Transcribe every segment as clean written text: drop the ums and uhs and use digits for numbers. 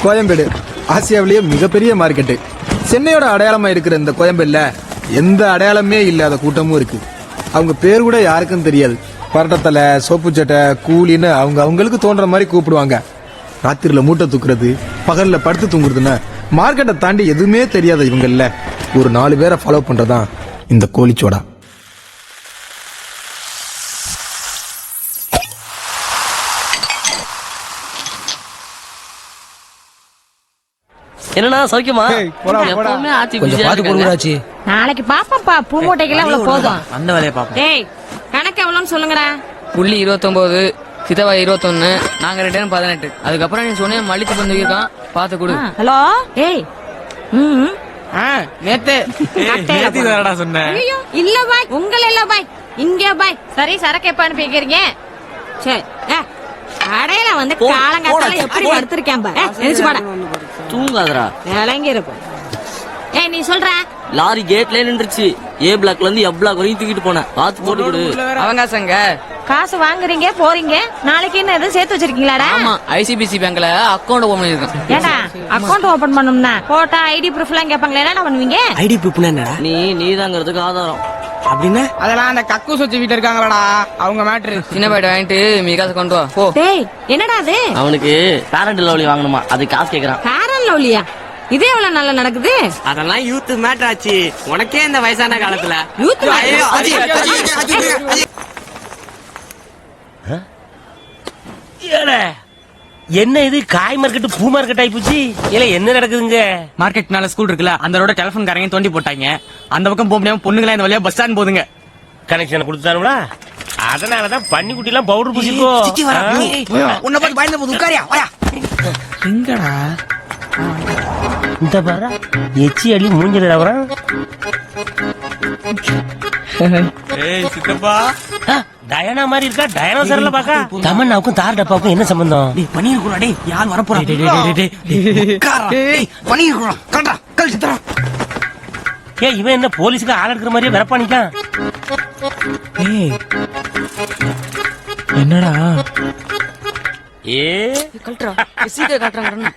கோயம்பேடு ஆசியாவிலேயே மிகப்பெரிய மார்க்கெட்டு. சென்னையோட அடையாளமா இருக்கிற இந்த கோயம்பேடுல எந்த அடையாளமே இல்லாத கூட்டமும் இருக்கு. அவங்க பேர் கூட யாருக்கும் தெரியாது. பரட்டத்தலை, சோப்பு சட்டை, கூலின்னு அவங்களுக்கு தோன்ற மாதிரி கூப்பிடுவாங்க. ராத்திரில மூட்டை தூக்குறது, பகல்ல படுத்து தூங்குறதுன்னு மார்க்கெட்டை தாண்டி எதுவுமே தெரியாத இவங்கல்ல ஒரு 4 பேரை ஃபாலோ பண்றதான் இந்த கோலிச்சோடா. என்னன்னா சௌக்கியமா? எப்பவுமே ஆச்சி கொஞ்சம் பாத்து போடுறாச்சி. நாளைக்கு பாப்பா பூ மூட்டைக்கெல்லாம் இவ்வளவு போதும். அந்த வேலையை பாப்போம். டேய் கணக்கு எவ்வளவுன்னு சொல்லுங்கடா. புள்ளி 29, சித்தவா 21, நாங்க 2 18. அதுக்கப்புறம் நீ சொன்ன மல்லித்து பந்து இருக்கான், பாத்து கொடு. ஹலோ ஏய் நேத்து வரடா சொன்னேன். ஐயோ இல்ல பாய், உங்கள இல்ல பாய், இங்க பாய். சரி சரக்கு எப்ப அனுப்பிக்கிறீங்க? சரி கடையில வந்து காலங்காத்தால எப்படி படுத்திருக்கேன் பாரு. நினைச்சு பாட தூங்காதரா, விளங்கி இருக்கும். ஏய் நீ சொல்ற லாரி கேட்ல நின்றுச்சு. ஏ பிளாக்ல இருந்து எப் பிளாக் வரைக்கும் தூக்கிட்டு போனேன். பாத்து போட்டு கொடு. அவங்காசங்க காசு வாங்குறீங்க போறீங்க, நாளைக்கு என்ன எதுவும் சேர்த்து வச்சிருக்கீங்களாடா? ஆமா, ஐசிபிசி பேங்க்ல அக்கவுண்ட் ஓபன் பண்ணிருக்கேன். ஏடா அக்கவுண்ட் ஓபன் பண்ணனும்னா போட்டா ஐடி ப்ரூஃப் எல்லாம் கேட்பாங்களே, என்ன பண்ணுவீங்க? ஐடி ப்ரூஃப் என்னடா? நீதாங்கிறதுக்கு ஆதாரம் அப்படின்னா அதெல்லாம் அந்த கக்கூஸ் வச்சு வீட்டு இருக்காங்களாடா, அவங்க மேட்ரு. சின்ன பாய்ட்டு வாங்கிட்டு மீ காசு கொண்டு வா போ. டேய் என்னடா அது? அவனுக்கு பேரண்ட் லவ்லி வாங்கணுமா, அது காசு கேக்குறான். பேரன் லவ்லியா? இது எவ்வளவு நல்லா நடக்குது? அதெல்லாம் யூத் மேட்டர் ஆச்சு. உனக்கே இந்த வயசான காலத்துல யூத் என்ன இது காய் மார்க்கெட் பூ மார்க்கெட் ஆயிப்போச்சு. இல்ல என்ன நடக்குதுங்க? மார்க்கெட் மேல ஸ்கூல் இருக்குல்ல, அந்த ரோட டெலிபோன் காரங்க தோண்டி போட்டாங்க. அந்த பக்கம் போக முடியாம பொண்ணுங்களா இந்த வழியா பஸ் ஸ்டாண்ட் போதுங்க. கனெக்ஷன் கொடுத்தானுங்களா? அதனாலதான் பன்னிக்குட்டி எல்லாம் பவுடர் பூசிக்கோ. உன்னை பார்த்து பயந்து போது உட்காரியா வாயா. எங்கடா இந்த பாரு எச்சி அள்ளி மூஞ்சில வரான். ஏய் சித்தப்பா, டயனா மாதிரி இருக்கா? டயனோசர்ல பாக்கா. தமன்னாவுக்கும் தார் டப்பாவுக்கும் என்ன சம்பந்தம்? டேய் பனியர் குறா. டேய் யார் வர போறா? டேய் பனியர் குறா. கண்டா கல் சித்தரா. ஏய் இவன் என்ன போலீஸ்க்கு ஆள் எடுக்கிற மாதிரியே வெறப்பானிக்கான். ஏய் என்னடா? ஏ கல்ட்ரா சீட்டை காட்டுறாங்க.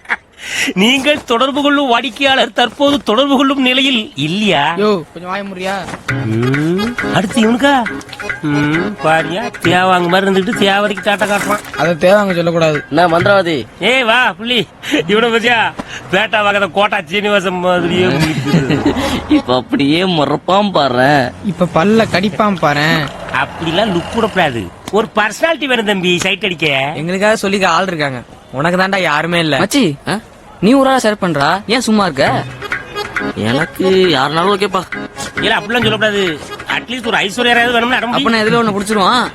நீங்கள் தொடர்பு கொள்ளும் வாடிக்கையாளர் தற்போது தொடர்பு கொள்ளும் நிலையில் இல்லையா? யோ கொஞ்சம் வாய முடியா? அடுத்து இவனுக்கா? பாரியா தேவாங்க மாதிரி இருந்துட்டு தேவரைக்கு சாட்டை காட்டுறான். அதை தேவாங்க சொல்லக்கூடாது. என்ன மந்திரவாதி? ஏய் வா புள்ளி, இவனை பத்தியா பேட்டா வாங்கத கோட்டா சீனிவாசம் மாதிரியே இப்ப அப்படியே மறப்பாம பாரு. இப்ப பல்ல கடிப்பாம பாரு. அப்படிலாம் லுக் கூடப்படாது. ஒரு பர்சனாலிட்டி வேணும் தம்பி சைட் அடிக்க. எங்களுக்காக சொல்லிக்க ஆள் இருக்காங்க, உனக்கு தான்டா யாருமே இல்ல. மச்சி நீ ஒரு ஆளா ஷேர் பண்றா, ஏன் சும்மா இருக்க? எனக்கு யாருனாலும் ஓகேப்பா. இல்ல அப்படிலாம் சொல்லக்கூடாது. அட்லீஸ்ட் ஒரு ஐஸ்வர்யாவது வேணும்னு அப்ப அடம். நான் எதுல ஒண்ணு புடிச்சிருவான்.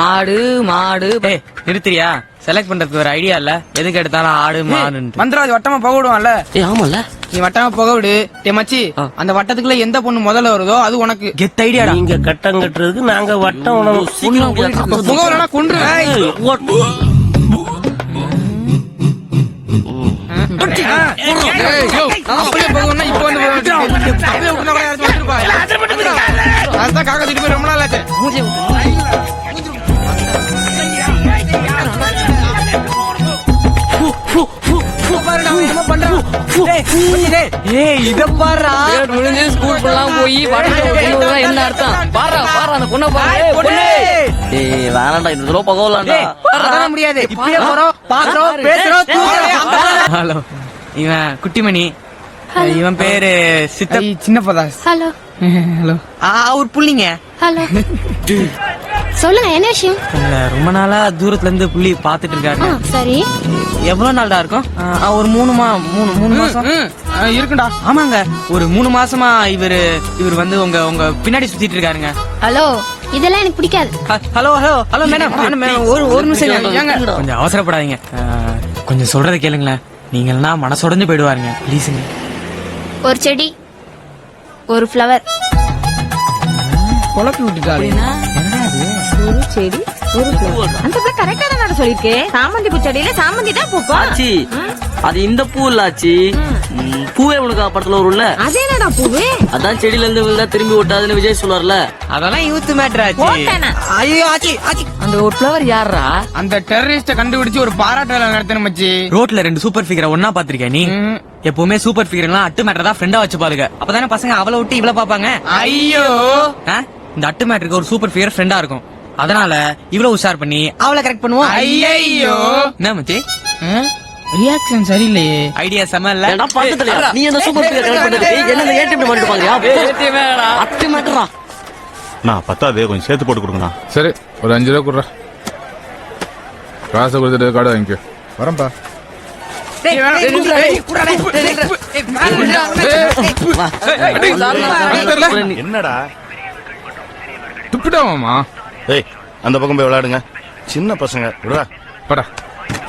ஆடு மாடு. டேய் நிறுத்திரியா? செலக்ட் பண்றதுக்கு ஒரு ஐடியா இல்ல, எதுக்கு எடுத்தாலும் ஆடு மாடுன்னு. மந்திரவாதி வட்டமா போக விடுவான்ல, ஆமால நீ வட்டமா போக விடு. டே மச்சி, அந்த வட்டத்துக்குள்ள எந்த பொண்ணு முதல்ல வருதோ அது உனக்கு. கெத் ஐடியாடா. நீங்க கட்டம் கட்டுறதுக்கு நாங்க வட்டம் முகவரனா கொன்று. அப்படியே போகணும்னா இப்ப வந்து அப்படியே விட்டுனா கூட யாராச்சும் வந்துருப்பா. அதான் காக்கா திட்டு போய் ரொம்ப நாள் ஆச்சு. ஸ்கூல் பண்ணலாம் போய் என்ன அர்த்தம்? பாரா பாரா அந்த பொண்ணை பாரு. ஏய் வேணாண்டா, இந்த தடவை பகவலாண்டா. அதெல்லாம் முடியாது. இப்படியே போறோம், பாக்குறோம், பேசுறோம், தூங்குறோம். ஹலோ, இவன் குட்டிமணி. இவன் பேரு சித்தப். சின்னப்பதாஸ். ஹலோ. ஹலோ. ஒரு புள்ளிங்க. ஹலோ. சொல்லுங்க என்ன விஷயம்? ரொம்ப நாளா தூரத்துல இருந்து புள்ளி பாத்துட்டு இருக்காரு. சரி. எவ்வளவு நாள்டா இருக்கும்? ஒரு மூணு மாசம் இருக்குடா. ஆமாங்க, ஒரு 3 மாசமா இவர் வந்து உங்க பின்னாடி சுத்திட்டு இருக்காருங்க. ஹலோ, இதெல்லாம் எனக்கு பிடிக்காது. ஹலோ ஹலோ ஹலோ மேடம், ஒரு நிமிஷம் கொஞ்சம் அவசரப்படாதீங்க. கொஞ்சம் சொல்றதை கேளுங்களேன். நீங்கன்னா மனசுடைஞ்சு போயிடுவாருங்க. ப்ளீஸுங்க. ஒரு செடி, ஒரு ஃப்ளவர். குழப்பி விட்டுட்டாரு. ஒரு செடி ஒரு பூ. அந்த பிள்ளை கரெக்டா தான் சொல்லிருக்கு. சாமந்தி பூ செடியில சாமந்தி தான் பூக்கும். ஆச்சி அது இந்த பூ இல்ல ஆச்சி, பூவே உனக்கு படத்துல வரும்ல, அது என்னடா பூவு? அதான் செடியில இருந்து விழுந்தா திரும்பி ஒட்டாதுன்னு விஜய் சொல்றாருல. அதெல்லாம் யூத் மேட்டர் ஆச்சு. போட்டேனா? ஐயோ ஆச்சி ஆச்சி அந்த ஒரு ஃப்ளவர் யாரா? அந்த டெரரிஸ்ட கண்டுபிடிச்சு ஒரு பாராட்டு வேலை நடத்தணும் மச்சி. ரோட்ல 2 சூப்பர் ஃபிகரை ஒன்னா பாத்திருக்கேன் நீ? எப்பவுமே சூப்பர் ஃபிகர்லாம் அட்டு மேட்டர் தான் ஃப்ரெண்டா வச்சு பாருங்க. அப்பதானே பசங்க அவளை விட்டு இவள பாப்பாங்க. ஐயோ ஆ? இந்த அட்டு மேட்டருக்கு ஒரு சூப்பர் ஃபிகர் ஃப்ரெண்டா இருக்கும். அதனால இவ்வளவு உஷார் பண்ணி அவளை கரெக்ட் பண்ணுவோம். ஐயோ என்ன மச்சி? ரியாக்ஷன் சரியில்லையே. ஐடியா செம இல்ல? ஏன்டா பக்கத்துல நீ என்ன சூப்பர் ஃபிகர் கனெக்ட் பண்ணதுக்கு என்ன இந்த ஏடிஎம் பண்ணிட்டு பாக்கறியா? அட்டு மேட்டரா? நான் 10வது கொஞ்சம் சேர்த்து போட்டு கொடுங்கண்ணா. சரி ஒரு 5 ரூபா கொடுறா. காசை கொடுத்துட்டு கார்டு வாங்கிக்கோ. வரம்பா. என்னடா துப்பிட்டாமாமா? ஏய் அந்த பக்கம் போய் விளையாடுங்க. சின்ன பசங்க விடுறா. படா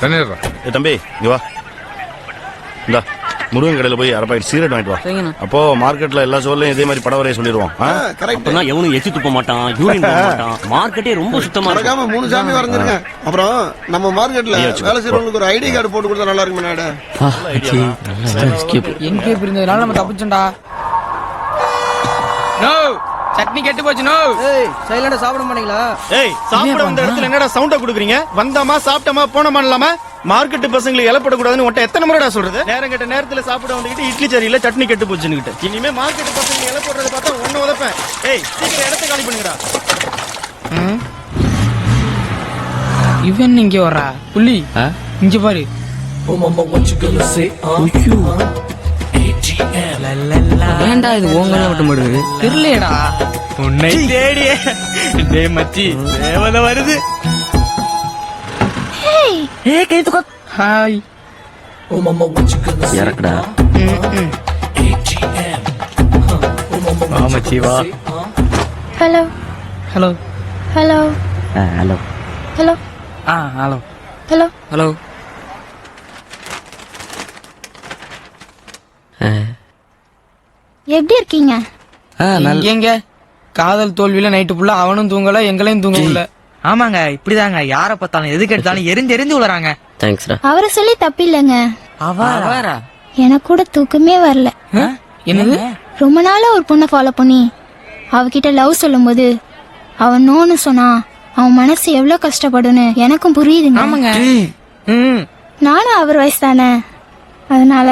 தண்ணிடுறா. ஏ தம்பி இங்க வா. இந்தா முருகன் கடையில போய் 1/2 பாக்கெட் சீரட் வாங்கிட்டு வா. அப்போ மார்க்கெட்ல எல்லா சோர்லயும் இதே மாதிரி படம் வரைய சொல்லிடுவோம். அப்பதான் எவனும் எச்சி துப்ப மாட்டான், யூரின் போக மாட்டான். மார்க்கெட்டே ரொம்ப சுத்தமா இருக்கும். 3 சாமி வரைஞ்சிருங்க. அப்புறம் நம்ம மார்க்கெட்ல வேலை செய்யறவங்களுக்கு ஒரு ஐடி கார்டு போட்டு கொடுத்தா நல்லா இருக்கும். எங்கே இருந்ததுனால நம்ம தப்பிச்சோம்டா. நோ சட்னி கெட்டு போச்சு. நோ சைலண்டா சாப்பிட மாட்டீங்களா? ஏய் சாப்பிட வந்த இடத்துல என்னடா சவுண்ட குடுக்குறீங்க? வந்தமா சாப்பிட்டமா போனமா இல்லாம மார்க்கெட் பசங்களுக்கு இலப்படக்கூடாதுன்னு உன்ட்ட எத்தனை முறைடா சொல்றது? நேரம் கெட்ட நேரத்துல சாப்பிட வந்துக்கிட்டு இட்லி சரியில்லை சட்னி கெட்டு போச்சுன்னு. இனிமே மார்க்கெட் பசங்க இலை போடுறத பார்த்தா ஒண்ணு உதப்பேன். ஏய் சீக்கிரம் இடத்த காலி பண்ணுங்கடா. இவன் இங்க வர்றா புள்ளி. இங்க பாரு. ஏன்டா இது ஓங்கல விட்டு மாடுது? தெரியலடா. உன்னை தேடியே டேய் மச்சி தேவதை வருது. ஏய் கை தூக்க. ஹாய் இறக்குடா. வா மச்சி வா. Hello hello hello hello hello hello hello hello. எப்படி இருக்கீங்க? எங்க காதல் தோல்வியில நைட்டு ஃபுல்லா அவனும் தூங்கல எங்களையும் தூங்கல. ஆமாங்க இப்படிதாங்க. யார பார்த்தாலும் எதுக்கு எடுத்தாலும் எரிஞ்சு விழுறாங்க. தேங்க்ஸ்டா. அவரை சொல்லி தப்பில்லைங்க. அவரா? எனக்கு கூட தூக்கமே வரல. என்னது? ரொம்ப நாளா ஒரு பொண்ணை ஃபாலோ பண்ணி அவகிட்ட லவ் சொல்லும்போது அவன் நோன்னு சொன்னா அவன் மனசு எவ்வளவு கஷ்டப்படுன்னு எனக்கும் புரியுதுங்க. ஆமாங்க. நானும் அவர் வயசு தானே, அதனால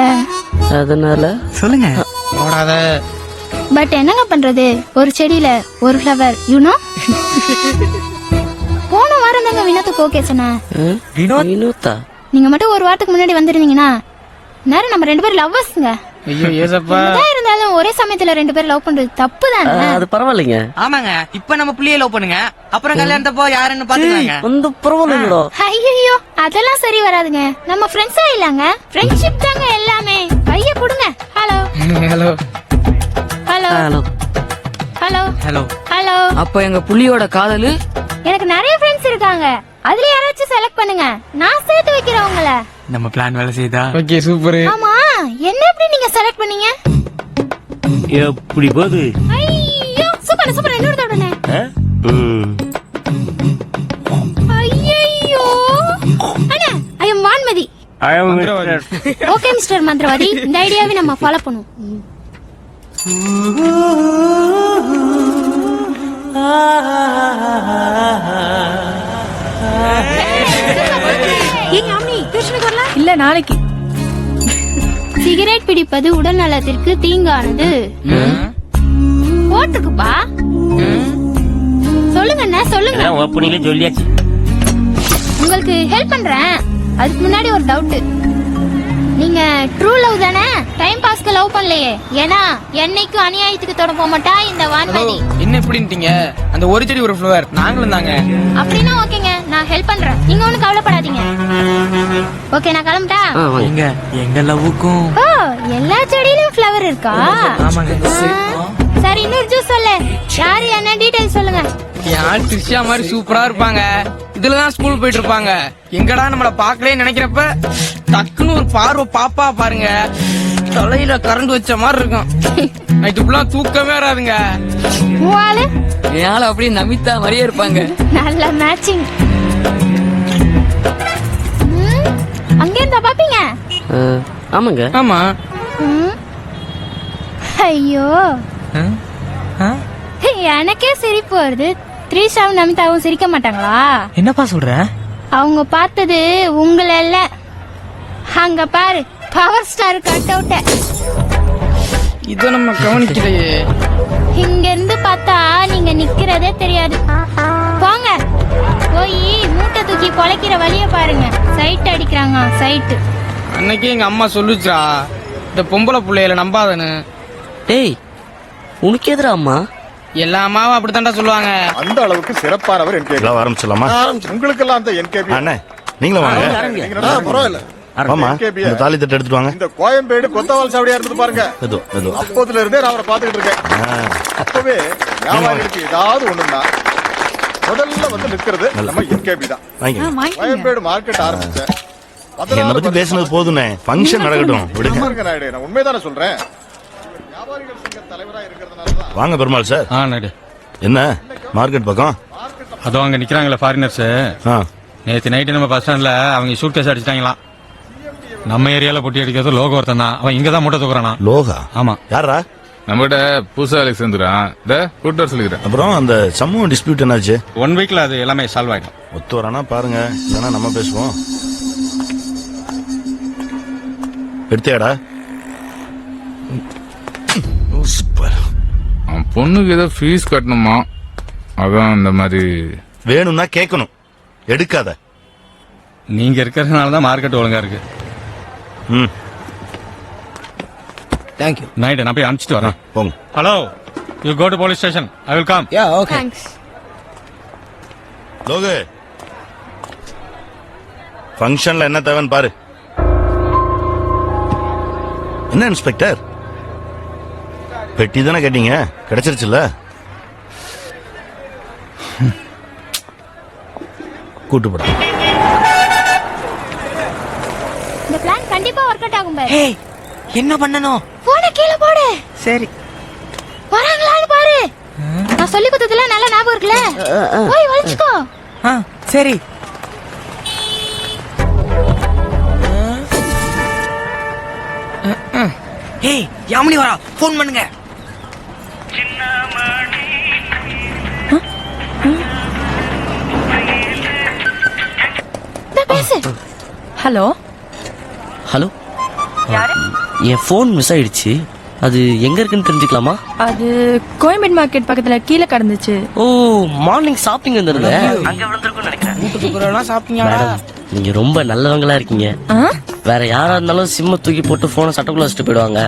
சொல்லுங்க. ஓடாத. பட் என்னங்க பண்றது, ஒரு செடியில ஒரு ஃப்ளவர் யூனோ. போன வாரம் தாங்க வினோத்துக்கு ஓகே சொன்னேன். வினோத்தா? நீங்க மட்டும் ஒரு வாரத்துக்கு முன்னாடி வந்திருந்தீங்கன்னா நேரம் நம்ம 2 பேரும் லவ்வர்ஸ்ங்க. ஐயோ ஏசப்பா. என்னதான் இருந்தாலும் ஒரே சமயத்துல 2 பேரும் லவ் பண்றது தப்பு தானே? அது பரவாயில்லைங்க. ஆமாங்க இப்ப நம்ம புள்ளிய லவ் பண்ணுங்க, அப்புறம் கல்யாணத்தப்போ யாருன்னு பாத்துக்கலாங்க. அந்த பரவாயில்லைங்களோ? ஐயோ அதெல்லாம் சரி வராதுங்க. நம்ம ஃப்ரெண்ட்ஸா இல்லங்க, ஃப்ரெண்ட்ஷிப் தாங்க எல்லாமே. கைய கொடுங்க. Hello hello hello hello hello hello hello. அப்ப எங்க புள்ளியோட காதலு? எனக்கு நிறைய ஃப்ரெண்ட்ஸ் இருக்காங்க, அதுல யாராச்சும் செலக்ட் பண்ணுங்க, நான் சேர்த்து வைக்கிறேன் உங்கள. நம்ம பிளான் வேலை செய்தா? Okay super. ஆமா என்ன எப்படி நீங்க செலக்ட் பண்ணீங்க? எப்படி போகுது? ஐயோ சூப்பர் சூப்பர். என்னோட தொடனே. ஐயோ அண்ணா ஐ அம் வான்மதி. ஓகே மிஸ்டர் மந்திரவாதி, இந்த ஐடியாவை நம்ம ஃபாலோ பண்ணுவோம். ஏங்க அம்மி டியூஷனுக்கு வரல? இல்ல நாளைக்கு. சிகரெட் பிடிப்பது உடல் நலத்திற்கு தீங்கானது போட்டுக்குப்பா. சொல்லுங்க அண்ணா சொல்லுங்க. ஓப்பனிங்ல சொல்லியாச்சு. உங்களுக்கு ஹெல்ப் பண்றேன். அதுக்கு முன்னாடி ஒரு டவுட். நீங்க ட்ரூ லவ் தானே? டைம் பாஸ்க்கு லவ் பண்ணலையே? ஏன்னா என்னைக்கும் அநியாயத்துக்கு தொட போக மாட்டா இந்த வான்மதி. என்ன இப்படின்ட்டீங்க? அந்த ஒரு செடி ஒரு ஃப்ளவர் நாங்களும் தாங்க. அப்படின்னா ஓகேங்க, நான் ஹெல்ப் பண்றேன், நீங்க ஒண்ணும் கவலைப்படாதீங்க. ஓகே நான் கிளம்பிட்டா? எங்க லவ்வுக்கும் ஓ எல்லா செடியிலும் ஃப்ளவர் இருக்கா? ஆமாங்க. சரி இன்னொரு ஜூஸ் சொல்லு. யாரு என்ன டீடைல் சொல்லுங்க. யார் த்ரிஷா மாதிரி சூப்பரா இருப்பாங்க, இதுலதான் ஸ்கூல் போயிட்டு இருப்பாங்க. எங்கடா நம்மள பாக்கலே நினைக்கிறப்ப டக்குன்னு ஒரு பார்வை பாப்பா பாருங்க, தலையில கரண்ட் வச்ச மாதிரி இருக்கும். நைட்டு ஃபுல்லா தூக்கமே வராதுங்க. மூவாலு என்னால அப்படியே நமிதா மாதிரியே இருப்பாங்க. நல்ல மேட்சிங். அங்கே இருந்தா பாப்பீங்க? ஆமாங்க. ஆமா. ஐயோ எனக்கே சிரிப்பு வருது, த்ரீஷாவும் நமிதாவும் சிரிக்க மாட்டாங்களா? என்னப்பா சொல்ற? அவங்க பார்த்தது உங்களை இல்ல, அங்க பாரு பவர் ஸ்டார் கட் அவுட்ட. இதை நம்ம கவனிக்கலையே. இங்க இருந்து பார்த்தா நீங்க நிக்கிறதே தெரியாது. போங்க போய் மூட்டை தூக்கி பொழைக்கிற வழிய பாருங்க. சைட் அடிக்கிறாங்க சைட்டு. அன்னைக்கு எங்க அம்மா சொல்லுச்சா இந்த பொம்பளை பிள்ளையில நம்பாதன்னு. டேய் உனக்கு எதிரா அம்மா? எல்லா அம்மாவும் அப்படித்தான்டா சொல்லுவாங்க. அந்த அளவுக்கு சிறப்பானவர் NKB. ஆரம்பிச்சலாமா? உங்களுக்கு எல்லாம் அந்த NKB. அண்ணே நீங்களும் வாங்க. பரவாயில்ல. ஆமா, இந்த தாலி தட்டு எடுத்துட்டு வாங்க. இந்த கோயம்பேடு கொத்தவால் சாவடியா இருந்தது பாருங்க. அப்போதுல இருந்தே நான் அவரை பாத்துக்கிட்டு இருக்கேன். அப்பவே வியாபாரிகளுக்கு ஏதாவது ஒண்ணுன்னா முதல்ல வந்து நிக்கிறது நம்ம NKB தான். கோயம்பேடு மார்க்கெட் ஆரம்பிச்சேன். என்ன பத்தி பேசுனது போதுனே, ஃபங்க்ஷன் நடக்கட்டும் விடுங்க. நாயுடு, நான் உண்மைதானே சொல்றேன். வியாபாரிகள் சங்க தலைவரா இருக்கிறதுனாலதான். வாங்க பெருமாள் சார். நாயுடு, என்ன மார்க்கெட் பக்கம்? அதோ அங்க நிக்கிறாங்களே ஃபாரினர்ஸ். நேத்து நைட்டு நம்ம பஸ் ஸ்டாண்ட்ல அவங்க சூட் கேஸ் அடிச்சிட்டாங்களாம். நம்ம ஏரியால பொட்டி அடிக்கிறது லோக ஒருத்தன் தான். அவன் இங்கதான் மூட்டை தூக்குறானா. லோகா? ஆமா. யாரா? நம்மகிட்ட புதுசா அலெக்ஸ் வந்துறான். கூட்டர் சொல்லிக்கிறேன். அப்புறம் அந்த சமூக டிஸ்பியூட் என்னாச்சு? 1 வீக்ல அது எல்லாமே சால்வ் ஆயிடும். ஒத்து வரானா பாருங்க, இல்லைன்னா நம்ம பேசுவோம். எடுத்தியாடா? அவன் பொண்ணுக்கு ஏதோ ஃபீஸ் கட்டணுமா, அதான் இந்த மாதிரி. வேணும்னா கேட்கணும், எடுக்காத. நீங்க இருக்கிறதுனால தான் மார்க்கெட் ஒழுங்கா இருக்கு. ம், தேங்க்யூ. நைட்டு நான் போய் அனுப்பிச்சிட்டு வரேன். போங்க. Hello, you go to police station. I will come. Yeah okay. Thanks. Logu, ஃபங்க்ஷன்ல என்ன தேவைன்னு பாரு. என்ன இன்ஸ்பெக்டர், பெட்டி தானே கேட்டீங்க, கிடைச்சிருச்சுல்ல? கூட்டு போட. இந்த பிளான் கண்டிப்பா ஒர்க் அவுட் ஆகும் பாரு. ஏய் என்ன பண்ணணும்? போன கீழ போடு. சரி. வராங்களான்னு பாரு. நான் சொல்லி கொடுத்ததெல்லாம் நல்ல ஞாபகம் இருக்குல. போய் ஒளிச்சுக்கோ. சரி. ஏய் யாமினி வரா, போன் பண்ணுங்க. பேசு. ஹலோ ஹலோ, என் ஃபோன் மிஸ் ஆயிடுச்சு. அது எங்க இருக்குன்னு தெரிஞ்சுக்கலாமா? அது கோயம்பேடு மார்க்கெட் பக்கத்துல கீழே கடந்துச்சு. ஓ, மார்னிங் ஷாப்பிங் வந்திருந்தேன். அங்க விழுந்திருக்கும்னு நினைக்கிறேன். மூட்டை தூக்குறவெல்லாம் சாப்பிட்டீங்களா? மேடம், நீங்க ரொம்ப நல்லவங்களா இருக்கீங்க. வேற யாரா இருந்தாலும் சிம்ம தூக்கி போட்டு போனை சட்டக்குள்ள வச்சுட்டு போயிடுவாங்க.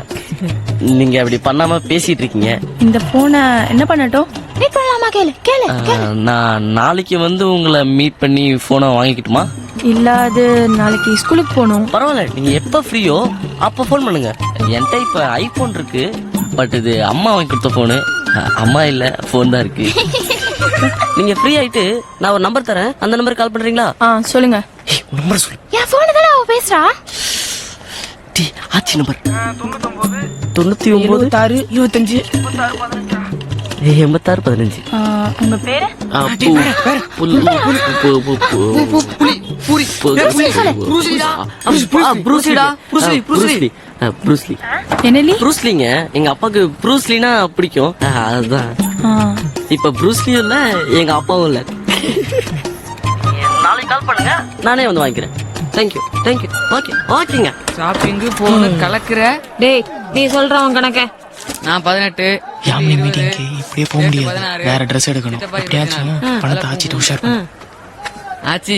நீங்க அப்படி பண்ணாம பேசிட்டு இருக்கீங்க. இந்த போனை என்ன பண்ணட்டும்? மீட் பண்ணலாமா? கேளு கேளு. நான் நாளைக்கு வந்து உங்களை மீட் பண்ணி போனை வாங்கிக்கிட்டுமா? இல்ல, அது நாளைக்கு ஸ்கூலுக்கு போகணும். பரவாயில்ல, நீங்க எப்ப ஃப்ரீயோ அப்ப போன் பண்ணுங்க. என்கிட்ட இப்ப ஐபோன் இருக்கு, பட் இது அம்மா வாங்கி கொடுத்த போனு. அம்மா இல்ல, போன் தான் இருக்கு. நீங்க ஃப்ரீ ஆயிட்டு நான் ஒரு நம்பர் தரேன், அந்த நம்பருக்கு கால் பண்றீங்களா? சொல்லுங்க. நம்பர் சொல்லு. என் போன் தானே அவ பேசுறா. ஆச்சி நம்பர் 99 25 86 15. உங்க பேரு? என்னலி? ப்ரூஸ்லிங்க. எங்க அப்பாக்கு ப்ரூஸ்லினா பிடிக்கும், அதுதான். இப்ப ப்ரூஸ்லியும் இல்ல, எங்க அப்பாவும் இல்ல. நாளைக்கு கால் பண்ணுங்க, நானே வந்து வாங்கிக்கிறேன். Thank you thank you. ஓகே ஓகேங்க. ஷாப்பிங்கு போன கலக்குற. டேய், நீ சொல்றவன் கணக்க. நான் 18. யாமினி மீட்டிங்க்கு இப்படியே போக முடியாது. வேற ட்ரெஸ் எடுக்கணும். எப்படியாச்சும் பணத்தை ஆச்சிட்டு உஷார் பண்ணு. ஆச்சி,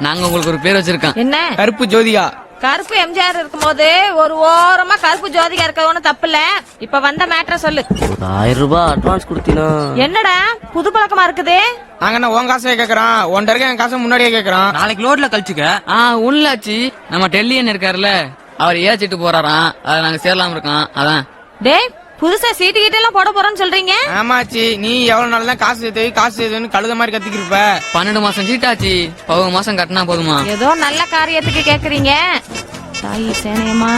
நாங்க உங்களுக்கு ஒரு பேர் வச்சிருக்கோம். என்ன? கருப்பு ஜோதிகா. கருப்பு எம்ஜிஆர் இருக்கும்போது ஒரு ஓரமா கருப்பு ஜோதிகா இருக்க ஒண்ணும் தப்பு இல்ல. இப்ப வந்த மேட்டரை சொல்லு. 1000 ரூபாய் அட்வான்ஸ் கொடுத்தீனா? என்னடா புது பழக்கமா இருக்குது? நாங்க என்ன உன் காசையே கேக்குறான், உன் இருக்க என் காசை முன்னாடியே கேக்குறான். நாளைக்கு லோட்ல கழிச்சுக்க. உள்ளாச்சி, நம்ம டெல்லியன் இருக்காருல்ல, அவர் ஏச்சிட்டு போறாராம். அதை நாங்க சேரலாம் இருக்கோம், அதான். டேய், புதுசா சீட்டு கீட்டு எல்லாம் போட போறோம்னு சொல்றீங்க? ஆமாச்சி, நீ எவ்வளவு நாள் தான் காசு சேர்த்து கழுத மாதிரி கத்திக்கிருப்ப. 12 மாசம் சீட்டாச்சு, 11 மாசம் கட்டினா போதுமா? ஏதோ நல்ல காரியத்துக்கு கேக்குறீங்க. தாயி சேனையம்மா,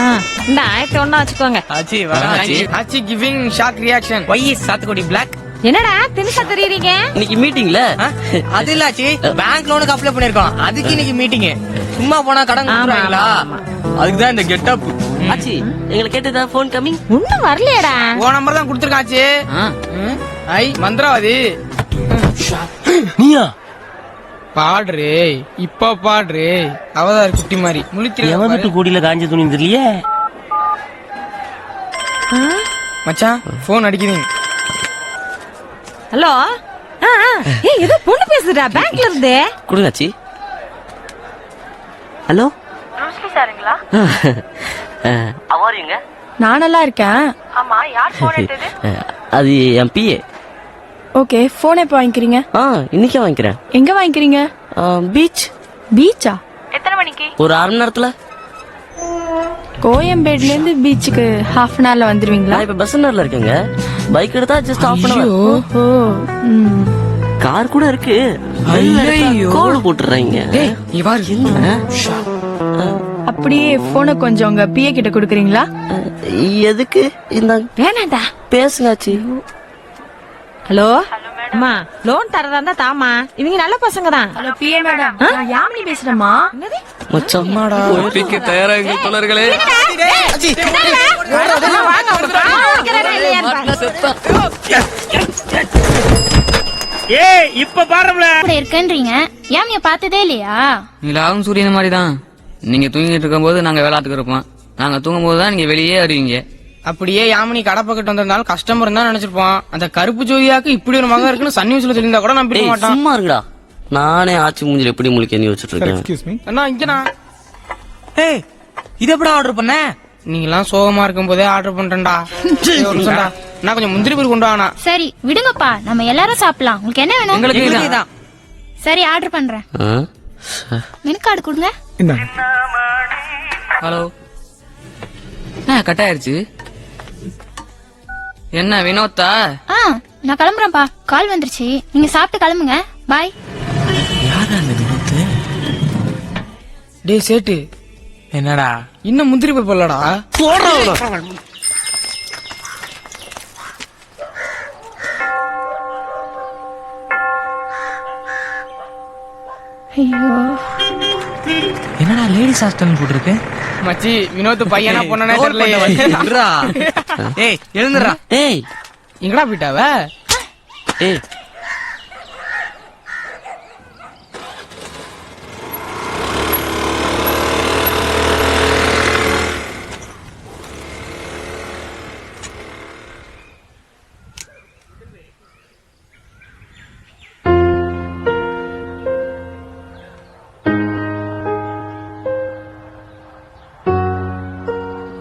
இந்த 1001 வச்சுக்கோங்க. ஆச்சி வரா. ஆச்சி கிவிங் ஷாக் ரியாக்ஷன். ஒய் சாத்துக்குடி பிளாக். என்னடா திணிசா தெரியுறீங்க? இன்னைக்கு மீட்டிங்ல அது இல்லாச்சி, பேங்க் லோனுக்கு அப்ளை பண்ணிருக்கோம், அதுக்கு இன்னைக்கு மீட்டிங். சும்மா போனா கடன் கொடுக்குறாங்களா, அதுக்குதான் இந்த கெட்டப். ஆச்சி, எங்களை கேட்டதா போன் கமிங். ஒண்ணும் வரலையடா. உன் நம்பர் தான் கொடுத்துருக்காச்சு. ஐ மந்திரவாதி. நீயா? பாடுறே இப்ப பாடுறே அவதார் குட்டி மாதிரி எவன் வீட்டு கூடியில காஞ்ச துணி தெரியலையே. மச்சான் போன் அடிக்குதுங்க. ஹலோ ஏய் ஏதோ பொண்ணு பேசுறா பேங்க்ல இருந்து. கொடுங்காச்சி. ஹலோ சாருங்களா? அவாரிங்க. நான் நல்லா இருக்கேன். ஆமா யார் போன் எடுத்தது? அது என் பிஏ. ஓகே போன் எப்போ வாங்கிக்கிறீங்க? இன்னைக்கே வாங்கிக்கிறேன். எங்க வாங்கிக்கிறீங்க? பீச். பீச்சா? எத்தனை மணிக்கு? ஒரு 1/2 மணி நேரத்துல. கோயம்பேடுல இருந்து பீச்சுக்கு ½ அன் ஹவர்ல வந்துருவீங்களா? நான் இப்ப பஸ் ஸ்டாண்ட்ல இருக்கேங்க. பைக் எடுத்தா ஜஸ்ட் ½ அன் ஹவர். ஓஹோ. கார் கூட இருக்கு. கோடு போட்டுறாங்க. அப்படியே போனை கொஞ்சம் உங்க பிஏ கிட்ட கொடுக்குறீங்களா? எதுக்கு? இந்த வேணாண்டா பேசுங்காச்சி. ஹலோ அம்மா லோன் தரதா இருந்தா தாமா. இவங்க நல்ல பசங்க தான். ஹலோ பிஏ மேடம், நான் யாமினி பேசுறேம்மா. மச்சம்மாடா ஓபிக்கு தயாராகுங்க தோழர்களே. ஏய் இப்ப பாரும்ல கூட இருக்கேன்றீங்க, யாமிய பார்த்ததே இல்லையா? நீலாவும் சூரியன் மாதிரி தான். நீங்க தூங்கிட்டு இருக்கும்போது நாங்க வேளாத்துக்கு இருப்போம். நாங்க தூங்கும் போது தான் நீங்க வெளியே அறிவீங்க. அப்படியே யாமினி கடை பக்கத்து வந்திருந்தாலும் கஸ்டமர் தான் நினைச்சிருப்போம். அந்த கருப்பு ஜோதியாக்கு இப்படி ஒரு மகன் இருக்குன்னு சன் நியூஸ்ல சொல்லியிருந்தா கூட நம்பிக்க டேய் மாட்டான். சும்மா இருக்குடா. நானே ஆச்சி மூஞ்சில எப்படி முழிக்க நீ வச்சிட்டு இருக்கேன். Excuse me. அண்ணா இங்கண்ணா. ஏய் இது எப்படா ஆர்டர் பண்ண? நீங்களாம் சோகமா இருக்கும் போதே ஆர்டர் பண்றேன்டா. ஒரு நிமிஷம்டா. நான் கொஞ்சம் முந்திரி பருப்பு கொண்டு வாங்கண்ணா. சரி விடுங்கப்பா, நம்ம எல்லாரும் சாப்பிடலாம். உங்களுக்கு என்ன வேணும்? எங்களுக்கு தான். சரி ஆர்டர் பண்றேன். மெனு கார்டு கொடுங்க. இந்தாங்க. ஹலோ கட் ஆயிருச்சு. என்ன வினோத்தா? நான் கிளம்புறேன்ப்பா, கால் வந்துருச்சு. நீங்க சாப்பிட்டு கிளம்புங்க. பாய். டேய் சேட்டு, என்னடா இன்னும் முந்திரி பருப்பு இல்லடா. ஐயோ என்னடா லேடிஸ் ஹாஸ்டல் போட்டுருக்கு? மச்சி வினோத் பையனா பொண்ணனே தெரியல. ஏய் எழுந்துடா. டேய் எங்கடா போயிட்டாவ? டேய்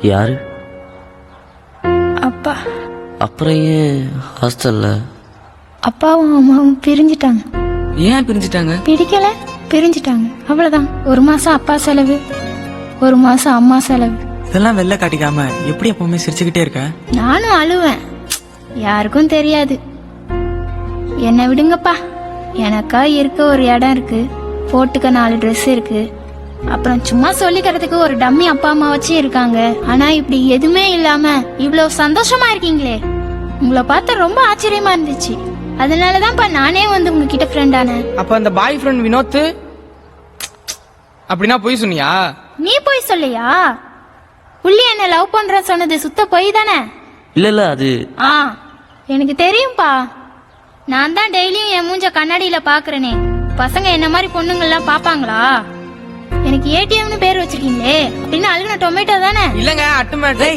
யாரு? அப்பா. அப்புறம் ஏன் ஹாஸ்டல்ல? அப்பாவும் அம்மாவும் பிரிஞ்சிட்டாங்க. ஏன் பிரிஞ்சிட்டாங்க? பிடிக்கல, பிரிஞ்சிட்டாங்க. அவ்வளவுதான். 1 மாசம் அப்பா செலவு, 1 மாசம் அம்மா செலவு. இதெல்லாம் வெளில காட்டிக்காம எப்படி எப்பவுமே சிரிச்சுக்கிட்டே இருக்க? நானும் அழுவேன், யாருக்கும் தெரியாது. என்னை விடுங்கப்பா. எனக்கா இருக்க ஒரு இடம் இருக்கு, போட்டுக்க 4 ட்ரெஸ் இருக்கு, அப்புறம் சும்மா சொல்லிக்கிறதுக்கு ஒரு டம்மி அப்பா அம்மா வச்சு இருக்காங்க. ஆனா இப்படி எதுவுமே இல்லாம இவ்வளவு சந்தோஷமா இருக்கீங்களே, உங்களை பார்த்து ரொம்ப ஆச்சரியமா இருந்துச்சு. அதனாலதான்ப்பா நானே வந்து உங்ககிட்ட ஃப்ரெண்ட் ஆனேன். அப்ப அந்த பாய் ஃப்ரெண்ட் வினோத் அப்படின்னா போய் சொன்னியா? நீ போய் சொல்லையா? புள்ளி என்ன லவ் பண்ற சொன்னது சுத்த போய் தானே? இல்ல அது எனக்கு தெரியும்பா. நான் தான் டெய்லியும் என் மூஞ்ச கண்ணாடியில பாக்குறேனே. பசங்க என்ன மாதிரி பொண்ணுங்கள்லாம் பாப்பாங்களா? எனக்கு ஏடிஎம்னு பேர் வச்சிருக்கீங்களே, அப்படின்னு அழுகுன டொமேட்டோ தானே? இல்லங்க அட்டுமேட்டை.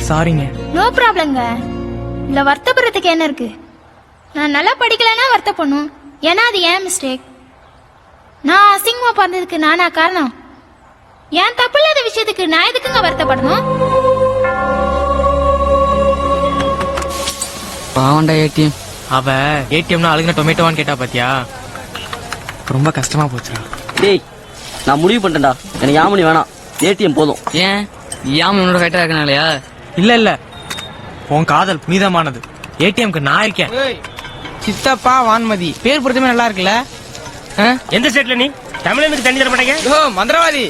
சாரிங்க. நோ ப்ராப்ளம்ங்க. இல்ல வருத்தப்படுறதுக்கு என்ன இருக்கு? நான் நல்லா படிக்கலன்னா வருத்தப்படணும், ஏன்னா அது ஏன் மிஸ்டேக். நான் அசிங்கமா பிறந்ததுக்கு நானா காரணம்? ஏன் தப்பு இல்லாத விஷயத்துக்கு நான் எதுக்குங்க வருத்தப்படணும்? பாவண்டா ஏடிஎம். அவ ஏடிஎம்னா அழுகின டொமேட்டோவான்னு கேட்டா பாத்தியா? ரொம்ப கஷ்டமா போச்சுடா. டேய் நான் முடிவு பண்ணிட்டேன்டா, எனக்கு யாமினி வேணாம், ஏடிஎம் போதும். ஏன் யாமினோட ஃபைட்டா இருக்கனாலயா? இல்ல இல்ல, உன் காதல் புனிதமானது. ஏடிஎம்க்கு நான் இருக்கேன். சித்தப்பா வான்மதி பேர் பொறுத்தமே நல்லா இருக்குல்ல. எந்த ஸ்டேட்ல நீ? தமிழனுக்கு தண்ணி தர மாட்டேங்க. மந்திரவாதி.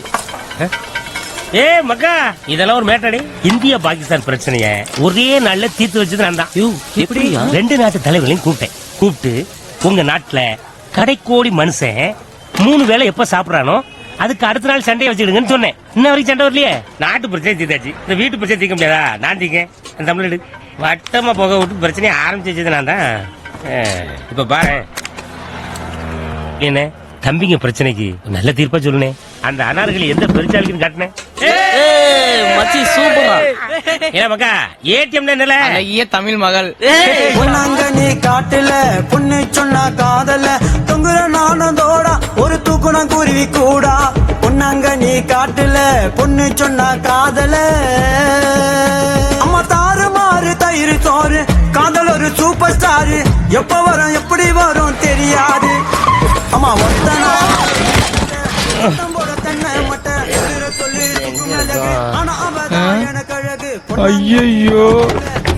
ஏ மக்கா, இதெல்லாம் ஒரு மேட்டடி. இந்தியா பாகிஸ்தான் பிரச்சனைய ஒரே நாள்ல தீர்த்து வச்சது நான் தான். எப்படி? 2 நாட்டு தலைவர்களையும் கூப்பிட்டு உங்க நாட்டுல கடைக்கோடி மனுஷன் 3 வேளை எப்ப சாப்பிடறானோ அதுக்கு அடுத்த நாள் சண்டையை வச்சுடுங்கன்னு சொன்னேன். இன்ன வரைக்கும் சண்டை வரலையே. நாட்டு பிரச்சனை தீர்த்தாச்சு, இந்த வீட்டு பிரச்சனை தீர்க்க முடியாதா? நான் தீங்க அந்த தமிழ்நாடு வட்டமா போக விட்டு பிரச்சனையை ஆரம்பிச்சு வச்சது நான் தான். இப்ப பாரு என்ன தம்பிங்க பிரச்சனைக்கு நல்ல தீர்ப்பா சொல்லுனே. அந்த அனார்களை எந்த பெருச்சாலிக்குன்னு காட்டினேன். மச்சி சூப்பரா. ஏன் மக்கா ஏடிஎம் என்னல ஐய தமிழ் மகள் பொன்னாங்க நீ காட்டுல பொண்ணு சொன்னா காதல தொங்குற நானதோடா ஒரு தூக்குனா குருவி கூடா. பொன்னாங்க நீ காட்டுல பொண்ணு சொன்னா காதல அம்மா தாறு மாறு தயிர் சோறு காதல் ஒரு சூப்பர் ஸ்டாரு. எப்ப வரும் எப்படி வரும் தெரியாது அம்மா ஒத்தனா ஐயோ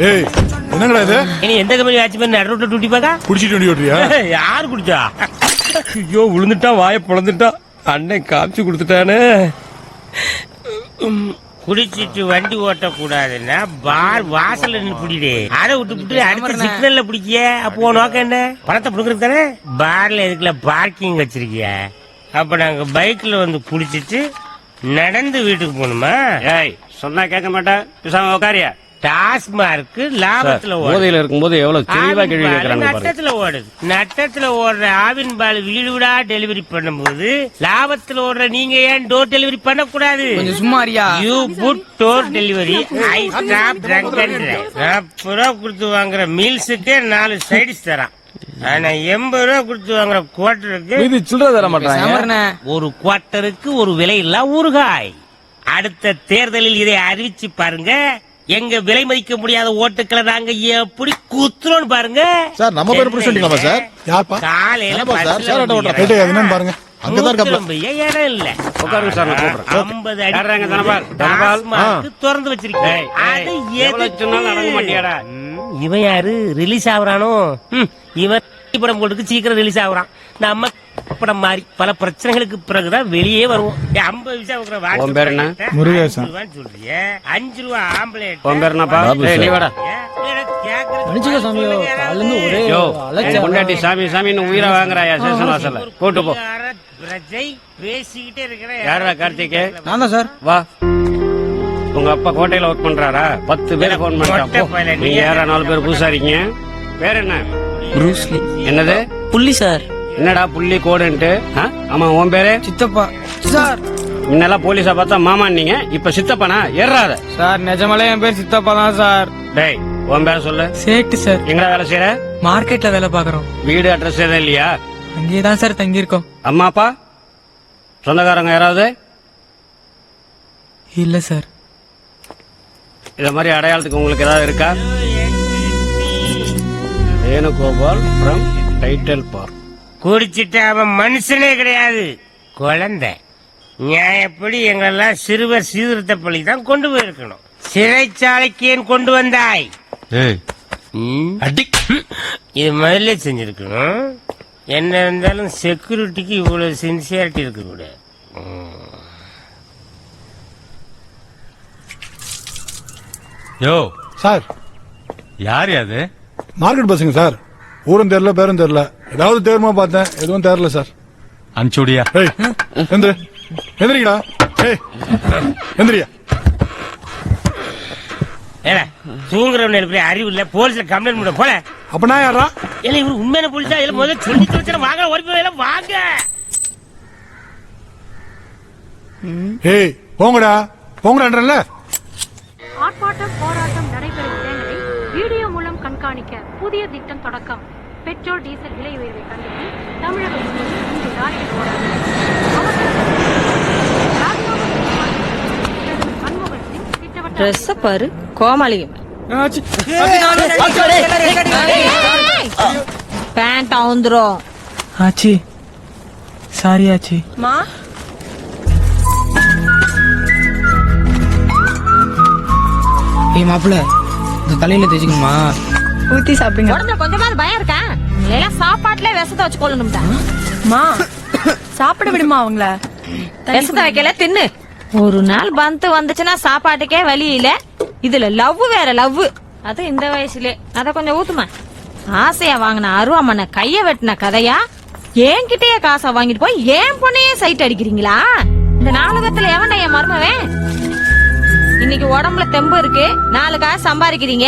ஏய் என்னங்கடா இது? இனி எந்த கம்பெனி ஆச்சு பண்ணி நடுரோட்ட டூட்டி பாக்கா குடிச்சிட்டு வண்டி ஓட்டுறியா? யாரு குடிச்சா? ஐயோ விழுந்துட்டான், வாயை பொழந்துட்டான். அண்ணன் காமிச்சு கொடுத்துட்டானே. குடிச்சிட்டு வண்டி ஓட்ட கூடாதுன்னா பார் வாசல்ல நின்று பிடிடே. அதை விட்டு அடுத்த சிக்னல்ல பிடிக்கிய. அப்போ நோக்க என்ன? பணத்தை புடுங்கிறது தானே. பார்ல எதுக்குல பார்க்கிங் வச்சிருக்கிய? அப்ப நாங்க பைக்ல வந்து குடிச்சிட்டு நடந்து வீட்டுக்கு போகணுமா? சொன்னா கேட்க மாட்டேன், பேசாம உட்காரியா. டாஸ்மார்க் லாபத்துல போதையில இருக்கும்போது எவ்வளவு தெளிவா கேள்வி கேட்கறாங்க. நட்டத்துல ஓடுது. நட்டத்துல ஓடுற ஆவின் பால் வீடு வீடா டெலிவரி பண்ணும்போது லாபத்துல ஓடுற நீங்க ஏன் டோர் டெலிவரி பண்ண கூடாது? கொஞ்சம் சும்மா அறியா. You put door delivery. I stop drunk and drive. 40 ரூபா கொடுத்து வாங்குற மீல்ஸுக்கே 4 சைடிஸ் தரான். ஆனா 80 ரூபா கொடுத்து வாங்குற குவார்டருக்கு சில்லற தர மாட்டாங்க. ஒரு குவார்டருக்கு ஒரு விலை இல்ல ஊறுகாய். அடுத்த தேர்தலில் இதை அறிவிச்சு பாருங்க. எங்க விலை மதிக்க முடியாத ஓட்டுக்களை நாங்க எப்படி குத்துறோம் பாருங்க. சார் நம்ம பேர் புடிச்சிட்டீங்களா சார்? யார்ப்பா? காலையில பாருங்க. அங்கதான் இருக்காப்ல. இடம் இல்ல. உட்காருங்க சார், நான் கூப்பிடுறேன். 50 அடி தனபால் திறந்து வச்சிருக்கேன். அதை எவ்வளவு சொன்னாலும் அடங்க மாட்டியாடா. இவன் யாரு ரிலீஸ் ஆகுறானோ? இவன் படம் போட்டுக்கு சீக்கிரம் ரிலீஸ் ஆகுறான். நம்ம படம் மாதிரி பல பிரச்சனைகளுக்கு பிறகுதான் வெளியே வருவோம். 50 விஷயம் உன் பேர் என்ன? முருகேசன். சொல்றிய 5 ரூபா ஆம்பளேட். உன் பேர் என்னப்பா? நீ வாடா. பொண்டாட்டி சாமி சாமின்னு உயிரை வாங்குறாயா சேஷன் வாசல்ல? கூட்டு போ. பேசிக்கிட்டே இருக்கிறேன். யாரா கார்த்திக்? நான் தான் சார். வா. உங்க அப்பா கோட்டையில ஒர்க் பண்றாரா? 10 பேர் போன் பண்ணிட்டான். நீங்க யாரா 4 பேர் புதுசா இருக்கீங்க? பேர் என்ன? ப்ரூஸ்லி. என்னது? புள்ளி சார். என்னடா புள்ளி கோடுன்ட்டு? ஆமா, உன் பேரு? சித்தப்பா சார். முன்னெல்லாம் போலீஸா பார்த்தா மாமா நீங்க, இப்ப சித்தப்பானா? ஏறாத சார் நிஜமாலே என் பேர் சித்தப்பா தான் சார். டேய், உன் பேர் சொல்லு. சேட்டு சார். எங்கடா வேலை செய்யற? மார்க்கெட்ல வேலை பாக்குறோம். வீடு அட்ரஸ் எதுவும் இல்லையா? அங்கேதான் சார் தங்கி இருக்கோம். அம்மா அப்பா சொந்தக்காரங்க யாராவது? இல்ல சார். இத மாதிரி அடையாளத்துக்கு உங்களுக்கு ஏதாவது இருக்கா? Venugopal from title park. குடிச்சிட்டு அவன் மனுஷனே கிடையாது, குழந்தை. நியாயப்படி எங்களெல்லாம் சிறுவர் சீர்திருத்த பள்ளி தான் கொண்டு போயிருக்கணும். சிறைச்சாலைக்கு ஏன் கொண்டு வந்தாய்? இது முதல்ல செஞ்சிருக்கணும். என்ன இருந்தாலும் செக்யூரிட்டிக்கு இவ்வளவு சின்சியாரிட்டி இருக்க கூடாது. யோ சார், யார் அது? மார்க்கெட் பசங்க சார். ஊரும் தெரியல, பேரும் தெரியல. ஏதாவது தேர்மா பார்த்தேன், எதுவும் தெரியல சார். அனுப்பிச்சுடியா? ஏய் எந்திரி, எந்திரிக்கடா. ஏய் எந்திரியா. ஏல தூங்குறவன் எழுப்பி அறிவு இல்ல, போலீஸ்ல கம்ப்ளைண்ட் பண்ண போல. அப்ப நான் யாரா? இல்ல இவரு உண்மையான போலீஸா? இல்ல முதல்ல சொல்லி வச்சு வாங்க, ஒரு போய் வாங்க. ஏய் போங்கடா, போங்கடான்றல. ஆர்ப்பாட்டம் போராட்டம் நடைபெறும் இடங்களை வீடியோ மூலம் கண்காணிக்க புதிய திட்டம் தொடக்கம். பெட்ரோல் டீசல் விலை உயர்வை கண்டித்து தமிழகம் முழுவதும் இன்று ராக்கெட் போராட்டம். மன்மோகன் சிங் திட்டவட்ட ட்ரெஸ் பாரு, கோமாளியம். பேண்ட் அவுந்துரும். ஆச்சி சாரி ஆச்சி. மா ஏய் மாப்பிள்ள, இந்த தலையில தேய்ச்சிக்கணுமா? ஊத்தி சாப்பிடுங்க. உடம்புல கொஞ்சமாவது பயம் இருக்கா? எல்லாம் சாப்பாட்டுல விஷத்தை வச்சு கொள்ளணும்டா. மா சாப்பிட விடுமா அவங்கள? விஷத்தை வைக்கல, தின்னு. ஒரு நாள் பந்து வந்துச்சுன்னா சாப்பாட்டுக்கே வழி இல்ல. இதுல லவ் வேற லவ். அது இந்த வயசுல. அத கொஞ்சம் ஊத்துமா. ஆசையா வாங்கின அருவாமனை கைய வெட்டின கதையா? என்கிட்டயே காசை வாங்கிட்டு போய் ஏன் பொண்ணையே சைட் அடிக்கிறீங்களா? இந்த நாடகத்துல எவன்டா என் மருமவன்? இன்னைக்கு உடம்புல தெம்பு இருக்கு, 4 காசு சம்பாதிக்கிறீங்க.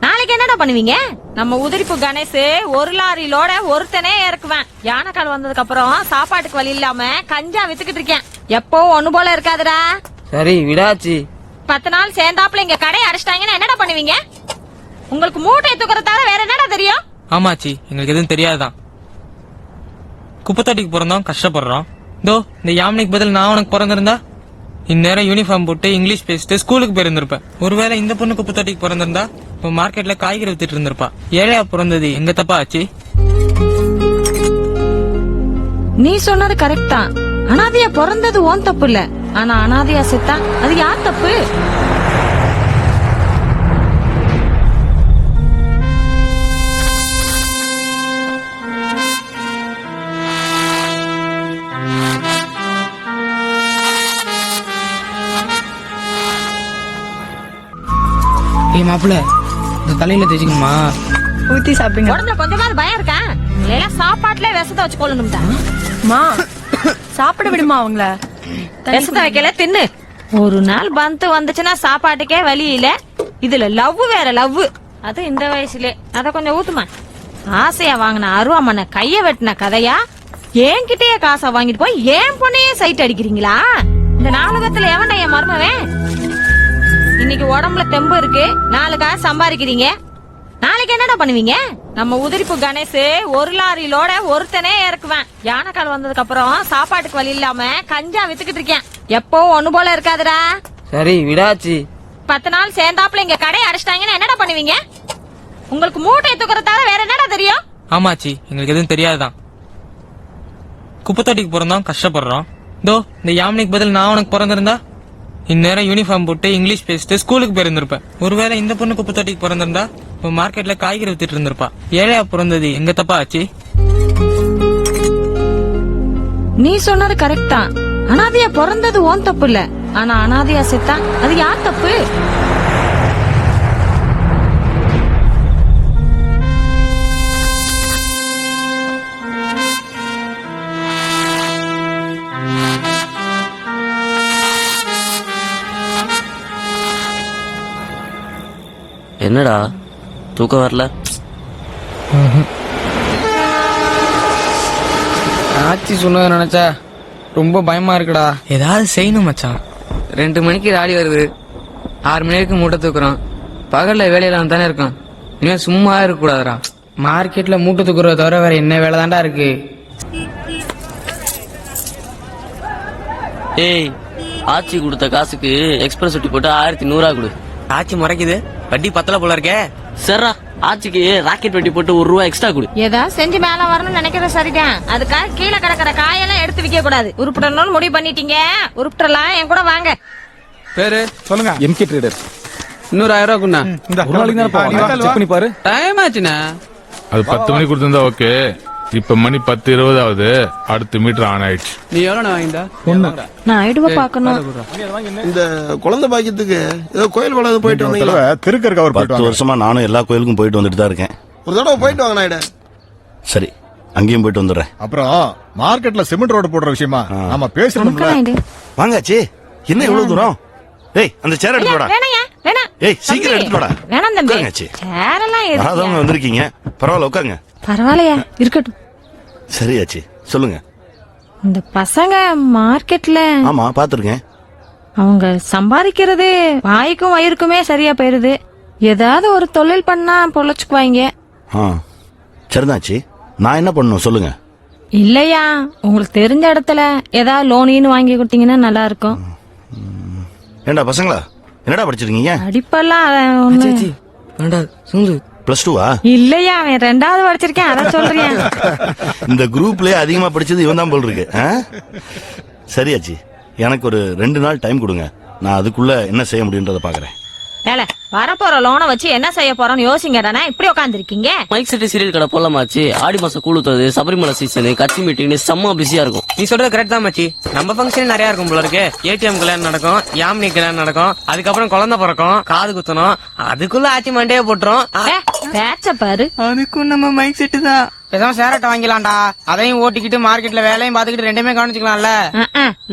நாளைக்கு என்னடா பண்ணுவீங்க? நம்ம உதிரிப்பு கணேஷ் ஒரு லாரியிலோட ஒருத்தனே இறக்குவேன். யானைக்கால் வந்ததுக்கு அப்புறம் சாப்பாட்டுக்கு வழி இல்லாம கஞ்சா வித்துக்கிட்டு இருக்கேன். எப்போ ஒண்ணு போல இருக்காதுடா. சரி விடாச்சி. 10 நாள் சேர்ந்தாப்புல இங்க கடையை அடைச்சிட்டாங்கன்னா என்னடா பண்ணுவீங்க? உங்களுக்கு மூட்டை தூக்குறத தவிர வேற என்னடா தெரியும்? ஆமாச்சி, எங்களுக்கு எதுவும் தெரியாதான். குப்பத்தொட்டிக்கு பிறந்தோம், கஷ்டப்படுறோம். இதோ இந்த யாமினிக்கு பதில் நான் உனக்கு பிறந்திருந்தா இந்நேரம் யூனிஃபார்ம் போட்டு இங்கிலீஷ் பேசிட்டு ஸ்கூலுக்கு போயிருந்திருப்பேன். ஒருவேளை இந்த பொண்ணு குப்பத்தொட்டிக்கு பிறந்திருந்தா இப்போ மார்க்கெட்ல காய்கறி வித்துட்டு இருந்திருப்பா. ஏழையா பிறந்தது எங்க தப்பா ஆச்சு? நீ சொன்னது கரெக்ட் தான். அனாதையா பிறந்தது ஓன் தப்பு இல்ல. ஆனா அனாதையா செத்தா அது யார் தப்பு? ஏய் மாப்பிள்ள, இந்த தலையில தேய்ச்சிக்கணுமா? ஊத்தி சாப்பிடுங்க. உடம்புல கொஞ்சமாவது பயம் இருக்கா? எல்லாம் சாப்பாட்டுல விஷத்தை வச்சு கொள்ளணும்டா. மா சாப்பிட விடுமா அவங்கள? விஷத்தை வைக்கல தின்னு. ஒரு நாள் பந்து வந்துச்சுன்னா சாப்பாட்டுக்கே வழி இல்ல. இதுல லவ் வேற லவ். அது இந்த வயசுல. அத கொஞ்சம் ஊத்துமா. ஆசையா வாங்கின அருவாமனை கைய வெட்டின கதையா? என்கிட்டயே காசை வாங்கிட்டு போய் ஏன் பொண்ணையே சைட் அடிக்கிறீங்களா? இந்த நாடகத்துல எவன்டா என் மருமவன்? இன்னைக்கு உடம்புல தெம்பு இருக்கு, 4 காசு சம்பாதிக்கிறீங்க. நாளைக்கு என்னடா பண்ணுவீங்க? நம்ம உதிரிப்பு கணேஷ் ஒரு லாரியிலோட ஒருத்தனே இறக்குவேன். யானைக்கால் வந்ததுக்கு அப்புறம் சாப்பாட்டுக்கு வழி இல்லாம கஞ்சா வித்துக்கிட்டு இருக்கேன். எப்போ ஒண்ணு போல இருக்காதுடா. சரி விடாச்சி. 10 நாள் சேர்ந்தாப்புல இங்க கடையை அடைச்சிட்டாங்கன்னா என்னடா பண்ணுவீங்க? உங்களுக்கு மூட்டை தூக்குறத தவிர வேற என்னடா தெரியும்? ஆமாச்சி, எங்களுக்கு எதுவும் தெரியாதான். குப்பத்தொட்டிக்கு பிறந்தோம், கஷ்டப்படுறோம். இதோ இந்த யாமினிக்கு பதில் நான் உனக்கு பிறந்திருந்தா இந்நேரம் யூனிஃபார்ம் போட்டு இங்கிலீஷ் பேசிட்டு ஸ்கூலுக்கு போயிருந்திருப்பேன். ஒருவேளை இந்த பொண்ணு குப்பத்தொட்டிக்கு பிறந்திருந்தா இப்போ மார்க்கெட்ல காய்கறி வித்துட்டு இருந்திருப்பா. ஏழையா பிறந்தது எங்க தப்பா ஆச்சு? நீ சொன்னது கரெக்ட் தான். அனாதையா பிறந்தது ஓன் தப்பு இல்ல. ஆனா அனாதையா செத்தா அது யார் தப்பு? என்னடா தூக்கம் வரல? ஆச்சி சொன்னதை நினைச்சா ரொம்ப பயமா இருக்குடா. ஏதாவது செய்யணும் மச்சான். 2 மணிக்கு ராலி வருது, 6 மணி வரைக்கும் மூட்டை தூக்குறோம். பகல்ல வேலையெல்லாம் தானே இருக்கும். இனிமே சும்மா இருக்க கூடாதுடா. மார்க்கெட்ல மூட்டை தூக்குறத தவிர வேற என்ன வேலை தான்டா இருக்கு? ஏய், ஆச்சி கொடுத்த காசுக்கு எக்ஸ்பிரஸ் ஒட்டி போட்டு 1100 கொடு. ஆச்சி முறைக்குது, வட்டி பத்தல போல இருக்கே. சரிடா, ஆச்சிக்கு ராக்கெட் வெட்டி போட்டு ₹1 எக்ஸ்ட்ரா கொடு. ஏதாவது செஞ்சு மேல வரணும்னு நினைக்கிறது சரிதான். அதுக்காக கீழே கிடக்கிற காயெல்லாம் எடுத்து விக்க கூடாது. உருப்பிடணும்னு முடிவு பண்ணிட்டீங்க, உருப்பிடலாம். என் கூட வாங்க. பேரு சொல்லுங்க. MK trader. இன்னொரு 1000 ரூபா குண்ணா. ஒரு நாளைக்கு தானே போவாங்க. செக் பண்ணி பாரு. டைம் ஆச்சுண்ணா. அது 10 மணிக்கு கொடுத்திருந்தா ஓகே. இப்ப மணி 10:20 ஆகுது. அடுத்த மீட்டர் ஆன் ஆயிடுச்சு. நீ எவ்வளவு வாங்கிட்டா? நான் ஐடுவ பாக்கணும். இந்த குழந்தை பாக்கியத்துக்கு ஏதோ கோயில் வளர்ந்து போயிட்டு வந்தீங்களா? திருக்கருக்கு அவர் 10 வருஷமா நானும் எல்லா கோயிலுக்கும் போயிட்டு வந்துட்டு தான் இருக்கேன். ஒரு தடவை போயிட்டு வாங்க நாயுடு. சரி, அங்கேயும் போயிட்டு வந்துடுறேன். அப்புறம் மார்க்கெட்ல சிமெண்ட் ரோடு போடுற விஷயமா நாம பேசணும்ல. வாங்காச்சி, என்ன இவ்வளவு தூரம்? ஏய், அந்த சேர் எடுத்து போடா. வேணாயா, வேணாம். ஏய், சீக்கிரம் எடுத்து போடா. வேணாம் தம்பி. உட்காருங்கச்சி. சேரெல்லாம் வராதவங்க வந்திருக்கீங்க, பரவாயில்ல உட்காருங்க. பரவாயில்லையா, இருக்கட்டும். சரியாச்சி, சொல்லுங்க. இந்த பசங்க மார்க்கெட்ல ஆமா, பாத்துருக்கேன். அவங்க சம்பாதிக்கிறது வாய்க்கும் வயிறுக்குமே சரியா போயிருது. ஏதாவது ஒரு தொழில் பண்ணா பொழைச்சுக்குவாங்க. சரிதாச்சி, நான் என்ன பண்ணணும் சொல்லுங்க. இல்லையா, உங்களுக்கு தெரிஞ்ச இடத்துல ஏதாவது லோனின்னு வாங்கி கொடுத்தீங்கன்னா நல்லா இருக்கும். ஏண்டா பசங்களா, என்னடா படிச்சிருக்கீங்க? படிப்பெல்லாம் ஒண்ணு சுந்து +2வா? இல்லையா, அவன் 2வது படிச்சிருக்கேன். அதான் சொல்றேன். இந்த குரூப்லயே அதிகமா படிச்சது இவன் தான் போல் இருக்கு. சரியாச்சி, எனக்கு ஒரு 2 நாள் டைம் கொடுங்க. நான் அதுக்குள்ள என்ன செய்ய முடியுன்றத பாக்குறேன். ஏல, வரப்போற லோனை வச்சு என்ன செய்ய போறோம்னு யோசிங்கடானா இப்படி உட்காந்துருக்கீங்க. மைக் செட்டு சீரியல் கடை போலாமாச்சு? ஆடி மாசம் கூழுத்துறது, சபரிமலை சீசனு, கட்சி மீட்டிங்னு செம்ம பிஸியா இருக்கும். நீ சொல்றது கரெக்ட் தான் மச்சி. நம்ம ஃபங்க்ஷன் நிறைய இருக்கும் போல இருக்கு. ஏடிஎம் கல்யாணம் நடக்கும், யாமினி கல்யாணம் நடக்கும், அதுக்கப்புறம் குழந்தை பிறக்கும், காது குத்தணும். அதுக்குள்ள ஆச்சி மண்டையே போட்டுரும். பேச்ச பாரு. அதுக்கும் நம்ம மைக் செட்டு தான். பேசாம சேரட்டை வாங்கிலாம்டா. அதையும் ஓட்டிக்கிட்டு மார்க்கெட்ல வேலையும் பாத்துக்கிட்டு ரெண்டுமே கவனிச்சுக்கலாம்ல.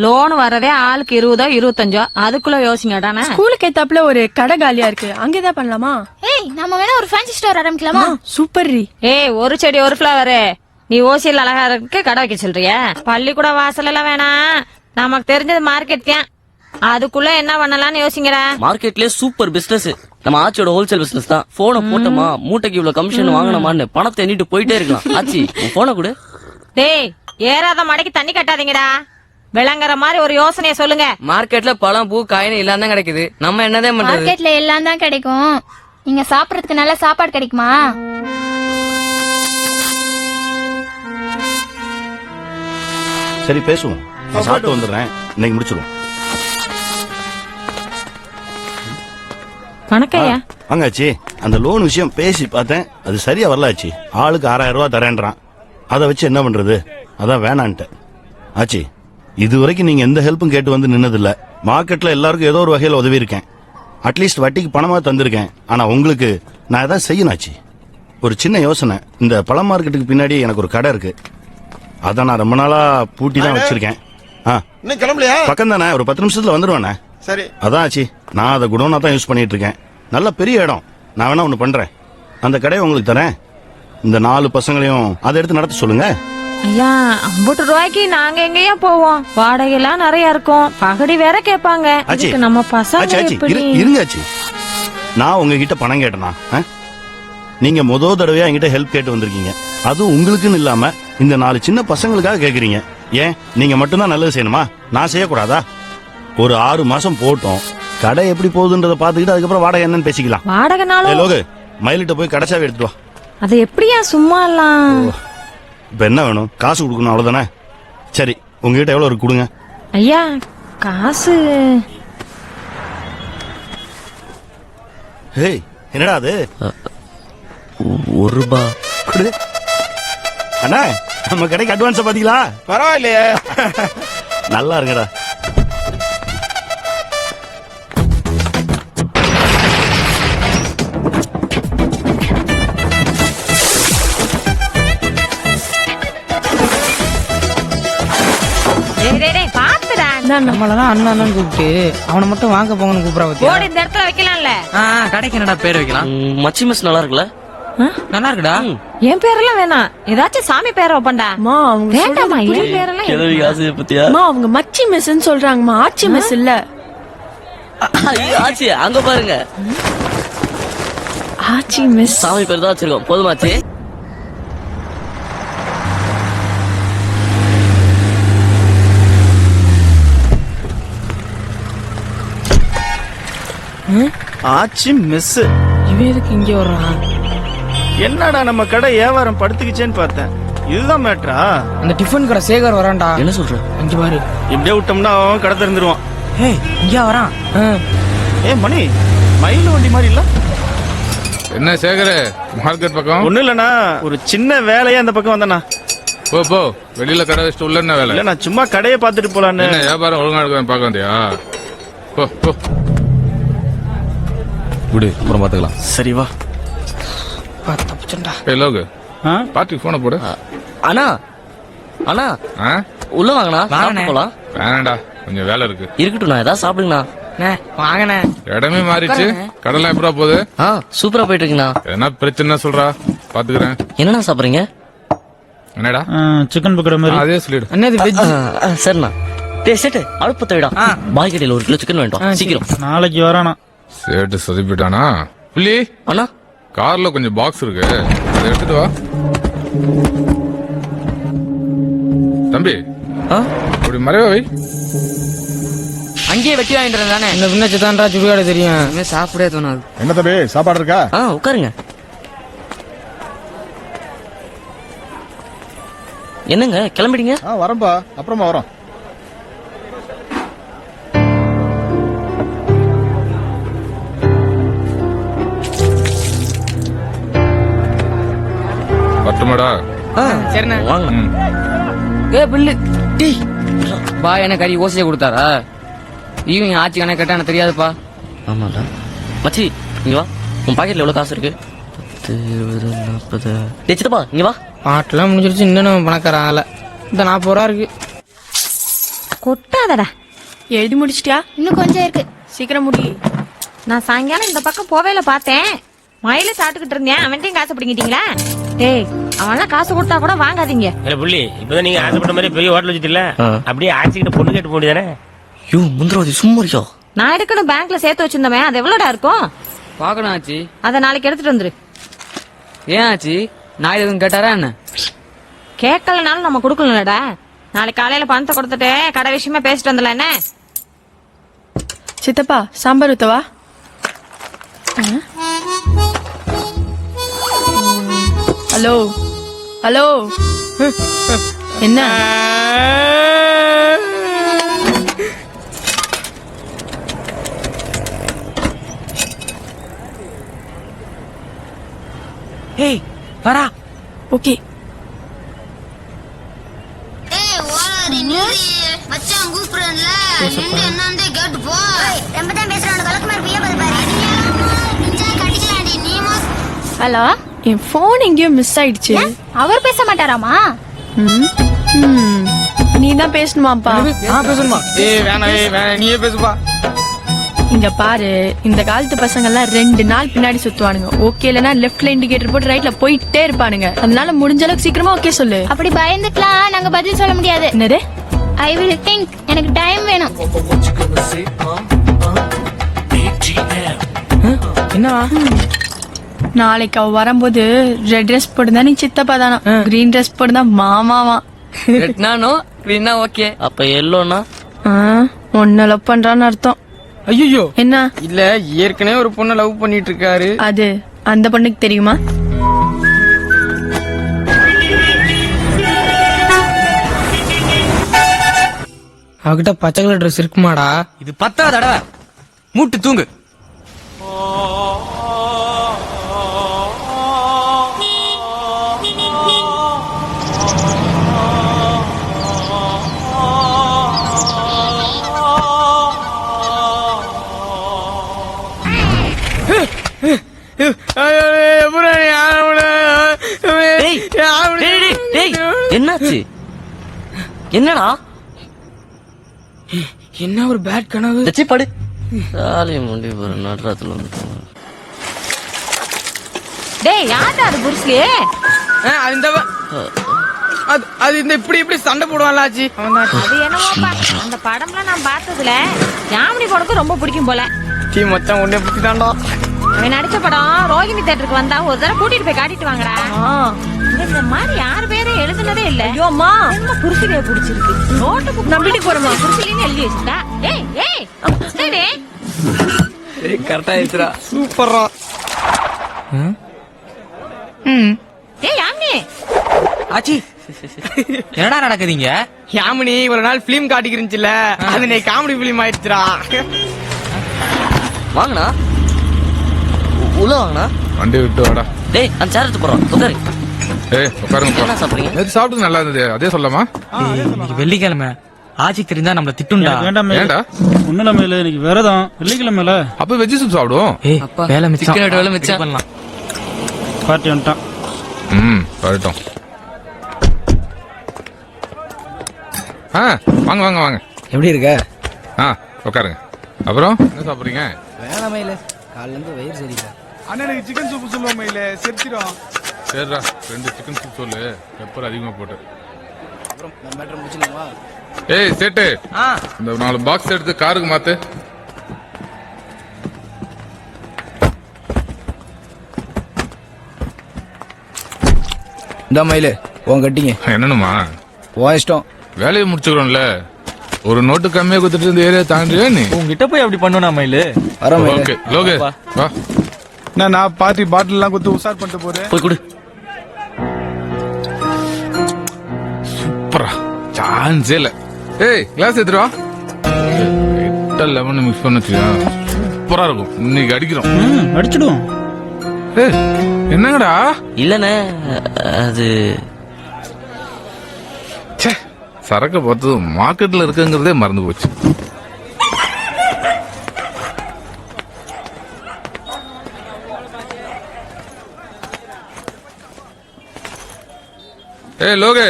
லோன் வரதே ஆளுக்கு 20 25 அதுக்குள்ள யோசிங்கடானே. ஸ்கூலுக்கு ஏத்தாப்புல ஒரு கடை காலியா இருக்கு, அங்கேதான் பண்ணலாமா? ஏய் நம்ம வேணா ஒரு ஃபேன்சி ஸ்டோர் ஆரம்பிக்கலாமா? சூப்பர் ரீ. ஏய் ஒரு செடி ஒரு ஃபிளவரு. நீ ஓசியில் அழகா இருக்கு கடை வைக்க சொல்றிய? பள்ளிக்கூட வாசல் எல்லாம் வேணாம், நமக்கு தெரிஞ்சது மார்க்கெட் தான். அதுக்குள்ள என்ன பண்ணலாம்னு யோசிங்கடா. மார்க்கெட்லயே சூப்பர் பிசினஸ் நம்ம ஆச்சியோட ஹோல்சேல் பிசினஸ் தான். போனை போட்டோமா, மூட்டைக்கு இவ்வளவு கமிஷன் வாங்கணுமான்னு பணத்தை எண்ணிட்டு போயிட்டே இருக்கலாம். ஆச்சி போன கூட. டேய் ஏறாத மடைக்கு தண்ணி கட்டாதீங்கடா. விளங்குற மாதிரி ஒரு யோசனையை சொல்லுங்க. மார்க்கெட்ல பழம் பூ காயின்னு எல்லாம் தான் கிடைக்குது, நம்ம என்னதான் பண்றது? மார்க்கெட்ல எல்லாம் தான் கிடைக்கும், நீங்க சாப்பிடறதுக்கு நல்ல சாப்பாடு கிடைக்குமா? சரி பேசுவோம், நான் சாப்பிட்டு வந்துடுறேன், இன்னைக்கு முடிச்சிருவோம். வணக்கம்யா. வாங்காச்சி, அந்த லோன் விஷயம் பேசி பார்த்தேன், அது சரியா வரலாச்சு. ஆளுக்கு 6000 ரூபாய் தரேன்றான். அதை வச்சு என்ன பண்றது, அதான் வேணான்ட்டேன். ஆச்சி, இது வரைக்கும் நீங்க எந்த ஹெல்ப்பும் கேட்டு வந்து நின்னதில்ல. மார்க்கெட்ல எல்லாருக்கும் ஏதோ ஒரு வகையில உதவி இருக்கேன், அட்லீஸ்ட் வட்டிக்கு பணமா தந்திருக்கேன். ஆனா உங்களுக்கு நான் எதாவது செய்யணும் ஆச்சி. ஒரு சின்ன யோசனை, இந்த பழ மார்க்கெட்டுக்கு பின்னாடி எனக்கு ஒரு கடை இருக்கு, அதை நான் ரொம்ப நாளா பூட்டி தான் வச்சிருக்கேன். கிளம்பலையா? பக்கம் தானே, ஒரு 10 நிமிஷத்துல வந்துருவானே. சரி. அதான் ஆச்சி, நான் அதை குடோனா தான் யூஸ் பண்ணிட்டு இருக்கேன். நல்ல பெரிய இடம். நான் வேணா ஒண்ணு பண்றேன், அந்த கடையை உங்களுக்கு தரேன். இந்த 4 பசங்களையும் அதை எடுத்து நடத்த சொல்லுங்க. ஐயா 50 ரூபாய்க்கு நாங்க எங்கேயா போவோம்? வாடகை எல்லாம் நிறைய இருக்கும், பகடி வேற கேட்பாங்க. ஆச்சி, இதுக்கு நம்ம பசங்க ஆச்சி, ஆச்சி, எப்படி? இருங்க ஆச்சி. நான் உங்ககிட்ட பணம் கேட்டேனா? நீங்க தடவையா என்கிட்ட ஹெல்ப் கேட்டு வந்திருக்கீங்க, அதுவும் உங்களுக்குன்னு இல்லாம இந்த 4 சின்ன பசங்களுக்காக கேக்குறீங்க. ஏன் நீங்க மட்டும்தான் நல்லது செய்யணுமா, நான் செய்யக்கூடாதா? ஒரு 6 மாசம் போட்டோம், கடை எப்படி போகுதுன்றத பாத்துக்கிட்டு அதுக்கப்புறம் வாடகை என்னன்னு பேசிக்கலாம். வாடகைனாலும் லோகு, மயிலிட்ட போய் கடைசாவி எடுத்துட்டு வா. அது எப்படியா சும்மா எல்லாம்? இப்ப என்ன வேணும்? காசு கொடுக்கணும், அவ்வளவுதானே? சரி, உங்ககிட்ட எவ்வளவு இருக்கு கொடுங்க. ஐயா காசு ஹேய், என்னடா அது? 1 ரூபா கொடு. அண்ணா, நம்ம கடைக்கு அட்வான்ஸ் பாத்தீங்களா? பரவாயில்லையே. நல்லா இருங்கடா. பாத்துடா. நம்மளதான் அண்ணன் அண்ணன் கூப்பிட்டு அவனை மட்டும் வாங்க போங்கன்னு கூப்பிடா பத்தியா? போடு, இந்த இடத்துல வைக்கலாம்ல. கடைக்கு என்னடா பேர் வைக்கலாம்? மச்சி மிஸ் நல்லா இருக்குல்ல? நல்லா இருக்குடா. என் பேரெல்லாம் வேணாம், ஏதாச்சும் சாமி பேரை வைப்பண்டா. வேண்டாமா என் பேரெல்லாம்? கிழவி ஆசையை பத்தியா? அவங்க மச்சி மெஸ்ன்னு சொல்றாங்கம்மா, ஆச்சி மெஸ் இல்ல. ஆச்சி அங்க பாருங்க, ஆச்சி மெஸ். சாமி பேர் தான் வச்சிருக்கோம், போதுமாச்சு? ஆச்சி மிஸ். இவன் எதுக்கு இங்க வர்றான்? என்னடா நம்ம கடை வியாபாரம் படுத்துக்கிச்சேன்னு பார்த்தேன், இதுதான் மேட்ரா? அந்த டிஃபன் கடை சேகர் வரான்டா. என்ன சொல்ற? இங்க பாரு. இப்படியே விட்டோம்னா அவன் கடை திறந்துருவான். ஏய் இங்க வரான். ஏ மணி, மயில் வண்டி மாதிரி இல்ல? என்ன சேகர, மார்க்கெட் பக்கம்? ஒண்ணு இல்லண்ணா, ஒரு சின்ன வேலையா அந்த பக்கம் வந்தண்ணா. போ போ, வெளியில கடை வச்சுட்டு உள்ள என்ன வேலை? இல்ல, நான் சும்மா கடையை பார்த்துட்டு போலான்னு. என்ன வியாபாரம் ஒழுங்கா இருக்க பார்க்க வந்தியா? போ போ விடு, அப்புறம் பாத்துக்கலாம். சரி வா. தப்புச்சண்டா. ஏய் லோகு, பாட்டிக்கு போன போடு. அண்ணா அண்ணா உள்ள வாங்கண்ணா, சாப்பிட்டு போலாம். வேணாண்டா, கொஞ்சம் வேலை இருக்கு. இருக்கட்டும், நான் ஏதாவது சாப்பிடுங்கண்ணா. வாங்கண்ணே. இடமே மாறிச்சு, கடலாம் எப்படா போகுது? சூப்பரா போயிட்டு இருக்குண்ணா. என்ன பிரச்சனை சொல்றா, பாத்துக்கிறேன். என்னண்ணா சாப்பிடுறீங்க? என்னடா? சிக்கன் பக்கோடா மாதிரி. அதே சொல்லிடு. என்னது வெஜ்? சரிண்ணா. சேட்டு அடுப்பு தவிடா, பாய் கடையில் 1 கிலோ சிக்கன் வேண்டாம், சீக்கிரம். நாளைக்கு வரானா? சேட்டு சொதிப்பிட்டானா? புள்ளி அண்ணா, கார்ல கொஞ்சம் பாக்ஸ் இருக்கு, அதை எடுத்துட்டு வா. தம்பி, அப்படி மறைவா வை. அங்கேயே வெட்டி வாங்கிட்டு தானே. இந்த பின்னச்சு தான்டா சுடுகாடு தெரியும். சாப்பிடவே தோணாது. என்ன தம்பி, சாப்பாடு இருக்கா? உட்காருங்க. என்னங்க கிளம்பிட்டீங்க? வரம்பா, அப்புறமா வரோம். பட்டுமாடா? சரிண்ணா. வாங்க. ஏ பில்லு டீ பா, எனக்கு கறி ஓசையை கொடுத்தாரா? இவங்க ஆட்சி கணக்கு கேட்டா எனக்கு தெரியாதுப்பா. ஆமாடா மச்சி, இங்க வா. உன் பாக்கெட்ல எவ்வளவு காசு இருக்கு? 10 20 40. டேய் சித்தப்பா இங்க வா. பாட்டெல்லாம் முடிஞ்சிருச்சு, இன்னும் நம்ம பணக்கார ஆகல. இந்த 40 ரூபா இருக்கு. கொட்டாதடா. எழுதி முடிச்சிட்டியா? இன்னும் கொஞ்சம் இருக்கு. சீக்கிரம் முடி. நான் சாயங்காலம் இந்த பக்கம் போவேல பார்த்தேன். மயில சாப்பிட்டுக்கிட்டு இருந்தேன், அவன்கிட்டயும் காசு பிடிங்கிட்டீங்களா? டேய் அவன்லாம் காசு கொடுத்தா கூட வாங்காதீங்க. இல்ல புள்ளி இப்பதான் நீங்க ஆசைப்பட்ட மாதிரி பெரிய ஹோட்டல் வச்சுட்டுல அப்படியே ஆச்சிக்கிட்ட பொண்ணு கேட்டு போண்டிதானே. யூ முந்திரவாதி சும்மா இருக்கியோ. நான் எடுக்கணும் பேங்க்ல சேர்த்து வச்சிருந்தவன், அது எவ்வளோடா இருக்கும்? பார்க்கணும் ஆச்சி. அதை நாளைக்கு எடுத்துட்டு வந்துரு. ஏன் ஆச்சி, நான் எதுவும் கேட்டாரா என்ன? கேட்கலனாலும் நம்ம கொடுக்கலடா. நாளைக்கு காலையில பணத்தை கொடுத்துட்டு கடை விஷயமா பேசிட்டு வந்துடலாம் என்ன? சித்தப்பா சாம்பார் ஊத்தவா? ஹலோ ஹலோ என்ன? ஏய் வரா. ஓகே. மச்சான் கூப்பிடுறேன்ல, நின்று என்னன்னு கேட்டு போ. ரொம்ப தான் பேசுறான், கலக்கு மாதிரி பிய பாரு பாரு. நிஞ்சா கடிக்கலாம்டி நீ மோஸ். ஹலோ, என் போன் எங்கேயோ மிஸ் ஆயிடுச்சு. அவர் பேச மாட்டாராமா? நீ தான் பேசணுமாப்பா? நான் பேசணுமா? ஏய் வேணாம், நீயே பேசுப்பா. இங்க பாரு, இந்த காலத்து பசங்க எல்லாம் 2 நாள் பின்னாடி சுத்துவானுங்க. ஓகே இல்லனா லெஃப்ட்ல இண்டிகேட்டர் போட்டு ரைட்ல போயிட்டே இருப்பானுங்க. அதனால முடிஞ்ச அளவுக்கு சீக்கிரமா ஓகே சொல்லு. அப்படி பயந்துக்கலாம் நாங்க பதில் சொல்ல முடியாது. என்னது? I will think. எனக்கு டைம் வேணும். என்னவா? நாளைக்கு அவ வரும்போது ரெட் ட்ரெஸ் போட்டுதான் நீ சித்தப்பா தானா, கிரீன் ட்ரெஸ் போட்டுதான் மாமாவா. நானோ கிரீனா ஓகே. அப்ப எல்லோனா ஒன்னு லவ் பண்றான்னு அர்த்தம். ஐயோ என்ன? இல்ல, ஏற்கனவே ஒரு பொண்ணை லவ் பண்ணிட்டு இருக்காரு. அது அந்த பொண்ணுக்கு தெரியுமா? அவகிட்ட பச்சை கலர் ட்ரெஸ் இருக்குமாடா? இது 10வது தடவை. மூட்டு தூங்கு. என்னாச்சு? என்னடா? என்ன ஒரு பேட் கனவு. தச்சி படு. சாலி முண்டி போற நட்ராத்துல வந்து. டேய் யாரா அது புருஸ்லி? அது இந்த இப்படி சண்டை போடுவான்ல ஆச்சி. அது என்னமோப்பா, அந்த படம்லாம் நான் பார்த்ததுல யாமினி படத்துக்கு ரொம்ப பிடிக்கும் போல. டீ மச்சான் உன்னை பத்தி தாண்டா. அவன் நடிச்ச படம் ரோகிணி தியேட்டருக்கு வந்தா ஒரு தடவை கூட்டிட்டு போய் காட்டிட்டு வாங்கடா. இந்த மாதிரி யாரு பேரும் எழுதுனதே இல்ல. ஐயோ அம்மா, என்ன புருஷலியா பிடிச்சிருக்கு. நோட்டு புக் நான் வீட்டுக்கு போறேமா. புருஷலின்னு எழுதி வச்சுட்டா. ஏய் ஏய் டேய் ஏய் கரெக்டா இருக்குடா. சூப்பரா. ஏய் யாமினி. ஆச்சி என்னடா நடக்குதுங்க? யாமினி ஒரு நாள் பிலிம் காட்டிக்கிருந்துச்சுல, அது நீ காமெடி பிலிம் ஆயிடுச்சுடா. வாங்கண்ணா, உள்ள வாங்கண்ணா. வண்டி விட்டு வாடா. டேய் அந்த சேர் எடுத்து போறோம், உட்காரு. ஏய் உட்காருங்க. என்ன சாப்பிடுறீங்க? நேத்து சாப்பிட்டு நல்லா இருந்தது, அதே சொல்லமா? இன்னைக்கு வெள்ளிக்கிழமை, ஆச்சி தெரிஞ்சா நம்மள திட்டுண்டா. ஏண்டா? ஒண்ணுலமையில இன்னைக்கு விரதம், வெள்ளிக்கிழமையில அப்ப வெஜ்ஜி சூப் சாப்பிடுவோம். ஏய் வேலை மிச்சம். சிக்கன் வேலை மிச்சம் பண்ணலாம். பார்ட்டி வந்துட்டான். வரட்டும். வாங்க வாங்க வாங்க. எப்படி இருக்க? உட்காருங்க. அப்புறம் என்ன சாப்பிடுறீங்க? வேணாமையில காலைல இருந்து வயிறு சரியில்லை. அண்ணனுக்கு சிக்கன் சூப் சொல்லுவோம் இல்ல, செத்துரும். சரிடா, 2 சிக்கன் சூப் சொல்லு, பெப்பர் அதிகமா போட்டு. அப்புறம் நம்ம மேட்டர் முடிச்சிடலாமா? ஏய் சேட்டு, இந்த 4 பாக்ஸ் எடுத்து காருக்கு மாத்து. இந்த மயிலு உன் கட்டிங்க. என்னனுமா? உன் இஷ்டம். வேலையை முடிச்சுக்கிறோம்ல, ஒரு நோட்டு கம்மியா கொடுத்துட்டு இந்த ஏரியா தாண்டியா நீ? உங்ககிட்ட போய் அப்படி பண்ணுனா மயிலு? ஓகே லோகே வா. நான் பார்ட்டி பாட்டில் எல்லாம் கொடுத்து உஷார் பண்ணிட்டு போறேன். போய் கொடு. சூப்பரா, சான்ஸே இல்ல. ஏய் கிளாஸ் எடுத்துட்டு வா. 8 11 மிக்ஸ் பண்ண வச்சுக்கோ, சூப்பரா இருக்கும். இன்னைக்கு அடிக்கிறோம். அடிச்சிடுவோம். ஏய் என்னங்கடா? இல்லண்ணே அது சரக்கு பார்த்து மார்க்கெட்ல இருக்குங்கிறதே மறந்து போச்சு. ஏய் லோகே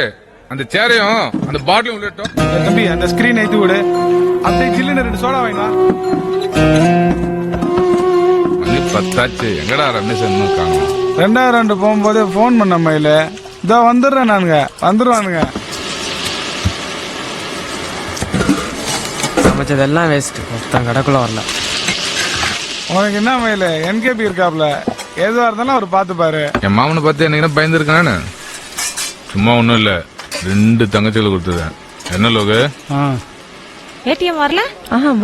அந்த சேரையும் அந்த பாட்டிலும் உள்ளட்டும். தம்பி அந்த ஸ்கிரீன் ஏத்தி விடு. அப்படியே ஜில்லுன்னு 2 சோடா வாங்கினா. மணி 10 ஆச்சு. எங்கடா ரமேஷ் இன்னும் காணோம்? 2 ரவுண்டு போகும்போது போன் பண்ண மயில இதோ வந்துடுறேன் நானுங்க. வந்துருவானுங்க. சமைச்சதெல்லாம் வேஸ்ட். ஒருத்தன் கடைக்குள்ள வரல. உனக்கு என்ன மயில என்கேபி இருக்காப்ல, எதுவா இருந்தாலும் அவர் பார்த்து பாரு. என் மாமனை பார்த்து எனக்கு பயந்துருக்கானு சும்மா ஒண்ணும் இல்ல. 2 தங்கச்சிகளை கொடுத்துருக்கேன். என்ன லோகு? ஏடிஎம் வரல?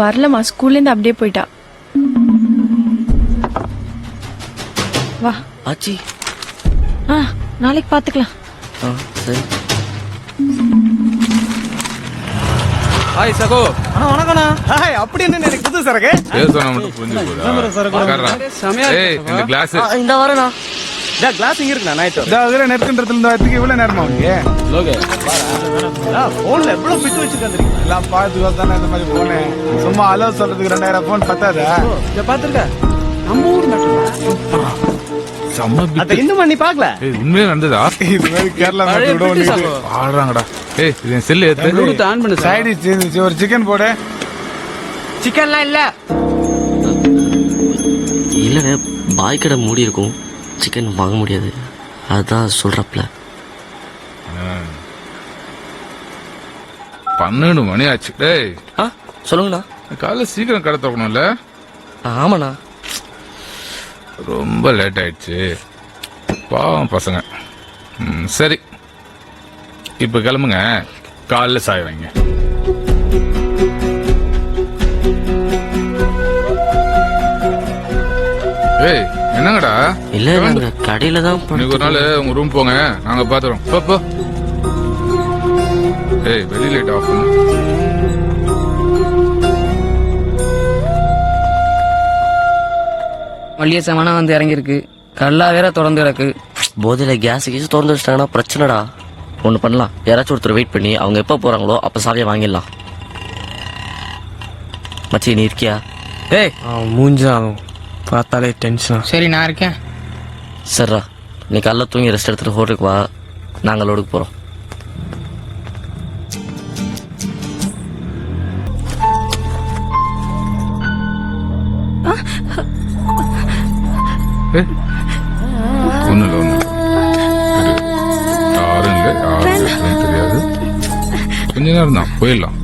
வரலமா, ஸ்கூல்ல இருந்து அப்படியே போயிட்டா. வா ஆச்சி. நாளைக்கு பாத்துக்கலாம். சரி. ஹாய் சகோ. வணக்கண்ணா. ஹாய். அப்படி என்ன எனக்கு புது சரக்கு? பேசணும் மட்டும் புரிஞ்சு போடா. ஏய் இந்த கிளாஸ் இந்த வரேண்ணா. கிளாஸ் இங்க இருக்குண்ணா. நைட் அதுல நெருக்கன்றதுல இருந்து வரதுக்கு இவ்வளவு நேரமா உனக்கு? போன்ல எவ்வளவு பிட்டு வச்சிருக்காங்க. எல்லாம் பார்த்து தானே இந்த மாதிரி போனேன். சும்மா அலோ சொல்றதுக்கு 2000 போன் பத்தாதா? இத பாத்துருக்க. நம்ம ஊர் செம்ம அத இன்னும் நீ பாக்கல? ஏய் உண்மையா நடந்ததா? இது மாதிரி கேரளா நாட்டு விட ஒண்ணு ஆடுறாங்கடா. ஏய் இது என் செல்லு ஏத்து. ப்ளூடூத் ஆன் பண்ணு. சைடு சேஞ்ச் ஒரு சிக்கன் போடு. சிக்கன்லாம் இல்ல. இல்லைண்ணே, பாய் கடை மூடி இருக்கும், சிக்கன் வாங்க முடியாது. அதுதான் சொல்றப்பல. 12 மணி ஆச்சு. டேய் சொல்லுங்கண்ணா. காலைல சீக்கிரம் கடை திறக்கணும்ல? ஆமாண்ணா. ரொம்ப லேட் ஆயிடுச்சு. பாவம் பசங்க. சரி இப்ப கிளம்புங்க. காலைல சாய் வைங்க. ஏய் என்னங்கடா? இல்ல நாங்க கடையில தான் இன்னைக்கு ஒரு நாள் உங்க ரூம் போங்க, நாங்க பாத்துறோம். போ. ஏய் வெளி லைட் ஆஃப் பண்ணு. மல்லிகை சாமானா வந்து இறங்கியிருக்கு. கல்லா வேற தொடர்ந்து கிடக்கு. போதையில கேஸ் திறந்து வச்சிட்டாங்கன்னா பிரச்சனைடா. ஒண்ணு பண்ணலாம், யாராச்சும் ஒருத்தர் வெயிட் பண்ணி அவங்க எப்ப போறாங்களோ அப்ப சாவியை வாங்கிடலாம். மச்சி நீ இருக்கியா? ஏய் மூஞ்சாகும் பார்த்தாலே டென்ஷன். சரி நான் இருக்கேன். சரிடா, நீ காலைல தூங்கி ரெஸ்ட் எடுத்துட்டு ஹோட்டலுக்கு வா, நாங்கள் லோடுக்கு போறோம். ஒண்ணு யாரும் இல்லை, யாரும் தெரியாது. கொஞ்ச நேரம் தான் போயிடலாம்.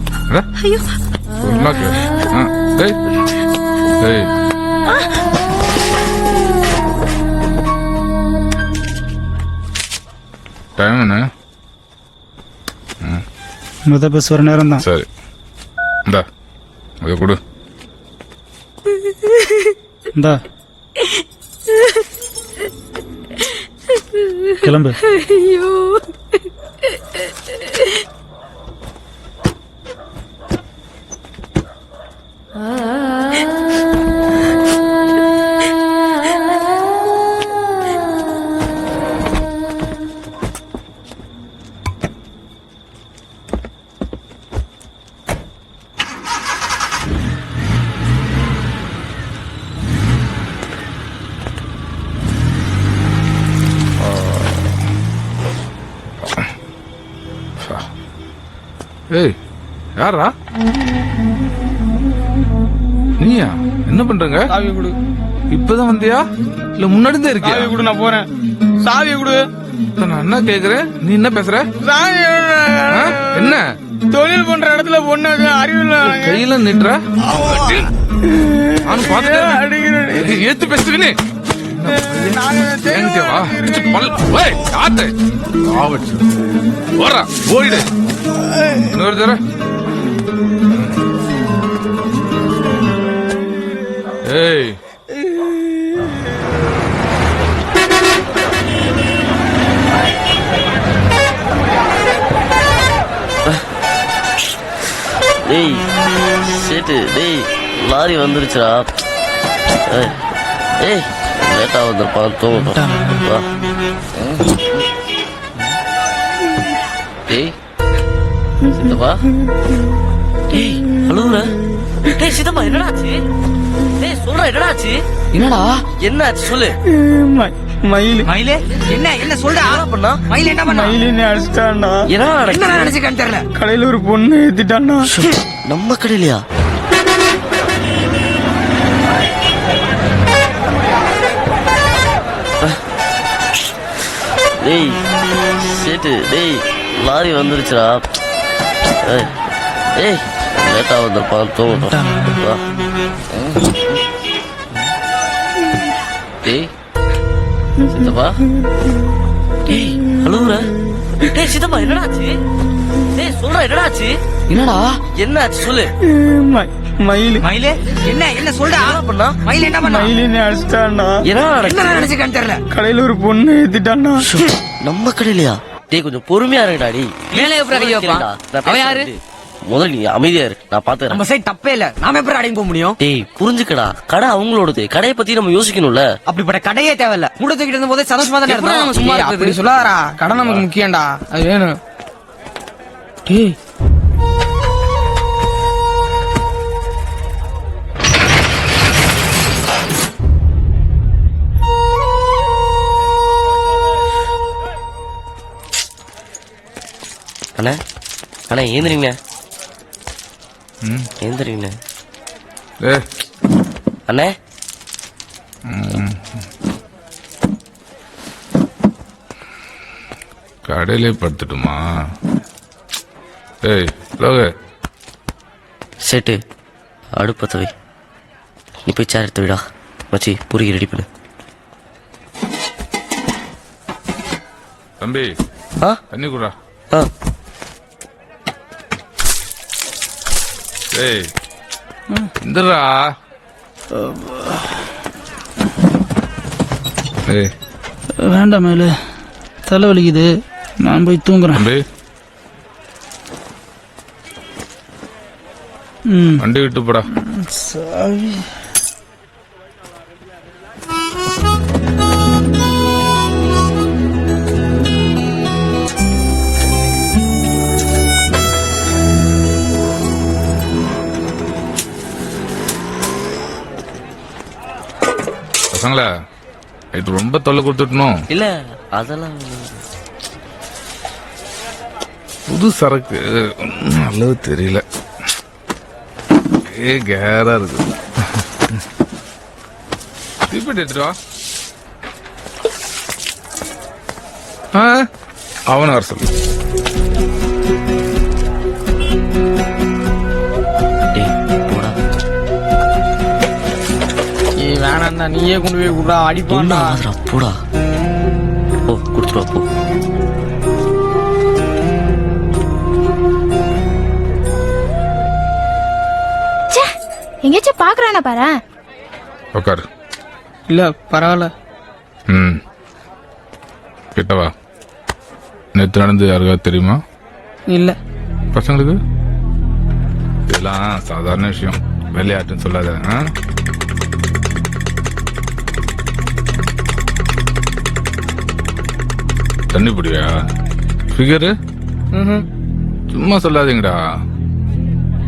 டைம் என்ன? பஸ் ஒரு நேரம் தான். சரி இந்தா அதை கொடு. இந்தா கிளம்பு. ஏய் யாரா நீயா? என்ன பண்றங்க? சாவி கொடு. இப்பதான் வந்தியா இல்ல முன்னாடி தான் இருக்கியா? சாவி கொடு, நான் போறேன். சாவி கொடு. நான் என்ன கேக்குறேன், நீ என்ன பேசுற? சாவி என்ன தொழில் பண்ற இடத்துல பொண்ணு அறிவில்ல கையில நின்ற ஏத்து பேசுறேன்னு போயிடு. இன்னொரு தர ஏய் டேய் சேட்டு, டேய் லாரி வந்துருச்சுடா. ஏய் லேட்டா வந்திருப்பான், தூங்கட்டும். டேய் சித்தப்பா. டேய் அழுவுற? டேய் சித்தப்பா என்னடா ஆச்சு? டேய் சொல்ற என்னடா ஆச்சு? என்னடா என்ன ஆச்சு சொல்லு. மயிலு மயிலு என்ன சொல்றா பண்ணா மயிலு என்ன பண்ணா மயிலின்னு அடிச்சிட்டான்டா. என்ன நினைச்சுக்கான்னு தெரியல. கடையில ஒரு பொண்ணு ஏத்திட்டான்டா. நம்ம கடையிலயா? டேய் சேட்டு, டேய் லாரி வந்துருச்சுடா. ஏய் லேட்டா வந்திருப்பான், தூங்கட்டும். வா. டேய் சித்தப்பா. டேய் அழுவுற? டேய் சித்தப்பா என்னடா ஆச்சு? டேய் சொல்றா என்னடா ஆச்சு? என்னடா என்ன ஆச்சு சொல்லு. மயிலு மயிலு என்ன சொல்றா பண்ணா மயிலு என்ன பண்ணா மயிலின்னு அடிச்சிட்டான்டா. என்ன நினைச்சுக்கான்னு தெரியல. கடையில ஒரு பொண்ணு ஏத்திட்டான்டா. நம்ம கடையிலயா? டேய் கொஞ்சம் பொறுமையா இருடா. டேய் மேலே எப்படி அடங்கி வைப்பான்? அவன் யாரு? முதல்ல நீ அமைதியா இரு, நான் பாத்துறேன். நம்ம சைடு தப்பே இல்ல, நாம எப்படி அடங்கி போக முடியும்? டேய் புரிஞ்சுக்கடா, கடை அவங்களோடது. கடையை பத்தி நம்ம யோசிக்கணும்ல. அப்படிப்பட்ட கடையே தேவையில்ல. மூட தூக்கிட்டு இருந்த போதே சந்தோஷமா தானே இருந்தோம். சும்மா அப்படி சொல்லாதடா. கடை நமக்கு முக்கியம்டா, அது வேணும். டேய் அண்ணா அண்ணா ஏந்திரிங்க, ஏந்திரிங்க அண்ணே. கடையிலே படுத்துட்டுமா? ஏய் லோக சேட்டு அடுப்பத்த வை. நீ போய் சேர் எடுத்து விடா. வச்சு பூரிக்கு ரெடி பண்ணு. தம்பி ஆ தண்ணி குடா. ஆ ஏய் இந்தடா. ஏய் வேண்டாம் மேல தலை வலிக்குது, நான் போய் தூங்குறேன். தம்பி வண்டி விட்டு போடா. பசங்களா இது ரொம்ப தொல்லை கொடுத்துட்டணும். இல்ல அதெல்லாம் புது சரக்கு நல்லது தெரியல. கேரா இருக்கு. தீப்பெட்டி எடுத்துட்டு வா. அவனை வர சொல்லு. வேணாண்டா, நீயே கொண்டு போய் விடுறா. அடிப்பான்டா. போடா. ஓ கொடுத்துருவா போ. எங்கேயாச்சும் பாக்குறானா பாரு. உட்காரு. இல்ல பரவாயில்ல. கிட்டவா. நேற்று நடந்து யாருக்காவது தெரியுமா? இல்ல. பசங்களுக்கு இதெல்லாம் சாதாரண விஷயம், விளையாட்டுன்னு சொல்லாத. தண்ணி பிடியா? ஃபிகரு சும்மா சொல்லாதீங்கடா.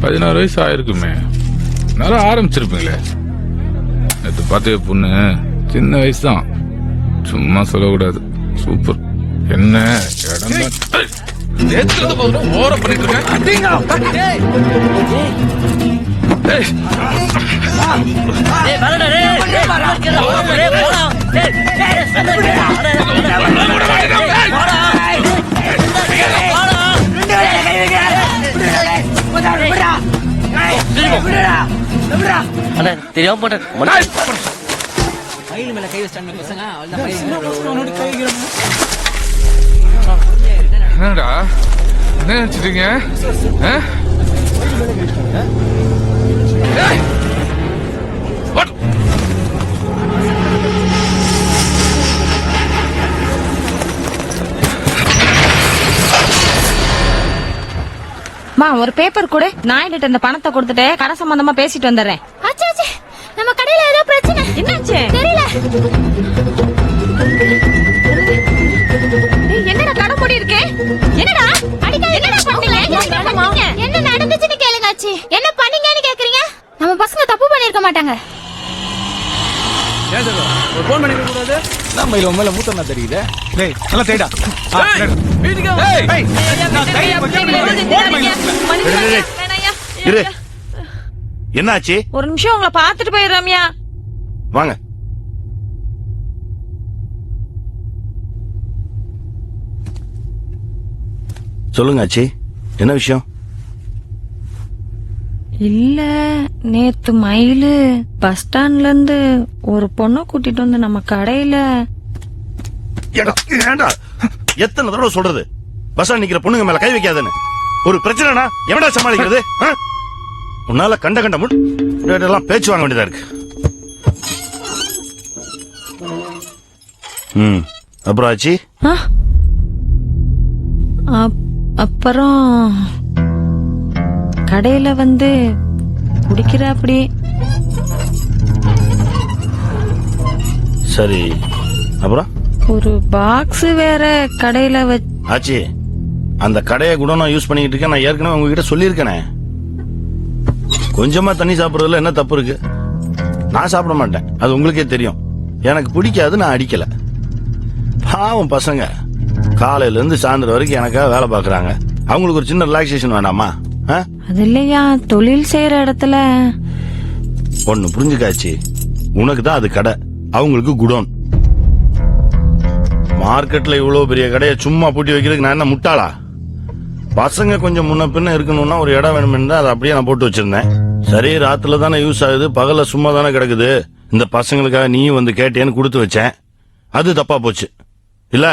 16 வயசு ஆயிருக்குமே, நல்லா ஆரம்பிச்சிருப்பீங்களே. நேற்று பார்த்த பொண்ணு சின்ன வயசு தான், சும்மா சொல்லக்கூடாது. சூப்பர். என்ன இடம் ஓரம் பண்ணிட்டு தெரியாம போட்டேன். என்னடா என்ன நினைச்சிட்டீங்க? ஒரு பேப்பர் கூட நாயிட்டு இந்த பணத்தை கொடுத்துட்டு கடை சம்பந்தமா பேசிட்டு வந்துடுறேன். நம்ம கடையில ஏதோ பிரச்சனை. என்னாச்சு தெரியல. என்னடா கடை மூடி இருக்கு? என்னடா என்னடா பண்ணீங்க? என்ன நடந்துச்சுன்னு கேளுங்க. ஆச்சு என்ன பண்ணீங்கன்னு கேக்குறீங்க? நம்ம பசங்க தப்பு பண்ணிருக்க மாட்டாங்க. ஒரு போன் பண்ணிக்க கூடாது. நம்ம இவன் மேல மூத்தனா தெரியுதே. டேய் நல்லா தேடா. இரு. என்னாச்சு? ஒரு நிமிஷம் உங்களை பாத்துட்டு போயிரு ரம்யா. வாங்க. சொல்லுங்க ஆச்சி, என்ன விஷயம்? இல்ல, நேத்து மயிலு பஸ் ஸ்டாண்ட்ல இருந்து ஒரு பொண்ணை கூட்டிட்டு வந்து நம்ம கடையில. ஏண்டா எத்தனை தடவை சொல்றது பஸ் நிக்கிற பொண்ணுங்க மேல கை வைக்காதுன்னு? ஒரு பிரச்சனைனா எவடா சமாளிக்கிறது? உன்னால கண்ட கண்ட எல்லாம் பேச்சு வாங்க வேண்டியதா இருக்கு. அப்புறம் ஆச்சி? அப்புறம் கடையில வந்து குடிக்கிற அப்படி. சரி, அப்புறம் ஒரு பாக்ஸ் வேற கடையில வச்சு. ஆச்சி, அந்த கடையை கூட நான் யூஸ் பண்ணிக்கிட்டு இருக்கேன். நான் ஏற்கனவே உங்ககிட்ட சொல்லியிருக்கேனே. கொஞ்சமா தண்ணி சாப்பிடுறதுல என்ன தப்பு இருக்கு? நான் சாப்பிட மாட்டேன், அது உங்களுக்கே தெரியும். எனக்கு பிடிக்காது, நான் அடிக்கல. பாவம் பசங்க காலையில இருந்து சாயந்தரம் வரைக்கும் எனக்காக வேலை பாக்குறாங்க. அவங்களுக்கு ஒரு சின்ன ரிலாக்ஸேஷன் வேண்டாமா? அது இல்லையா, தொழில் செய்யற இடத்துல. ஒண்ணு புரிஞ்சுக்காச்சு, உனக்கு தான் அது கடை, அவங்களுக்கு குடோன். மார்க்கெட்ல இவ்வளவு பெரிய கடையை சும்மா பூட்டி வைக்கிறதுக்கு நான் என்ன முட்டாளா? பசங்க கொஞ்சம் முன்ன பின்ன இருக்கணும்னா ஒரு இடம் வேணும்னு அதை அப்படியே நான் போட்டு வச்சிருந்தேன். சரி, ராத்துல தானே யூஸ் ஆகுது, பகல்ல சும்மா தானே கிடக்குது, இந்த பசங்களுக்காக நீ வந்து கேட்டேன்னு கொடுத்து வச்சேன். அது தப்பா போச்சு இல்ல?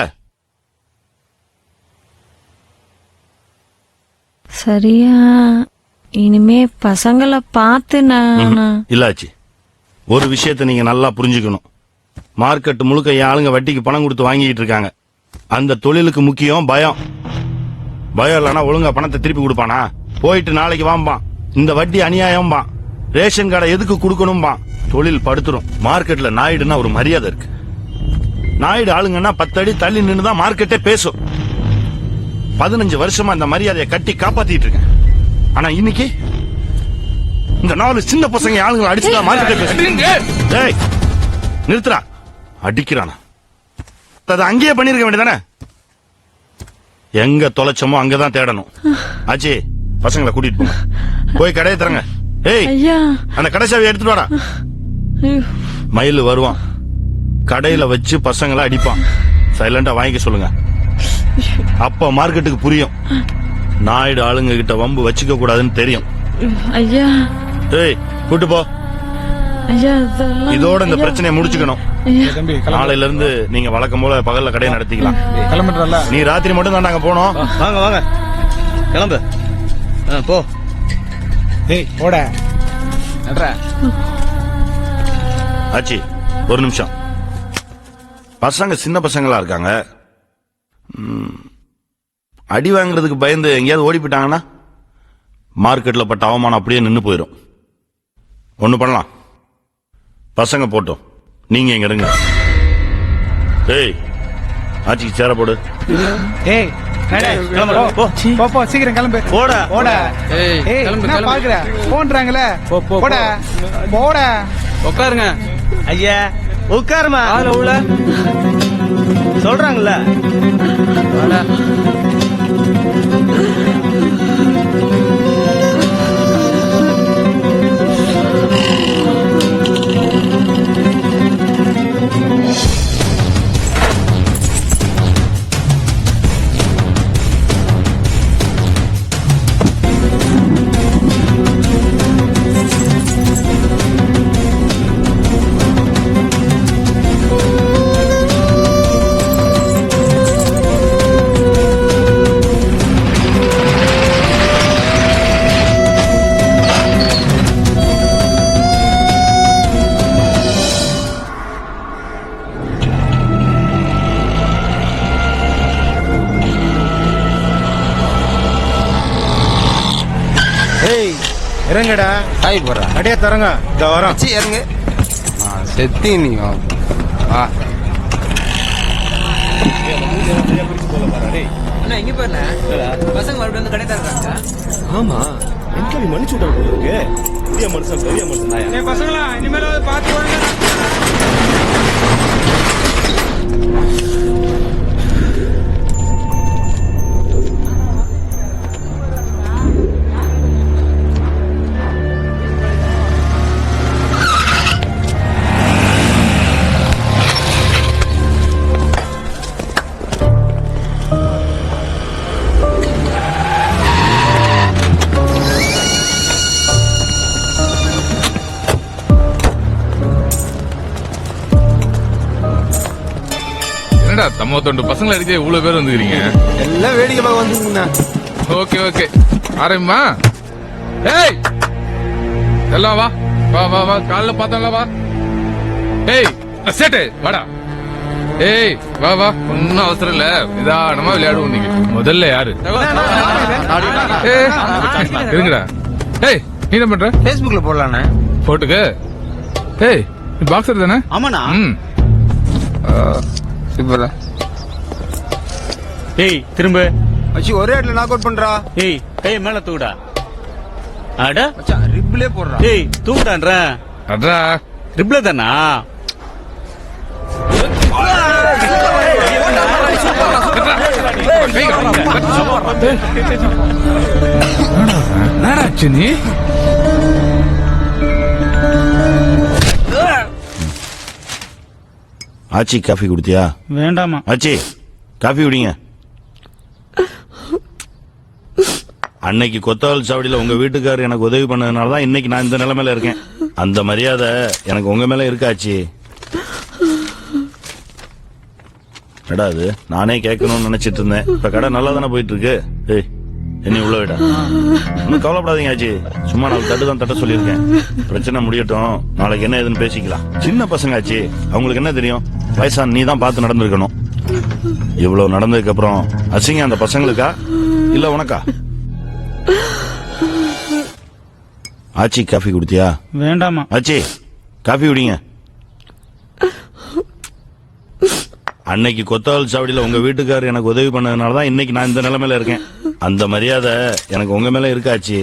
சரியா, இனிமே பசங்களை பார்த்து நான். இல்லாச்சு, ஒரு விஷயத்தை நீங்க நல்லா புரிஞ்சுக்கணும். மார்க்கெட் முழுக்க என் ஆளுங்க வட்டிக்கு பணம் கொடுத்து வாங்கிட்டு இருக்காங்க. அந்த தொழிலுக்கு முக்கியம் பயம். பயம் இல்லைன்னா ஒழுங்கா பணத்தை திருப்பி கொடுப்பானா? போயிட்டு நாளைக்கு வாம்பான். இந்த வட்டி அநியாயம்பான். ரேஷன் கார்டை எதுக்கு கொடுக்கணும்பான். தொழில் படுத்துரும். மார்க்கெட்ல நாயுடுன்னா ஒரு மரியாதை இருக்கு. நாயுடு ஆளுங்கன்னா 10 அடி தள்ளி நின்னுதான் மார்க்கெட்டே பேசும். 15 வருஷமா இந்த மரியாதையை கட்டி காப்பாத்திட்டு இருக்கேன். ஆனா இன்னைக்கு இந்த 4 சின்ன பசங்க ஆளுங்களை அடிச்சுதான் மார்க்கெட்டே பேசுறேன். நிறுத்துறா, அடிக்கிறானா? அதை அங்கேயே பண்ணிருக்க வேண்டியதானே? எங்க தொலைச்சமோ அங்கதான் தேடணும். ஆச்சி, பசங்களை கூட்டிட்டு போங்க, போய் கடையை தரங்க. ஏய், அந்த கடை சாவியை எடுத்துட்டு வாடா. மயில் வருவான், கடையில வச்சு பசங்களை அடிப்பான். சைலண்டா வாங்கிக்க சொல்லுங்க. அப்ப மார்க்கெட்டுக்கு புரியும் நாயுடு ஆளுங்க கிட்ட வம்பு வச்சுக்க கூடாதுன்னு தெரியும். ஐயா, ஏய், கூட்டு போ. இதோட இந்த பிரச்சனையை முடிச்சுக்கணும். நாளையில இருந்து நீங்க வழக்கம் போல பகல்ல கடையை நடத்திக்கலாம். கிளம்பிட்டுறல, நீ ராத்திரி மட்டும் தான் நாங்க போனோம். வாங்க வாங்க, கிளம்பு. போ. ஏய் போட. ஆச்சி, ஒரு நிமிஷம். பசங்க சின்ன பசங்களா இருக்காங்க. அடி வாங்குறதுக்கு பயந்து எங்கேயாவது ஓடி போயிட்டாங்கன்னா மார்க்கெட்ல பட்ட அவமானம் அப்படியே நின்னு போயிடும். ஒண்ணு பண்ணலாம், பசங்க போட்டோம், நீங்க இங்க இருங்க. ஏய், ஆச்சிக்கு சேர போடு. ஏய் சீக்கிரம் கிளம்பு. போட போட. ஏய், என்ன பாக்குற? போன்றாங்களே, போட போட. உட்காருங்க ஐயா, உட்காருமா. உள்ள சொல்றாங்கல்ல. இறங்கடா. காய் போடுற அடையே தரங்க. இந்த வரோம். இறங்க. செத்தி நீ வா. எங்க போயில பசங்க மறுபடியும் வந்து கடை தர்றாங்க. ஆமா, என்கிட்ட மன்னிச்சு விட்டா போல இருக்கு. பெரிய மனுஷன், பெரிய மனுஷன். பசங்களா, இனிமேல் பார்த்து வாங்க. என்னடா தம்ம தொண்டு பசங்களை அடிக்க இவ்வளவு பேர் வந்துக்கிறீங்க? எல்லாம் வேடிக்கை பார்க்க வந்துருங்கண்ணா. Okay okay ஆரம்பிமா. ஏய் எல்லாம் வா வா வா வா காலைல பார்த்தோம்ல வா. ஏய் சேட்டு வாடா. ஏய் வா வா ஒன்னும் அவசரம் இல்ல, நிதானமா விளையாடுவோம். நீங்க முதல்ல யாரு? இருங்கடா. ஏய் நீ என்ன பண்ற? Facebookல போடலாண்ணே. போட்டுக்க. ஏய் நீ பாக்ஸர் தானே? ஆமாண்ணா. சூப்பரா. ஏய் திரும்ப. மச்சி ஒரே இடத்துல நாக் அவுட் பண்றா. ஏய் கைய மேல தூக்குடா. அட மச்சான் ரிப்லே போடுறா. ஏய் தூக்குடான்ற. அடா ரிப்ல தானா? என்னடாச்சு நீ? ஆச்சி காஃபி குடித்தியா? வேண்டாமா. ஆச்சி காஃபி குடிங்க. அன்னைக்கு கொத்தவால் சாவடியில உங்க வீட்டுக்காரர் எனக்கு உதவி பண்ணதுனால தான் இன்னைக்கு நான் இந்த நிலைமையில இருக்கேன். அந்த மரியாதை எனக்கு உங்க மேல இருக்காச்சு. கடை அது நானே கேட்கணும்னு நினைச்சிட்டு இருந்தேன். இப்ப கடை நல்லா தானே போயிட்டு இருக்கு. ஏய் என்ன உள்ள விடா. ஒன்னும் கவலைப்படாதீங்க ஆச்சி. சும்மா 4 தட்டு தான் தட்ட சொல்லியிருக்கேன். பிரச்சனை முடியட்டும், நாளைக்கு என்ன ஏதுன்னு பேசிக்கலாம். சின்ன பசங்க ஆச்சி, அவங்களுக்கு என்ன தெரியும்? வயசான நீ தான் பார்த்து நடந்திருக்கணும். இவ்வளவு நடந்ததுக்கு அப்புறம் அசிங்க அந்த பசங்களுக்கா இல்ல உனக்கா? ஆச்சி காஃபி குடித்தியா? வேண்டாமா. ஆச்சி காஃபி குடிங்க. அன்னைக்கு கொத்தவால் சாவடியில உங்க வீட்டுக்காரர் எனக்கு உதவி பண்ணதுனால தான் இன்னைக்கு நான் இந்த நிலைமையில இருக்கேன். அந்த மரியாதை எனக்கு உங்க மேல இருக்காச்சு.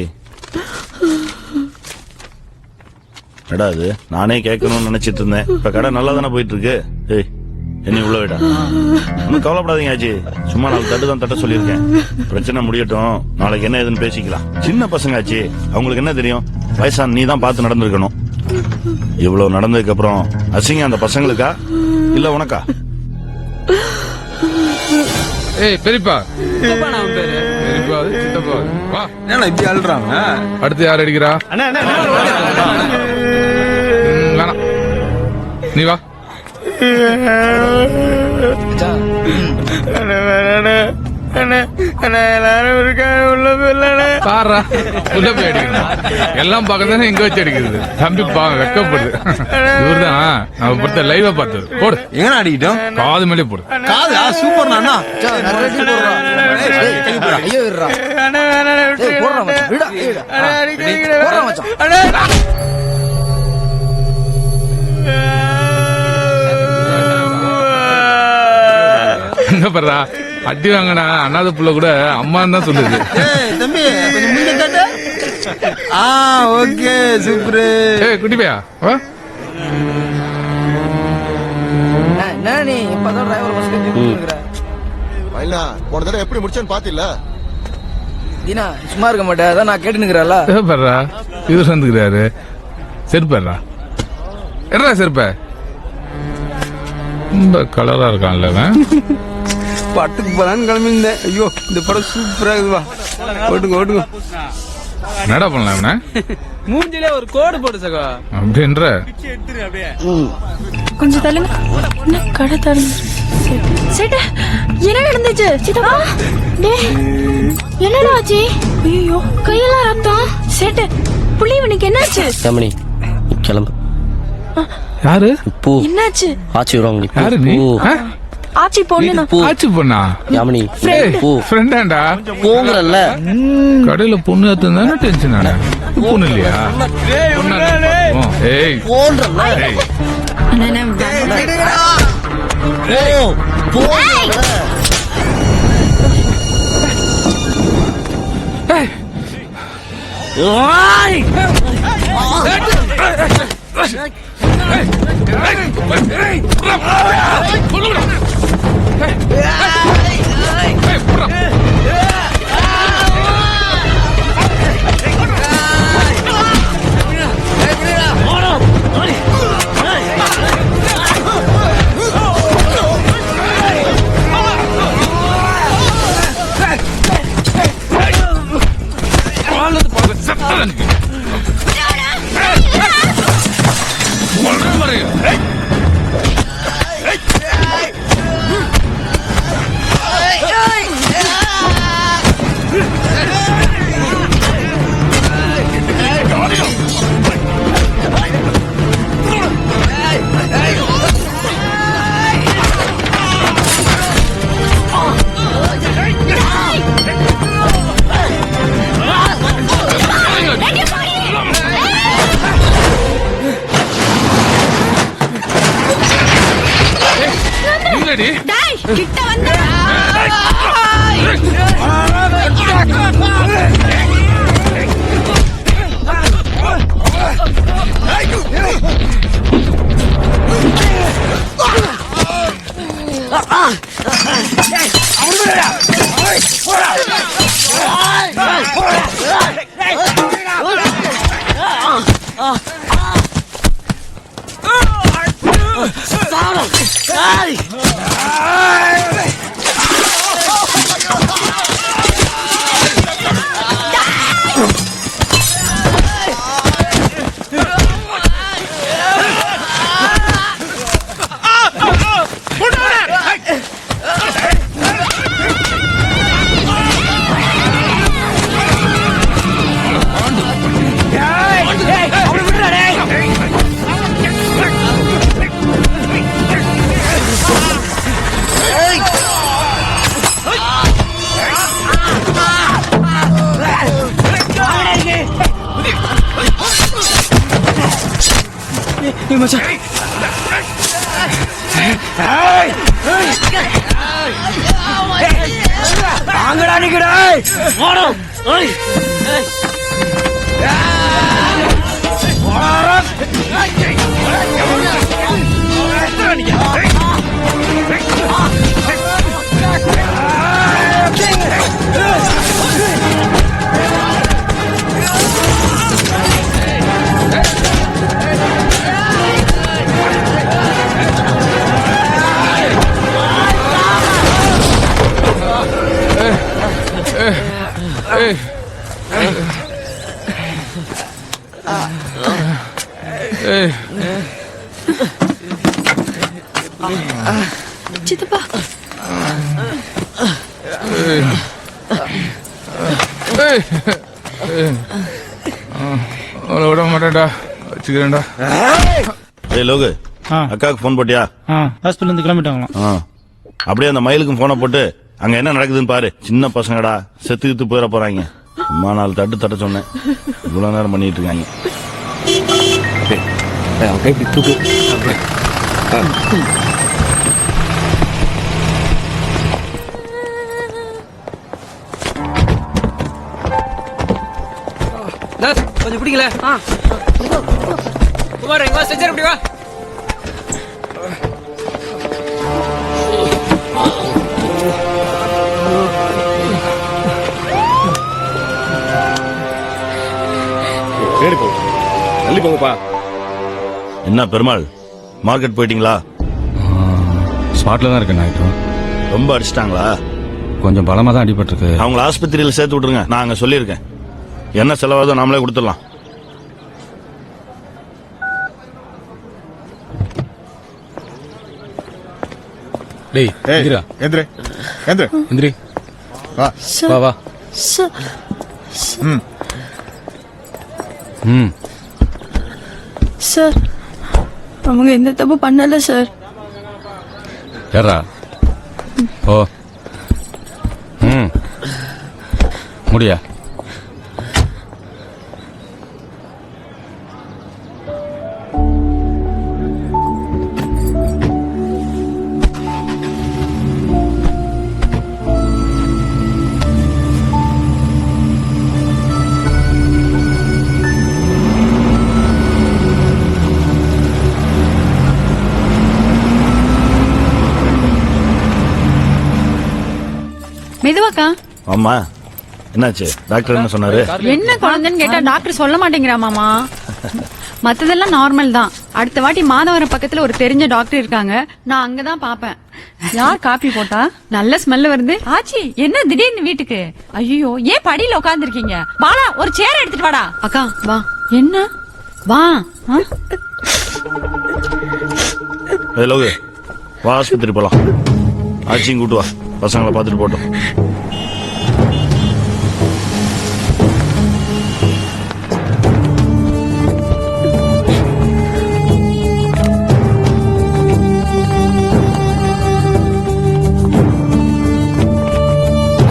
கடை அது நானே கேட்கணும்னு நினைச்சிட்டு இருந்தேன். இப்ப கடை நல்லா தானே போயிட்டு இருக்கு. ஏய் என்ன உள்ள விடா. ஒன்னும் கவலைப்படாதீங்க ஆச்சி. சும்மா 4 தட்டு தான் தட்ட சொல்லியிருக்கேன். பிரச்சனை முடியட்டும், நாளைக்கு என்ன ஏதுன்னு பேசிக்கலாம். சின்ன பசங்க ஆச்சி, அவங்களுக்கு என்ன தெரியும்? வயசான நீ தான் பார்த்து நடந்திருக்கணும். இவ்வளவு நடந்ததுக்கு அப்புறம் அசிங்க அந்த பசங்களுக்கா இல்ல உனக்கா? ஏய் பெரியப்பா. பெரியப்பா சித்தப்பா வா. என்ன இப்படி அழுறாங்க? அடுத்து யார் அடிக்கிறா? வேணாம் நீ வா. எல்லாரும் இருக்காங்க உள்ள பாரா உள்ள போய் அடிக்கணும். எல்லாம் பார்க்கதானே இங்க வச்சு அடிக்கிறது. தம்பி வெக்கப்படுது. இவர்தான் நம்ம பொறுத்த லைவா பார்த்தது. போடு எங்க அடிக்கிட்டோம்? காது மேலே போடு. காதா சூப்பர் நானா. ஐயோ இருடா. போடுறா மச்சான். விடா. போடுறா மச்சான். என்ன பண்றா? அடி வாங்கினா அண்ணாத புள்ள கூட அம்மான்னு தான் சொல்லுது. தம்பி கொஞ்சம் முன்ன காட்டு. Okay super. ஏய் குட்டி பையா வா. நீ இப்பதான் டிரைவர் பஸ்ல பையனா போன தடவை எப்படி முடிச்சேன்னு பாத்தில? தீனா சும்மா இருக்க மாட்டேன், அதான் நான் கேட்டு நிக்கிறேன்ல. பர்றா இவர் வந்துக்கிறாரு. செருப்பா என்ன செருப்ப? ரொம்ப கலரா இருக்கான்ல அவன். படத்துக்கு போலான்னு கிளம்பியிருந்தேன். ஐயோ இந்த படம் சூப்பரா இருக்குவா. ஓட்டுங்க. என்னடா பண்ணலாம் அவன? மூஞ்சிலே ஒரு கோடு போடு சகோ அப்படின்ற. கொஞ்சம் தள்ளுங்க. என்ன கடை தரணும்? சேட்டா என்ன நடந்துச்சு? சித்தப்பா என்னடா ஆச்சு? ஐயோ கையெல்லாம் ரத்தம். சேட்டு புள்ளிவனுக்கு என்னாச்சு? ரமணி கிளம்பு. யாரு? பூ என்னாச்சு? ஆச்சி வருவாங்க. யாரு நீ? ஆச்சி பொண்ணு. ஆச்சி பொண்ணா? யாமினி பூ ஃப்ரெண்டாண்டா. போங்கறல்ல. கடையில பொண்ணு ஏத்துனானே டென்ஷன் ஆனா. பொண்ணு இல்லையா? ஏய் போன்றல்ல. போ கிட்ட வந்து சித்தப்பா விட மாட்டேன்டா வச்சுக்கிறேன்டா. ஏய் லோகு, அக்காவுக்கு போன் போட்டியா? ஹாஸ்பிட்டல் இருந்து கிளம்பிட்டாங்களாம். அப்படியே அந்த மயிலுக்கும் போனை போட்டு அங்க என்ன நடக்குதுன்னு பாரு. சின்ன பசங்கடா, செத்து போயிட போறாங்க. அம்மா 4 தட்ட சொன்னேன், இவ்வளவு நேரம் பண்ணிட்டு இருக்காங்க. கொஞ்சம் பிடிக்கல. குமார் எங்க செஞ்சர் இப்படி வா. என்ன பெருமாள், மார்க்கெட் போயிட்டீங்களா? ஸ்பாட்ல தான் இருக்கேன். நாய்க்கு ரொம்ப அடிச்சிட்டாங்களா? கொஞ்சம் பலமா தான் அடிபட்டிருக்கு. அவங்கள ஆஸ்பத்திரியில சேர்த்து விட்டுருங்க, நான் அங்க சொல்லியிருக்கேன். என்ன செலவாதோ நாமளே கொடுத்துடலாம். டேய் எந்திரா, எந்திரி எந்திரி எந்திரி, வா வா வா. சார், அவங்க எந்த தப்பு பண்ணல சார். யாரா? ஓ, முடியா? மெதுவாக்கா. அம்மா என்னாச்சு? டாக்டர் என்ன சொன்னாரு? என்ன குழந்தைன்னு கேட்டா டாக்டர் சொல்ல மாட்டேங்கிறா மாமா. மத்ததெல்லாம் நார்மல் தான். அடுத்த வாட்டி மாதவரம் பக்கத்துல ஒரு தெரிஞ்ச டாக்டர் இருக்காங்க, நான் அங்கதான் பாப்பேன். யார் காப்பி போட்டா? நல்ல ஸ்மெல் வருது. ஆச்சி என்ன திடீர்னு வீட்டுக்கு? ஐயோ ஏன் படியில உட்கார்ந்துருக்கீங்க? பாலா ஒரு சேர் எடுத்துட்டு வாடா. அக்கா வா. என்ன வா. லோகு வா, ஆஸ்பத்திரி போலாம். ஆச்சியும் கூட்டு வா, பசங்களை பார்த்துட்டு போட்டோம்.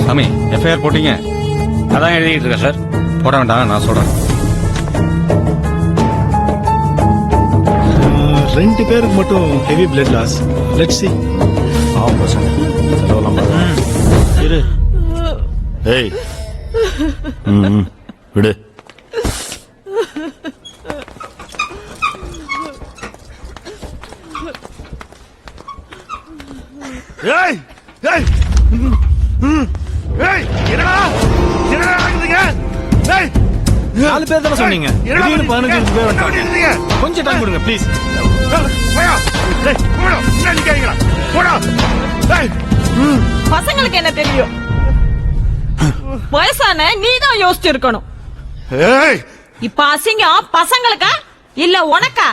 சாமி, எஃப்ஐஆர் போட்டீங்க? அதான் எழுதிட்டு இருக்கேன் சார். போட வேண்டாம், நான் சொல்றேன். 2 பேருக்கு மட்டும் heavy blood loss. Let's see. ஆமாம் பசங்க, செலவெல்லாம் பாருங்க. இரு. ஏய் விடு. ஏய் ஏய் ஏய் என்னடா என்னடா ஆகுதுங்க? ஏய் 4 பேர் தானே சொன்னீங்க. திடீர்னு 15 பேர் வந்துட்டாங்க. கொஞ்சம் டைம் கொடுங்க ப்ளீஸ். போயா. ஏய் போடா. என்ன நிக்கிறீங்களா? போடா. ஏய் பசங்களுக்கு என்ன தெரியும்? வயசான நீதான் யோசிச்சு இருக்கணும். ஏய் இப்ப அசிங்கம் பசங்களுக்கா இல்ல உனக்கா?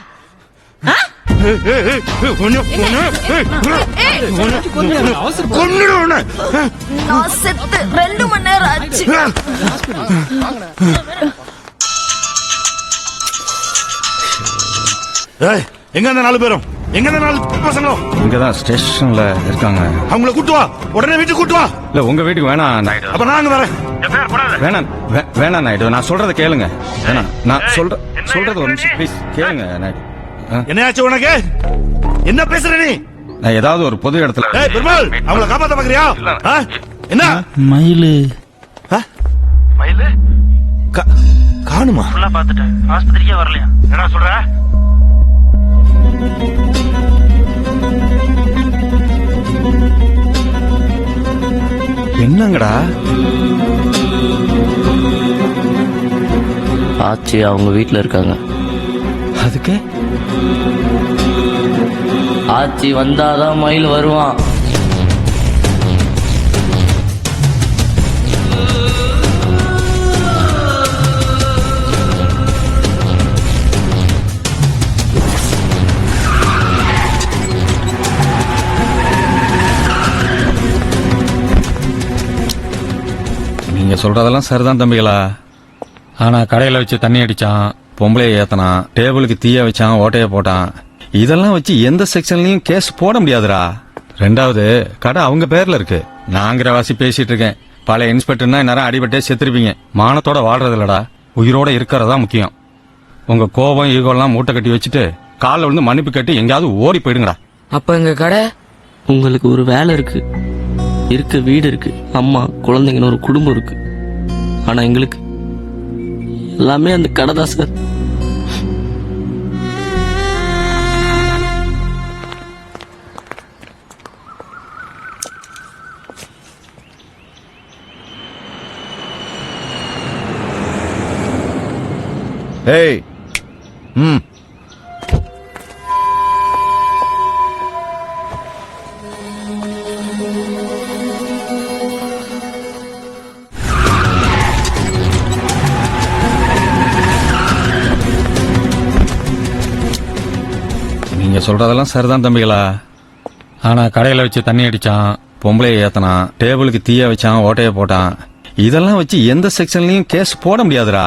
நான் செத்து 2 மணி நேரம் ஆச்சு. ஏய் எங்க அந்த 4 பேரும்? எங்க அந்த 4 பசங்களும்? இங்கதான் ஸ்டேஷன்ல இருக்காங்க. அவங்கள கூட்டு வா, உடனே வீட்டுக்கு கூட்டு வா. இல்ல உங்க வீட்டுக்கு வேணாம் நாயுடு. அப்ப நான் அங்க வரேன். வேணாம் வேணாம் நாயுடு, நான் சொல்றத கேளுங்க. வேணாம், நான் சொல்றது ஒரு நிமிஷம் ப்ளீஸ் கேளுங்க நாயுடு. என்னையாச்சு உனக்கு? என்ன பேசுற நீ? நான் ஏதாவது ஒரு பொது இடத்துல. ஏய் பெருமாள், அவங்கள காப்பாத்த பாக்குறியா? என்ன மயிலு மயிலு காணுமா? ஃபுல்லா பாத்துட்டேன், ஆஸ்பத்திரிக்கே வரலையா? என்ன சொல்ற? என்னங்கடா? ஆச்சி அவங்க வீட்டுல இருக்காங்க. அதுக்கு ஆச்சி வந்தாதான் மயில் வருவான். நீங்க சொல்றதெல்லாம் சரிதான் தம்பிகளா. ஆனா கடையில வச்சு தண்ணி அடிச்சான், பொம்பளைய ஏத்தனான், டேபிளுக்கு தீய வச்சான், ஓட்டைய போட்டான். இதெல்லாம் வச்சு எந்த செக்ஷன்லயும் கேஸ் போட முடியாதுடா. 2வது கடை அவங்க பேர்ல இருக்கு. நாங்கிற வாசி பேசிட்டு இருக்கேன். பழைய இன்ஸ்பெக்டர்னா நேரம் அடிபட்டே செத்துருப்பீங்க. மானத்தோட வாழ்றது இல்லடா, உயிரோட இருக்கிறதா முக்கியம். உங்க கோபம் ஈகோலாம் மூட்டை கட்டி வச்சுட்டு காலில் விழுந்து மன்னிப்பு கட்டி எங்கேயாவது ஓடி போயிடுங்கடா. அப்ப எங்க கடை? உங்களுக்கு ஒரு வேலை இருக்கு, இருக்க வீடு இருக்கு, அம்மா குழந்தைங்கன்னு ஒரு குடும்பம் இருக்கு. ஆனா எங்களுக்கு எல்லாமே அந்த கடை தான் சார். ஏய் நீங்க சொல்றதெல்லாம் சரிதான் தம்பிகளா. ஆனா கடையில வச்சு தண்ணி அடிச்சான், பொம்பளைய ஏத்தனான், டேபிளுக்கு தீய வச்சான், ஓட்டைய போட்டான். இதெல்லாம் வச்சு எந்த செக்ஷன்லயும் கேஸ் போட முடியாதுடா.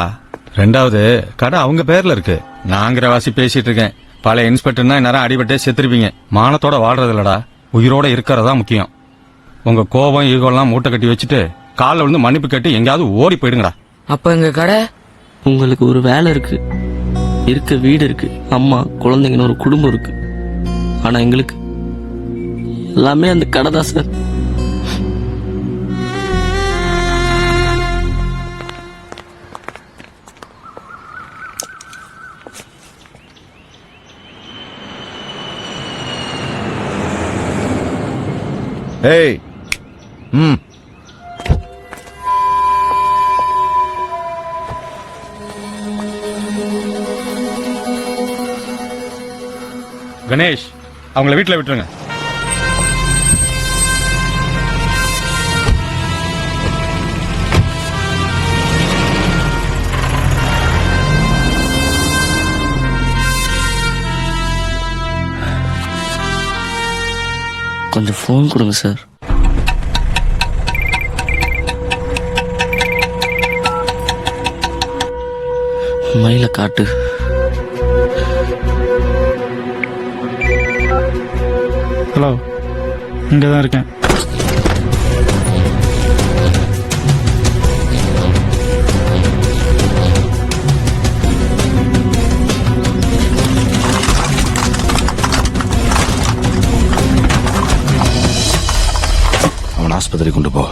2வது கடை அவங்க பேர்ல இருக்கு. நாங்கிற வாசி பேசிட்டு இருக்கேன். பழைய இன்ஸ்பெக்டர்னா நேரம் அடிபட்டே செத்துருப்பீங்க. மானத்தோட வாழ்றது இல்லடா, உயிரோட இருக்கிறதா முக்கியம். உங்க கோபம் ஈகோலாம் மூட்டை கட்டி வச்சுட்டு காலில் விழுந்து மன்னிப்பு கட்டி எங்கேயாவது ஓடி போயிடுங்கடா. அப்ப எங்க கடை? உங்களுக்கு ஒரு வேலை இருக்கு, இருக்க வீடு இருக்கு, அம்மா குழந்தைங்கன்னு ஒரு குடும்பம் இருக்கு. ஆனா எங்களுக்கு எல்லாமே அந்த கடை தான் சார். ஏய் கணேஷ் அவங்கள வீட்டுல விட்டுருங்க. கொஞ்சம் ஃபோன் கொடுங்க சார். மயில காட்டு. ஹலோ, இங்கே தான் இருக்கேன். அவன் ஆஸ்பத்திரி கொண்டு போ.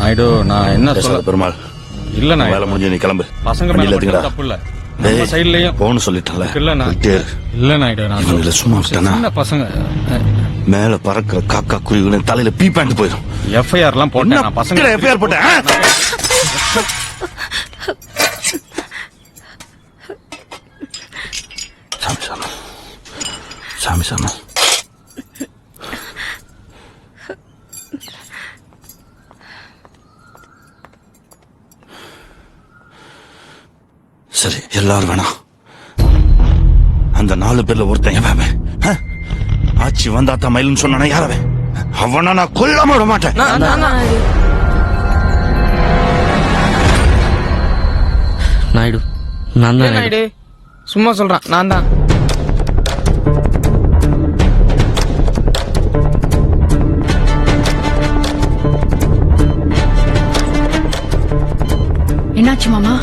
நாயுடு, நான் என்ன சொல்ல பெருமாள் இல்ல, நான் வேலை முடிஞ்சு நீ கிளம்பு. பசங்க மேல மட்டும் தப்பு இல்ல, நம்ம சைடுலயும் போன்னு சொல்லிட்டல. இல்ல நாயுடு, நான் சும்மா விட்டேனா? சின்ன பசங்க மேல பறக்கிற காக்கா குருவிகளின் தலையில பீ பேண்ட் போயிடும். எஃப்ஐஆர் எல்லாம் போட்டேன். நான் பசங்க எஃப்ஐஆர் போட்டேன். சாமி சாமி சாமி சாமி. சரி, எல்லாரும் வேணாம். அந்த 4 பேர்ல ஒருத்தன் எவன்? ஆட்சி வந்தாத்தா மயிலுன்னு சொன்னானே யாரவே? அவனா நான் கொல்லாம விட மாட்டேன். நாயுடு, நான் தான் நாயுடு. சும்மா சொல்றான், நான் தான். என்னாச்சு மாமா?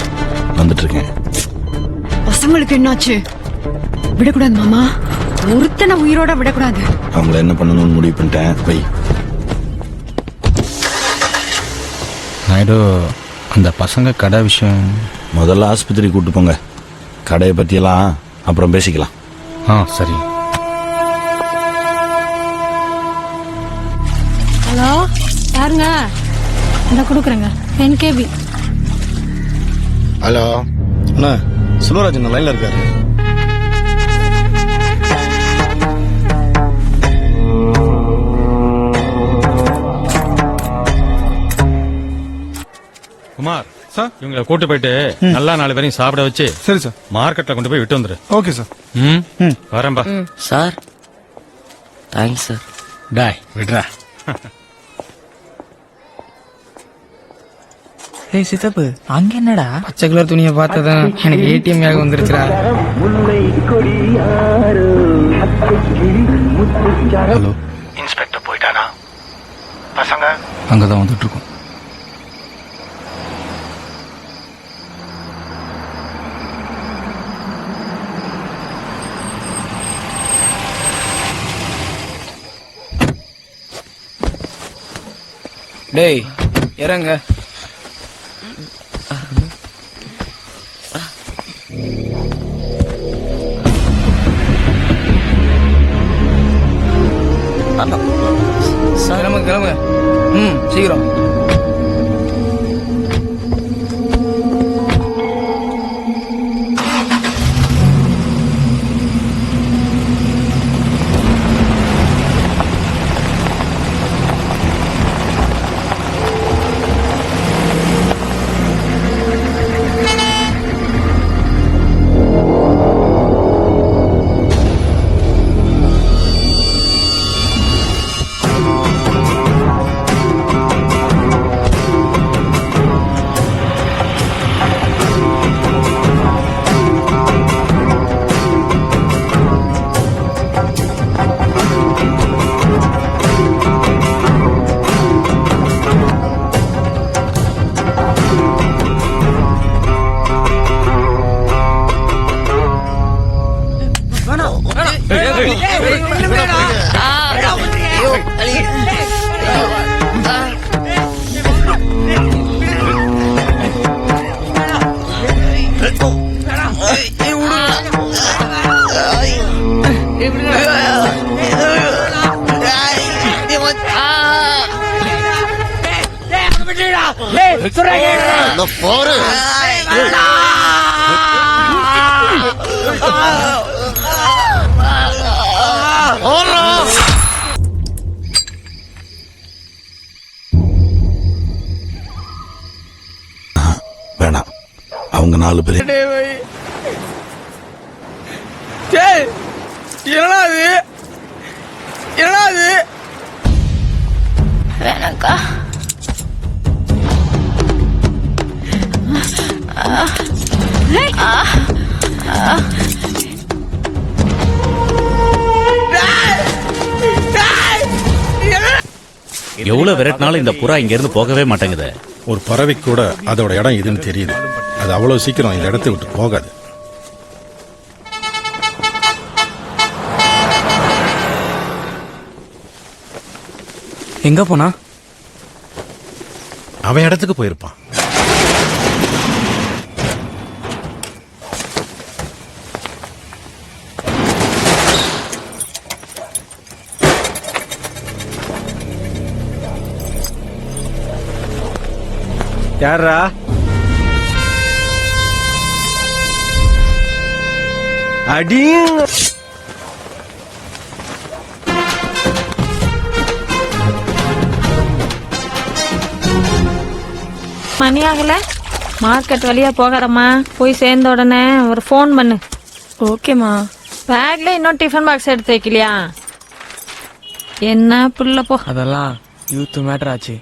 வந்துட்டு இருக்கேன். பசங்களுக்கு என்னாச்சு? விடக்கூடாது மாமா, ஒருத்தனை உயிரோட விடக்கூடாது. அவங்கள என்ன பண்ணணும்னு முடிவு பண்ணிட்டேன். வை. நாயுடு, அந்த பசங்க கடை விஷயம் முதல்ல ஆஸ்பத்திரி கூட்டு போங்க. கடையை பத்தியெல்லாம் அப்புறம் பேசிக்கலாம். சரி. ஹலோ, யாருங்க? இந்த கொடுக்குறேங்க 10 KB. ஹலோ அண்ணா, சுலராஜ் லைன்ல இருக்காரு. குமார் சார், இவங்களை கூட்டு போயிட்டு நல்லா 4 பேரையும் சாப்பிட வச்சு சரி சார், மார்க்கெட்ல கொண்டு போய் விட்டு வந்துரு. Okay sir. வரேன்பா. Sir, thanks sir. டாய் விடுறா. ஏய் சித்தப்பு, அங்க என்னடா? பச்சை கலர் துணியை பார்த்ததான் எனக்கு ஏடிஎம் யாக வந்துருச்சுடா. ஹலோ, இன்ஸ்பெக்டர் போயிட்டானா? பசங்க அங்கதான் வந்துட்டு இருக்கோம். டேய் இறங்க. கிளம்பு கிளம்பு. சீக்கிரம். போரு வேணாம், அவங்க 4 பேர் என்னடா அது வேணாக்கா. எவ்வளவு விரட்டினாலும் இந்த புறா இங்க இருந்து போகவே மாட்டேங்குது. ஒரு பறவை கூட அதோட இடம் இதுன்னு தெரியுது. அது அவ்வளவு சீக்கிரம் இந்த இடத்தை விட்டு போகாது. எங்க போனா? அவன் இடத்துக்கு போயிருப்பான். யாரா? அடி மணி ஆகல, மார்க்கெட் வழியா போகாதம்மா. போய் சேர்ந்த உடனே ஒரு ஃபோன் பண்ணு. ஓகேம்மா. பேக்ல இன்னும் டிஃபன் பாக்ஸ் எடுத்து வைக்கலையா? என்ன புள்ள போ. அதெல்லாம் யூத் மேட்டர் ஆச்சு.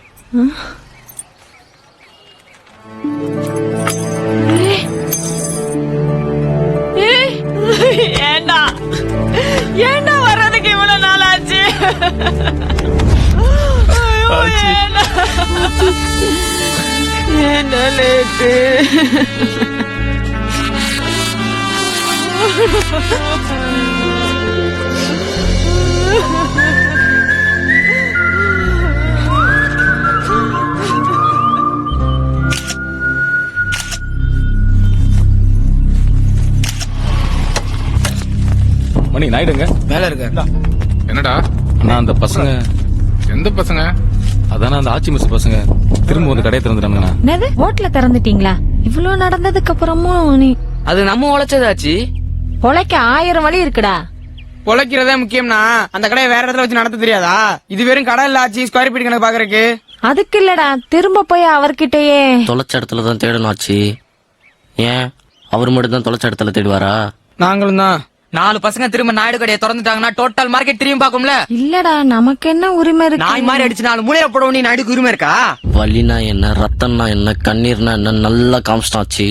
ஏண்டா ஏண்டா வர்றதுக்கு இவ்வளவு நாள் ஆச்சு? என்ன லேட்டு? மணி நாயுடுங்க மேல இருக்க. என்னடா அண்ணா, அந்த பசங்க. எந்த பசங்க? அதானே அந்த ஆச்சி மிஸ் பசங்க திரும்ப வந்து கடையை திறந்துட்டாங்கண்ணா. என்னது, ஹோட்டல திறந்துட்டீங்களா? இவ்வளவு நடந்ததுக்கு அப்புறமும் நீ அது நம்ம உழைச்சதாச்சு. பொழைக்க 1000 வழி இருக்குடா. பொழைக்கிறதே முக்கியம்னா அந்த கடையை வேற இடத்துல வச்சு நடத்த தெரியாதா? இது வெறும் கடை இல்ல ஆச்சு, ஸ்கொயர் ஃபீட் கணக்கு பாக்குறதுக்கு. அதுக்கு இல்லடா, திரும்ப போய் அவர்கிட்டயே. தொலைச்ச இடத்துல தான் தேடணும் ஆச்சு. ஏன் அவர் மட்டும் தான் தொலைச்ச இடத்துல தேடுவாரா? நாங்களும் தான். 4 பசங்க திரும்ப நாயுடு கடையை திறந்துட்டாங்கன்னா டோட்டல் மார்க்கெட் திரும்பி பாக்கும்ல. இல்லடா, நமக்கு என்ன உரிமை இருக்கு? நாய் மாதிரி அடிச்சு 4 மூலையில போட வேண்டிய நாயுடுக்கு உரிமை இருக்கா? வலினா என்ன, ரத்தம்னா என்ன, கண்ணீர்னா என்ன நல்லா காமிச்சிட்டாச்சு.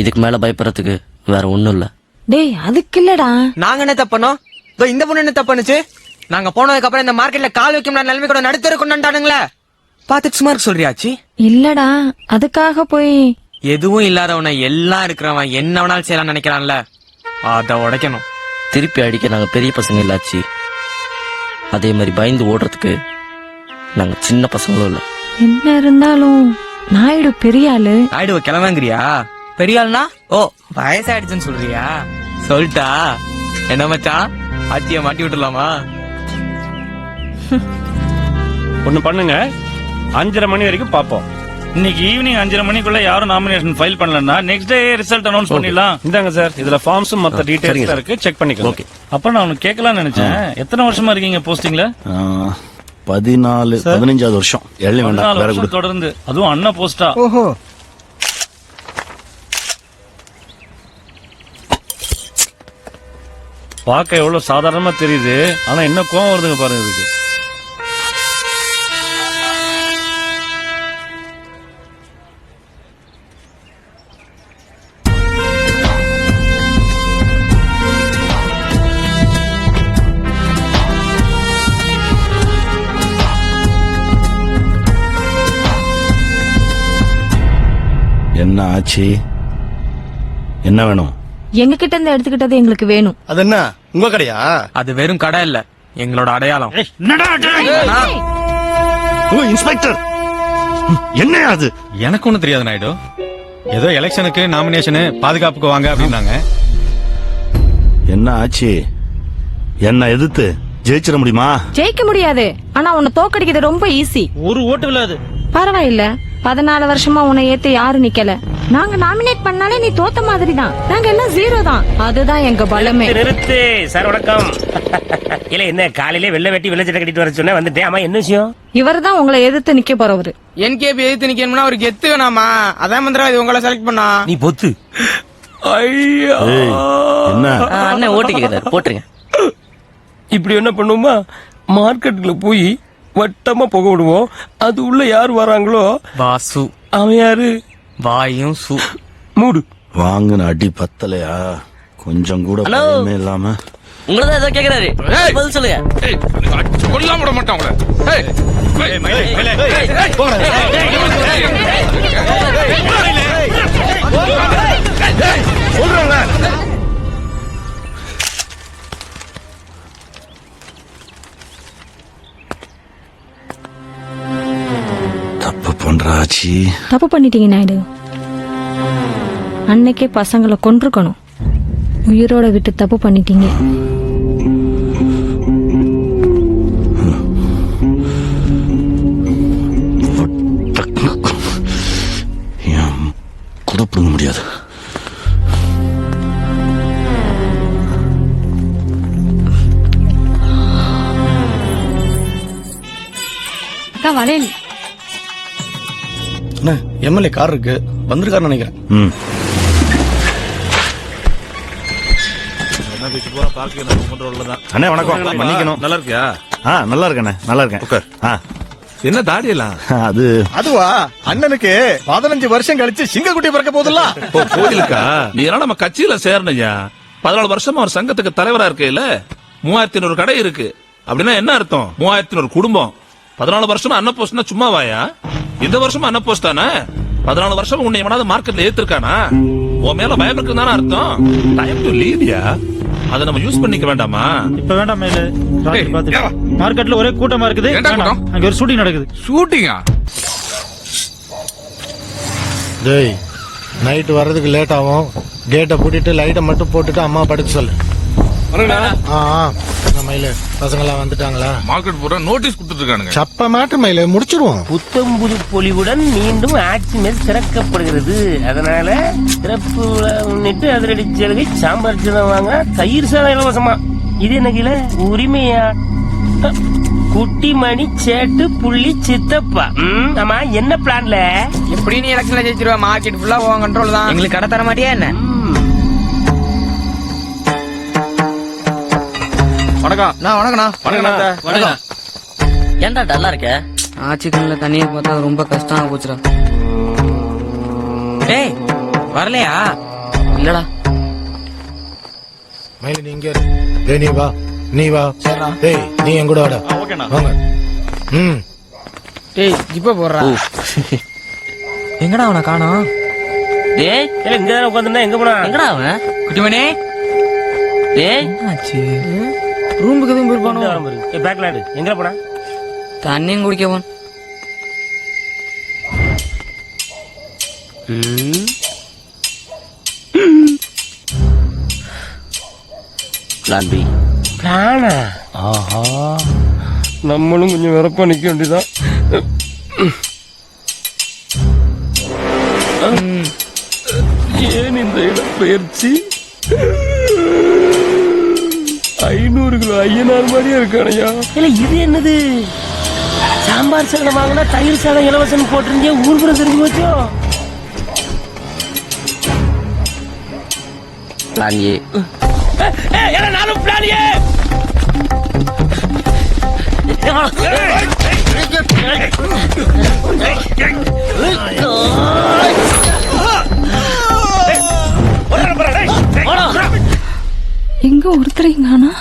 இதுக்கு மேல பயப்படுறதுக்கு வேற ஒண்ணும் இல்ல. டேய், அதுக்கு இல்லடா. நாங்க என்ன தப்பனோம்? இந்த பொண்ணு என்ன தப்புனுச்சு? நாங்க போனதுக்கு அப்புறம் இந்த மார்க்கெட்ல கால் வைக்க முடியாத நிலைமை கூட நடுத்தர கொண்டாடுங்களே. பாத்துட்டு சும்மா இருக்க சொல்றியாச்சு? இல்லடா, அதுக்காக போய். எதுவும் இல்லாதவன எல்லாம் இருக்கிறவன் என்ன வேணாலும் செய்யலாம் நினைக்கிறான்ல, அத உடைக்கணும். திருப்பி அடிக்க நாங்க பெரிய பசங்க இல்லாச்சு. அதே மாதிரி பயந்து ஓடுறதுக்கு நாங்க சின்ன பசங்களும் இல்ல. என்ன இருந்தாலும் நாயுடு பெரிய ஆளு. நாயுடுவ கிளம்புங்கிறியா? பெரிய ஆள்னா ஓ வயசாயிடுச்சுன்னு சொல்றியா? சொல்லிட்டா என்ன மச்சான், ஆச்சிய மாட்டி விட்டுலாமா? ஒண்ணு பண்ணுங்க, 5:30 மணி வரைக்கும் பாப்போம். இன்னைக்கு ஈவினிங் 5:30 மணிக்குள்ள யாரும் நாமினேஷன் ஃபைல் பண்ணலன்னா நெக்ஸ்ட் டே ரிசல்ட் அனௌன்ஸ் பண்ணிடலாம். இந்தாங்க சார், இதுல ஃபார்ம்ஸும் மத்த டீடைல்ஸ் இருக்கு, செக் பண்ணிக்கோங்க. ஓகே. அப்ப நான் உனக்கு கேட்கலாம்னு நினைச்சேன், எத்தனை வருஷமா இருக்கீங்க போஸ்டிங்ல? 15வது வருஷம். எள்ளி வேண்டாம், 14 வேற வருஷம் கொடு. தொடர்ந்து, அதுவும் அண்ணா போஸ்டா. ஓஹோ. பார்க்க எவ்வளவு சாதாரணமா தெரியுது, ஆனா என்ன கோவம் வருதுங்க பாருங்க இதுக்கு. என்ன ஆச்சு? என்ன வேணும்? எங்க கிட்ட இருந்து எடுத்துக்கிட்டது எங்களுக்கு வேணும். அது என்ன உங்க கடையா? அது வெறும் கடை இல்ல, எங்களோட அடையாளம். இன்ஸ்பெக்டர், என்ன அது? எனக்கு ஒண்ணும் தெரியாது நாயுடு. ஏதோ எலெக்ஷனுக்கு நாமினேஷனு பாதுகாப்புக்கு வாங்க அப்படின்னாங்க. என்ன ஆச்சு? என்ன எதிர்த்து ஜெயிச்சிட முடியுமா? ஜெயிக்க முடியாது, ஆனா உன்னை தோக்கடிக்கிறது ரொம்ப ஈஸி. ஒரு ஓட்டு விழாது. பரவாயில்ல, 14 வருஷமா உன்னை ஏத்து யாரும் நிக்கல. நாங்க நாமினேட் பண்ணாலே நீ தோத்த மாதிரி தான். நாங்க எல்லாம் 0 தான். அதுதான் எங்க பலமே. நிறுத்து சார், வணக்கம். இல்ல என்ன காலையில வெள்ளை வெட்டி வெள்ளை சட்டை கட்டிட்டு வர சொன்ன வந்துட்டேன். ஆமா என்ன விஷயம்? இவர்தான் உங்களை எதிர்த்து நிக்க போறவரு. NKB எதிர்த்து நிக்கணும்னா அவருக்கு எத்து வேணாமா? அதான் மந்திரவாதி உங்களை செலக்ட் பண்ணா. நீ பொத்து. ஐயா அண்ணன் ஓட்டு கேக்குறாரு, போட்டுருங்க. இப்படி என்ன பண்ணுவோமா, மார்க்கெட்டுல போய் வட்டமா புக விடுவோம். அது உள்ள யார் வராங்களோ வாசு. அவன் யாரு? வாயும் சு. மூடு. வாங்கின அடி பத்தலையா? கொஞ்சம் கூட ஹலோ. பயமே இல்லாம உங்களதான் ஏதோ கேக்குறாரு, பதில் சொல்லுங்க. கொல்லாம விட மாட்டான் உங்களை. ஏய், சொல்றேன்ல. தப்பு பண்றாச்சி. தப்பு பண்ணிட்டீங்க நாயுடு. அன்னைக்கே பசங்களை கொன்றுக்கணும். உயிரோட விட்டு தப்பு பண்ணிட்டீங்க. கூட பிடுங்க முடியாது. அக்கா வளையல். எம்எல்ஏ கார் இருக்கு, வந்திருக்காருன்னு நினைக்கிறேன். அண்ணே வணக்கம். மன்னிக்கணும். நல்லா இருக்கியா? நல்லா இருக்கேண்ணே, நல்லா இருக்கேன். என்ன தாடியெல்லாம்? அதுவா, அண்ணனுக்கு 15 வருஷம் கழிச்சு சிங்கக்குட்டி பிறக்க போதுல்ல. கோயிலுக்கா? நீ எல்லாம் நம்ம கட்சியில சேரணையா? 14 வருஷமா ஒரு சங்கத்துக்கு தலைவரா இருக்கையில 3500 கடை இருக்கு. அப்படின்னா என்ன அர்த்தம்? 3500 குடும்பம். 14 வருஷமா அன்ன போஸ்ட்னா சும்மா வாயா? இந்த வருஷமா அன்ன போஸ்ட் தானே? 14 வருஷம் உன்னை எவனாவது மார்க்கெட்ல ஏத்திருக்கானா? உன் மேல பயம் இருக்குன்னு அர்த்தம். டைம் டு லீவ்யா. அதை நம்ம யூஸ் பண்ணிக்க வேண்டாமா? இப்ப வேண்டாம் மேலு. மார்க்கெட்ல ஒரே கூட்டமா இருக்குது. அங்க ஒரு ஷூட்டிங் நடக்குது. ஷூட்டிங்கா? டேய், நைட் வர்றதுக்கு லேட் ஆகும். கேட்டை பூட்டிட்டு லைட்டை மட்டும் போட்டுட்டு அம்மா படுக்க சொல்லு. மயிலு பசங்கெல்லாம் வந்துட்டாங்களா? மார்க்கெட் பூரா நோட்டீஸ் கொடுத்துட்டு இருக்கானுங்க. சப்ப மாட்டு மயிலு முடிச்சிருவோம். புத்தம் புது பொலிவுடன் மீண்டும் ஆட்சி மேல் திறக்கப்படுகிறது. அதனால சிறப்பு முன்னிட்டு அதிரடி சலுகை சாம்பார் சாதம் வாங்க, தயிர் சாதம் இலவசமா. இது என்ன கீழே உரிமையா? குட்டிமணி சேட்டு புள்ளி சித்தப்பா. ஆமா என்ன பிளான்ல? எப்படி நீ எலெக்ஷன்ல ஜெயிச்சிருவா? மார்க்கெட் ஃபுல்லா உன் கண்ட்ரோல் தான். எங்களுக்கு கடை தர மாட்டியா என்ன? வணக்கம். ஏன்டா டல்லா இருக்க? ஆச்சிக்கல்ல தண்ணியை பார்த்தா ரொம்ப கஷ்டமா போச்சுடா. டேய் வரலையா? இல்லடா. மயிலு நீ இங்க இரு. டேய் நீ வா, நீ வா. டேய் நீ என் கூட வாடா. வாங்க. டேய் ஜிப்ப போடுறா. எங்கடா அவனை காணோம்? டேய் இங்கதானே உட்காந்துருந்தா, எங்க போனா? எங்கடா அவன்? குட்டிமணி. டேய் ஆச்சு ரூமுக்கு எதுவும் போயிருப்பானோ? பேக்ல எங்க போனா? தண்ணியும் குடிக்க போன். Plan B. பிளானா? ஆஹா, நம்மளும் கொஞ்சம் வரப்பா நிக்க வேண்டியதான். ஏன் இந்த இடப்பெயர்ச்சி? 500 கிலோ ஐயனார் மாதிரியே இருக்கானையா? இல்ல இது என்னது? சாம்பார் சாதம் வாங்கினா தயிர் சாதம் இலவசம் போட்டிருந்தே ஊர்புறம் தெரிஞ்சு போச்சோ. Plan A. நானும் பிளான் ஏ. எங்க ஒருத்தரையும் காணா?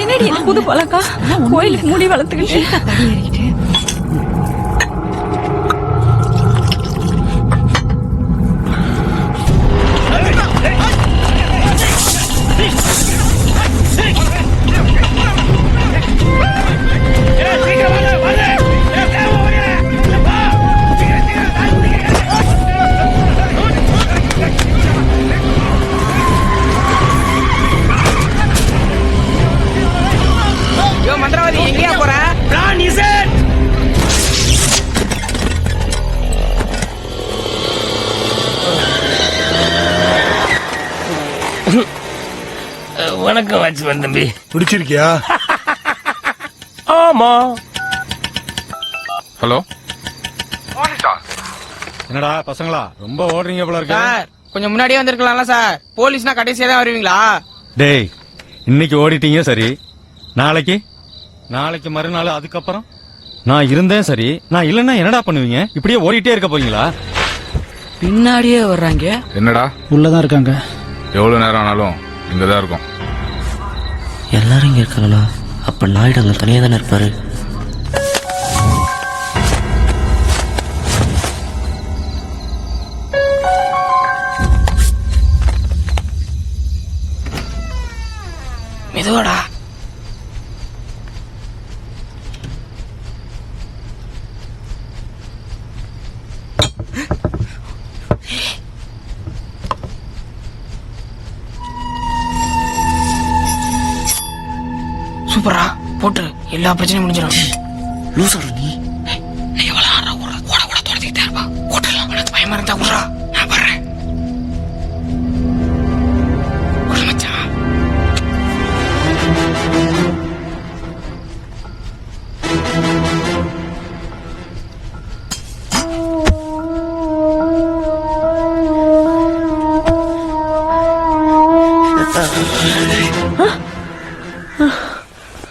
என்னடி இது புது பழக்கா? கோயிலுக்கு முடி வளர்த்துக்கிட்டு மந்திரவாதி எங்கேயா போற? பிளான் இஸ் வாட்ச்மேன் தம்பி. பிடிச்சிருக்கியா? ஆமா. ஹலோ, என்னடா பசங்களா ரொம்ப ஓடுறீங்க போல இருக்கு. சார் கொஞ்சம் முன்னாடியே வந்திருக்கலாம்ல சார். போலீஸ்னா கடைசியா தான் வருவீங்களா? டேய் இன்னைக்கு ஓடிட்டீங்க சரி, நாளைக்கு மறுநாள் அதுக்கப்புறம் நான் இருந்தேன் சரி, நான் இல்லைன்னா என்னடா பண்ணுவீங்க? இப்படியே ஓடிட்டே இருக்க போறீங்களா? பின்னாடியே வர்றாங்க. என்னடா உள்ளதான் இருக்காங்க. எவ்வளவு நேரம் ஆனாலும் இங்கதான் இருக்கும். எல்லாரும் இங்க இருக்காங்களா? அப்ப நாயுடு அங்க தனியா தானே இருப்பாரு. மெதுவாடா. சூப்பரா போட்டு எல்லா பிரச்சனையும் முடிஞ்சிடும். லூசாடா நீ. எவ்வளவு ஆறா கூட தொடர்ந்துக்கிட்டே இருப்பா. ஓட்டலாம். எனக்கு பயமா இருந்தா விட்றா, நான் வர்றேன். விட்ற மச்சான்.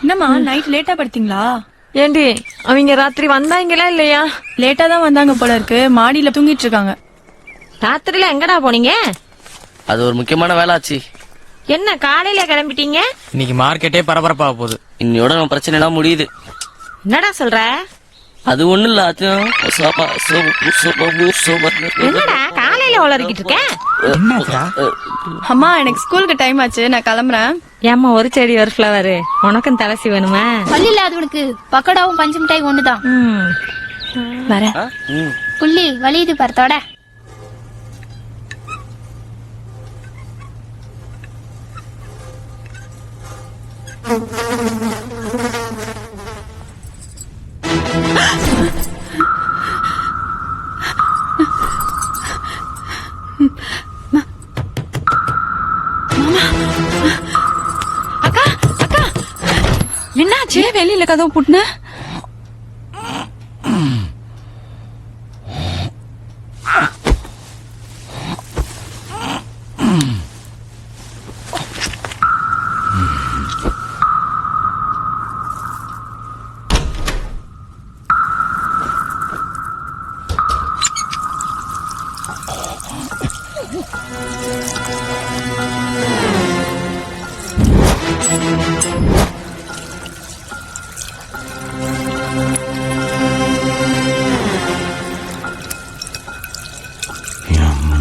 என்னம்மா நைட் லேட்டா படுத்தீங்களா? ஏண்டி அவங்க ராத்திரி வந்தாங்களா இல்லையா? லேட்டா தான் வந்தாங்க போல இருக்கு. மாடியில தூங்கிட்டு இருக்காங்க. ராத்திரில எங்கடா போனீங்க? அது ஒரு முக்கியமான வேலை ஆச்சு. என்ன காலையில கிளம்பிட்டீங்க? இன்னைக்கு மார்க்கெட்டே பரபரப்பாக போகுது. இன்னையோட நம்ம பிரச்சனை எல்லாம் முடியுது. என்னடா சொல்ற? அது ஒண்ணும் இல்ல. என்னடா காலையில உளறிக்கிட்டு இருக்க? அம்மா எனக்கு ஸ்கூலுக்கு டைம் ஆச்சு, நான் கிளம்புறேன். ஏம்மா ஒரு செடி ஒரு ஃப்ளவர் உனக்கும் தலசி வேணுமா? பள்ளியில அது உனக்கு பக்கோடாவும் பஞ்சு மிட்டாய் ஒண்ணுதான். வரேன். புள்ளி வலியுது பரத்தோட. அக்கா அக்கா என்னாச்சு? வெளியில கதவு பூட்டின?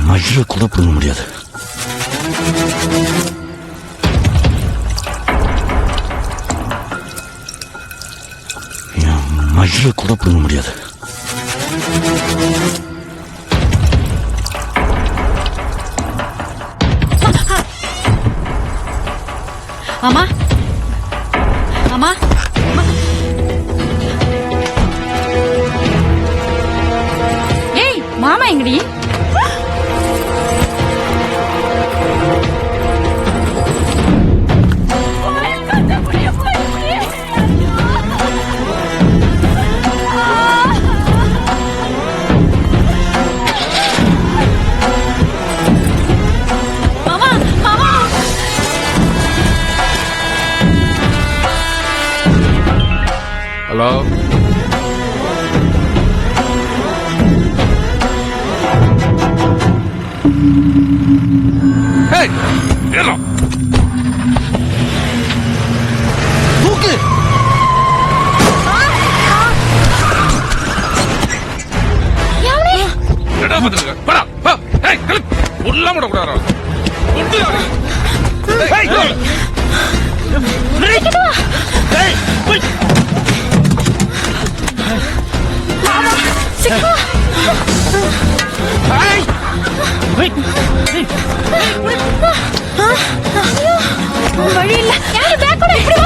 மயில கூட பண்ண முடியாது. மயில கூட பண்ண முடியாது. ஆமா ஆமா ஏய் மாமா எங்கடி? ஹலோ, தூக்கு. உள்ள விடக்கூடாது. வழி இல்ல. யாரு பேக் கூட இப்படி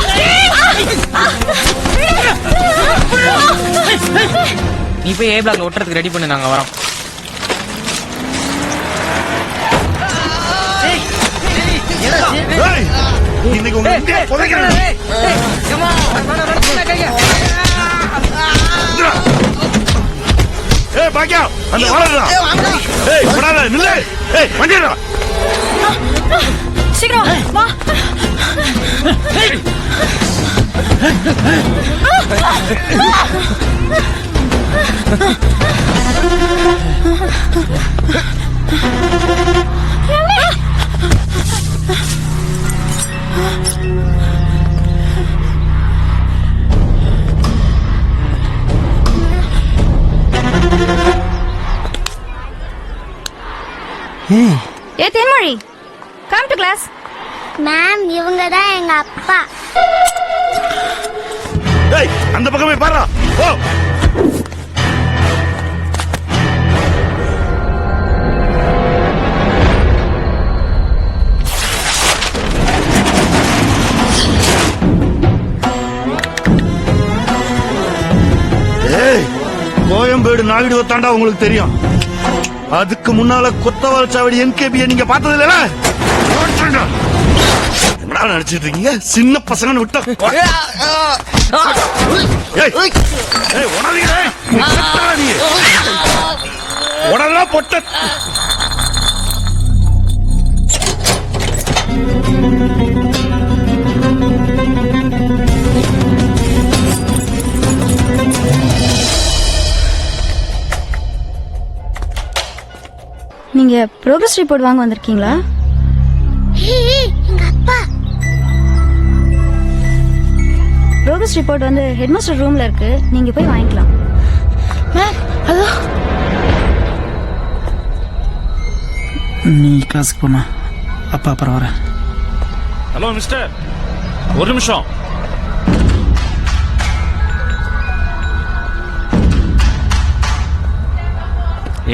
நீ போய் ஏ பிளாக்ல ஒட்டுறதுக்கு ரெடி பண்ணு, நாங்க வரோம். ஏய் இன்னைக்கு உங்க இங்கே புதைக்கிறேன். ஏய் பாக்கியா அந்த வாழடா. ஏய் போடாத நில்லு. ஏய் வண்டிடா. சீக்கிரம் வா. ஏ தென்மொழி, கம் டு கிளாஸ். மேம், இவங்க தான் எங்க அப்பா. ஏய் அந்த பக்கமே பாருடா. ஓ ஏய் கோயம்பேடு நாயுடு தாண்டா உங்களுக்கு தெரியும். அதுக்கு முன்னால கொத்தவால் சாவடி என்கேபியை நீங்க பார்த்தது இல்ல? என்ன நினைச்சிட்டு இருக்கீங்க? சின்ன பசங்கன்னு விட்டா உடனே பொட்ட நீங்க ப்ரோக்ரஸ் ரிப்போர்ட் வாங்க வந்திருக்கீங்களா? எங்க அப்பா. ப்ரோக்ரஸ் ரிப்போர்ட் வந்து ஹெட்மாஸ்டர் ரூம்ல இருக்கு, நீங்க போய் வாங்கிக்கலாம். அதோ நீ கிளாஸ்க்கு போமா, அப்பா அப்புறம் வரேன். ஹலோ மிஸ்டர், ஒரு நிமிஷம்.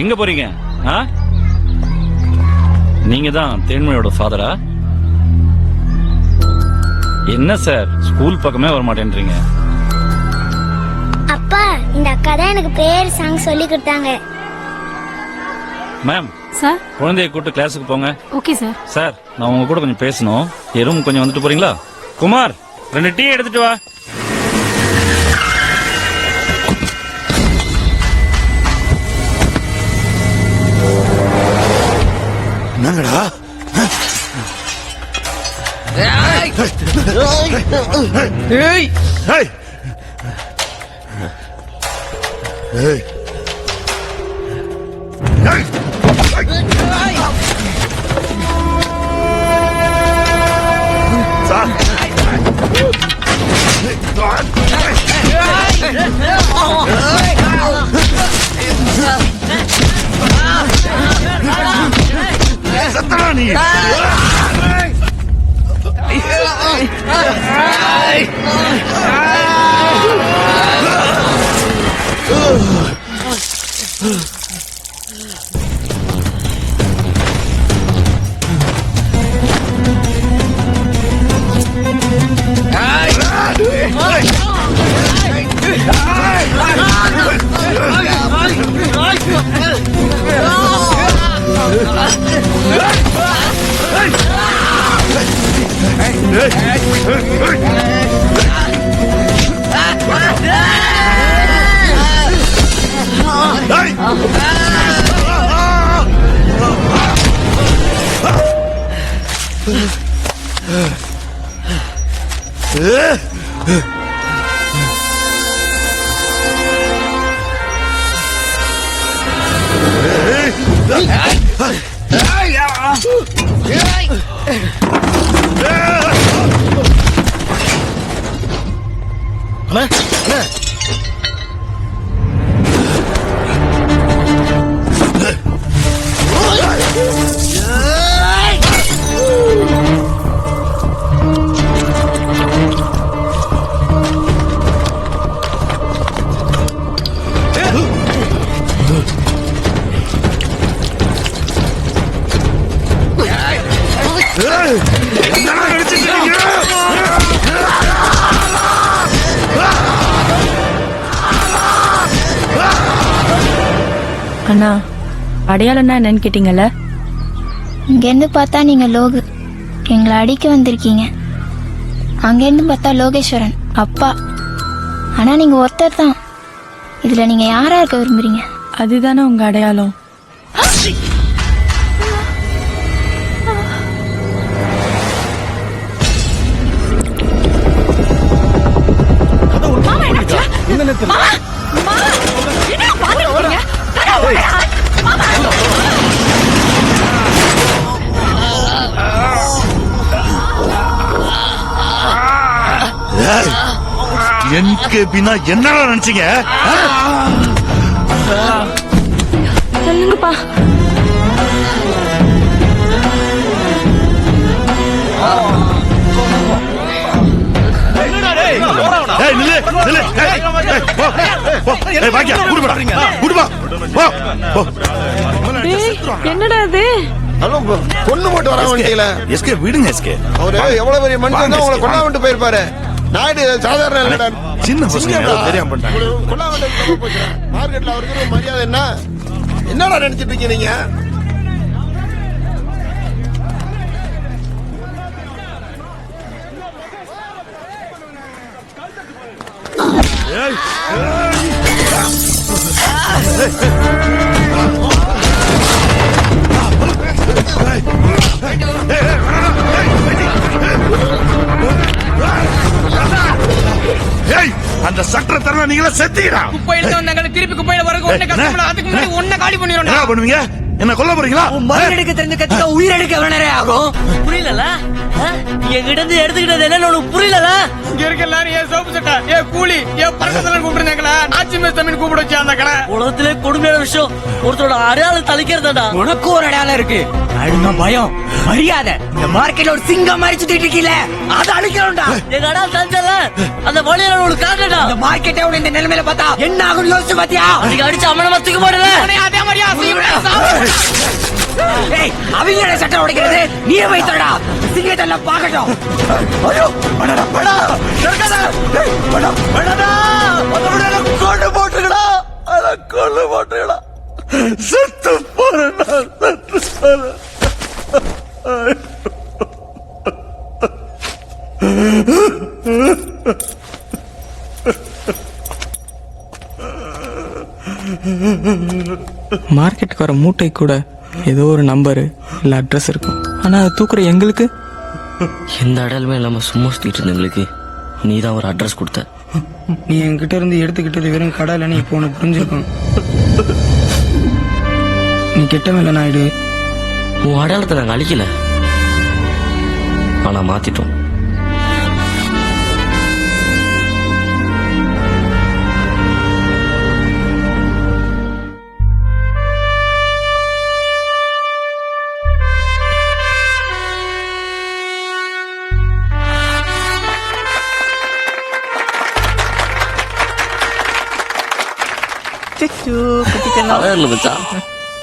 எங்க போறீங்க? நீங்க தான் தேன்மொழியோட ஃபாதரா? என்ன சார் ஸ்கூல் பக்கமே வர மாட்டேன்றீங்க? அப்பா, இந்த அக்கா தான் எனக்கு பேர் சாங் சொல்லி கொடுத்தாங்க. Ma'am sir. குழந்தைய கூட்டு கிளாஸுக்கு போங்க. Okay sir. சார், நான் உங்க கூட கொஞ்சம் பேசணும். என் ரூம் கொஞ்சம் வந்துட்டு போறீங்களா? குமார், 2 டீ எடுத்துட்டு வா. என்னங்கடா? சத்தனா நீ? அண்ணா, அடையாளம்னா என்னன்னு கேட்டீங்கல்ல? இங்கேருந்து பார்த்தா நீங்க லோகு, எங்களை அடிக்க வந்திருக்கீங்க. அங்கேருந்து பார்த்தா லோகேஸ்வரன் அப்பா. ஆனா நீங்க ஒருத்தர் தான். இதுல நீங்க யாரா இருக்க விரும்புறீங்க? அதுதானே உங்க அடையாளம். என்கேபினா என்னடா நினைச்சீங்க? சொல்லுங்கப்பா. என்னடா இது? பொண்ணு போட்டு வர வண்டியில எஸ்கே விடுங்க எஸ்கே. அவரு எவ்வளவு பெரிய மனுஷன் தான் உங்களை கொண்டா விட்டு போயிருப்பாரு. நாயுடு சாதாரண இல்லடா. சின்ன பசங்க தெரியாம பண்ணிட்டாங்க. கொண்டா விட்டு போச்சு. மார்க்கெட்ல அவருக்கு ஒரு மரியாதை என்ன? என்னடா நினைச்சிட்டு இருக்கீங்க நீங்க? அந்த சட்டரை தர நீங்களா செத்தீங்கடா. குப்பையில வந்தாங்க திருப்பி குப்பையில வரக்கு ஒண்ணே கஷ்டப்பட. அதுக்கு முன்னாடி ஒண்ணே காலி பண்ணிரோம். என்ன பண்ணுவீங்க? என்ன கொல்ல போறீங்களா? மருந்து எடுக்க தெரிஞ்ச கத்திக்க உயிர் எடுக்க எவ்வளவு நேரம் ஆகும்? புரியல என்கிட்ட இருந்து எடுத்துக்கிட்டது என்னன்னு உனக்கு புரியல? இங்க இருக்க எல்லாரும் ஏன் சோப்பு சட்டா, ஏன் கூலி, ஏன் பரமசலன் கூப்பிடுறாங்களா? ஆச்சி மேஸ்தமின் கூப்பிட வச்சு அந்த கடை. உலகத்திலே கொடுமையான விஷயம் ஒருத்தரோட அடையாளம் தளிக்கிறதாடா. உனக்கு ஒரு அடையாளம் இருக்கு. அழுங்க பயம் மரியாதை. இந்த மார்க்கெட்ல ஒரு சிங்கம் மாதிரி சுத்திட்டு இருக்கீல, அதை அழிக்கணும்டா. எங்க அடையாளம் தளிச்சல அந்த வழியில உனக்கு காட்டடா. இந்த மார்க்கெட்டே உன இந்த நிலைமையில பார்த்தா என்ன ஆகும் யோசிச்சு பாத்தியா? அதுக்கு அடிச்சு அம்மனமா தூக்க மாட்டல. அதே மாதிரியா அவங்க சட்டை உடைக்கிறது நீயே வைத்தடா. சிங்கத்தெல்லாம் பாக்கட்டும். ஐயோ படடா படா கொண்டு போட்டுக்கடா. அத கொண்டு போட்டுக்கடா. செத்து போறடா. மார்க்கெட்டுக்கு வர மூட்டை கூட ஏதோ ஒரு நம்பரு இல்ல அட்ரஸ் இருக்கும். ஆனா அது தூக்குற எங்களுக்கு எந்த அடையாளமே இல்லாம சும்மா சுத்திட்டு இருந்தவங்களுக்கு நீ தான் ஒரு அட்ரஸ் கொடுத்த. நீ என்கிட்ட இருந்து எடுத்துக்கிட்டது வெறும் கடை இல்லைன்னு இப்போ உனக்கு புரிஞ்சிருக்கும். நீ கெட்டவன் நாயுடு. உன் அடையாளத்தை நாங்க அழிக்கல, ஆனா மாத்திட்டோம்.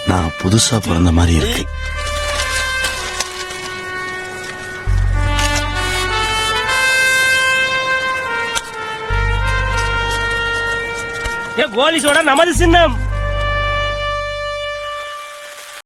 நான் புதுசா பிறந்த மாதிரி இருக்கு. கோலி சோடா நமது சின்னம்.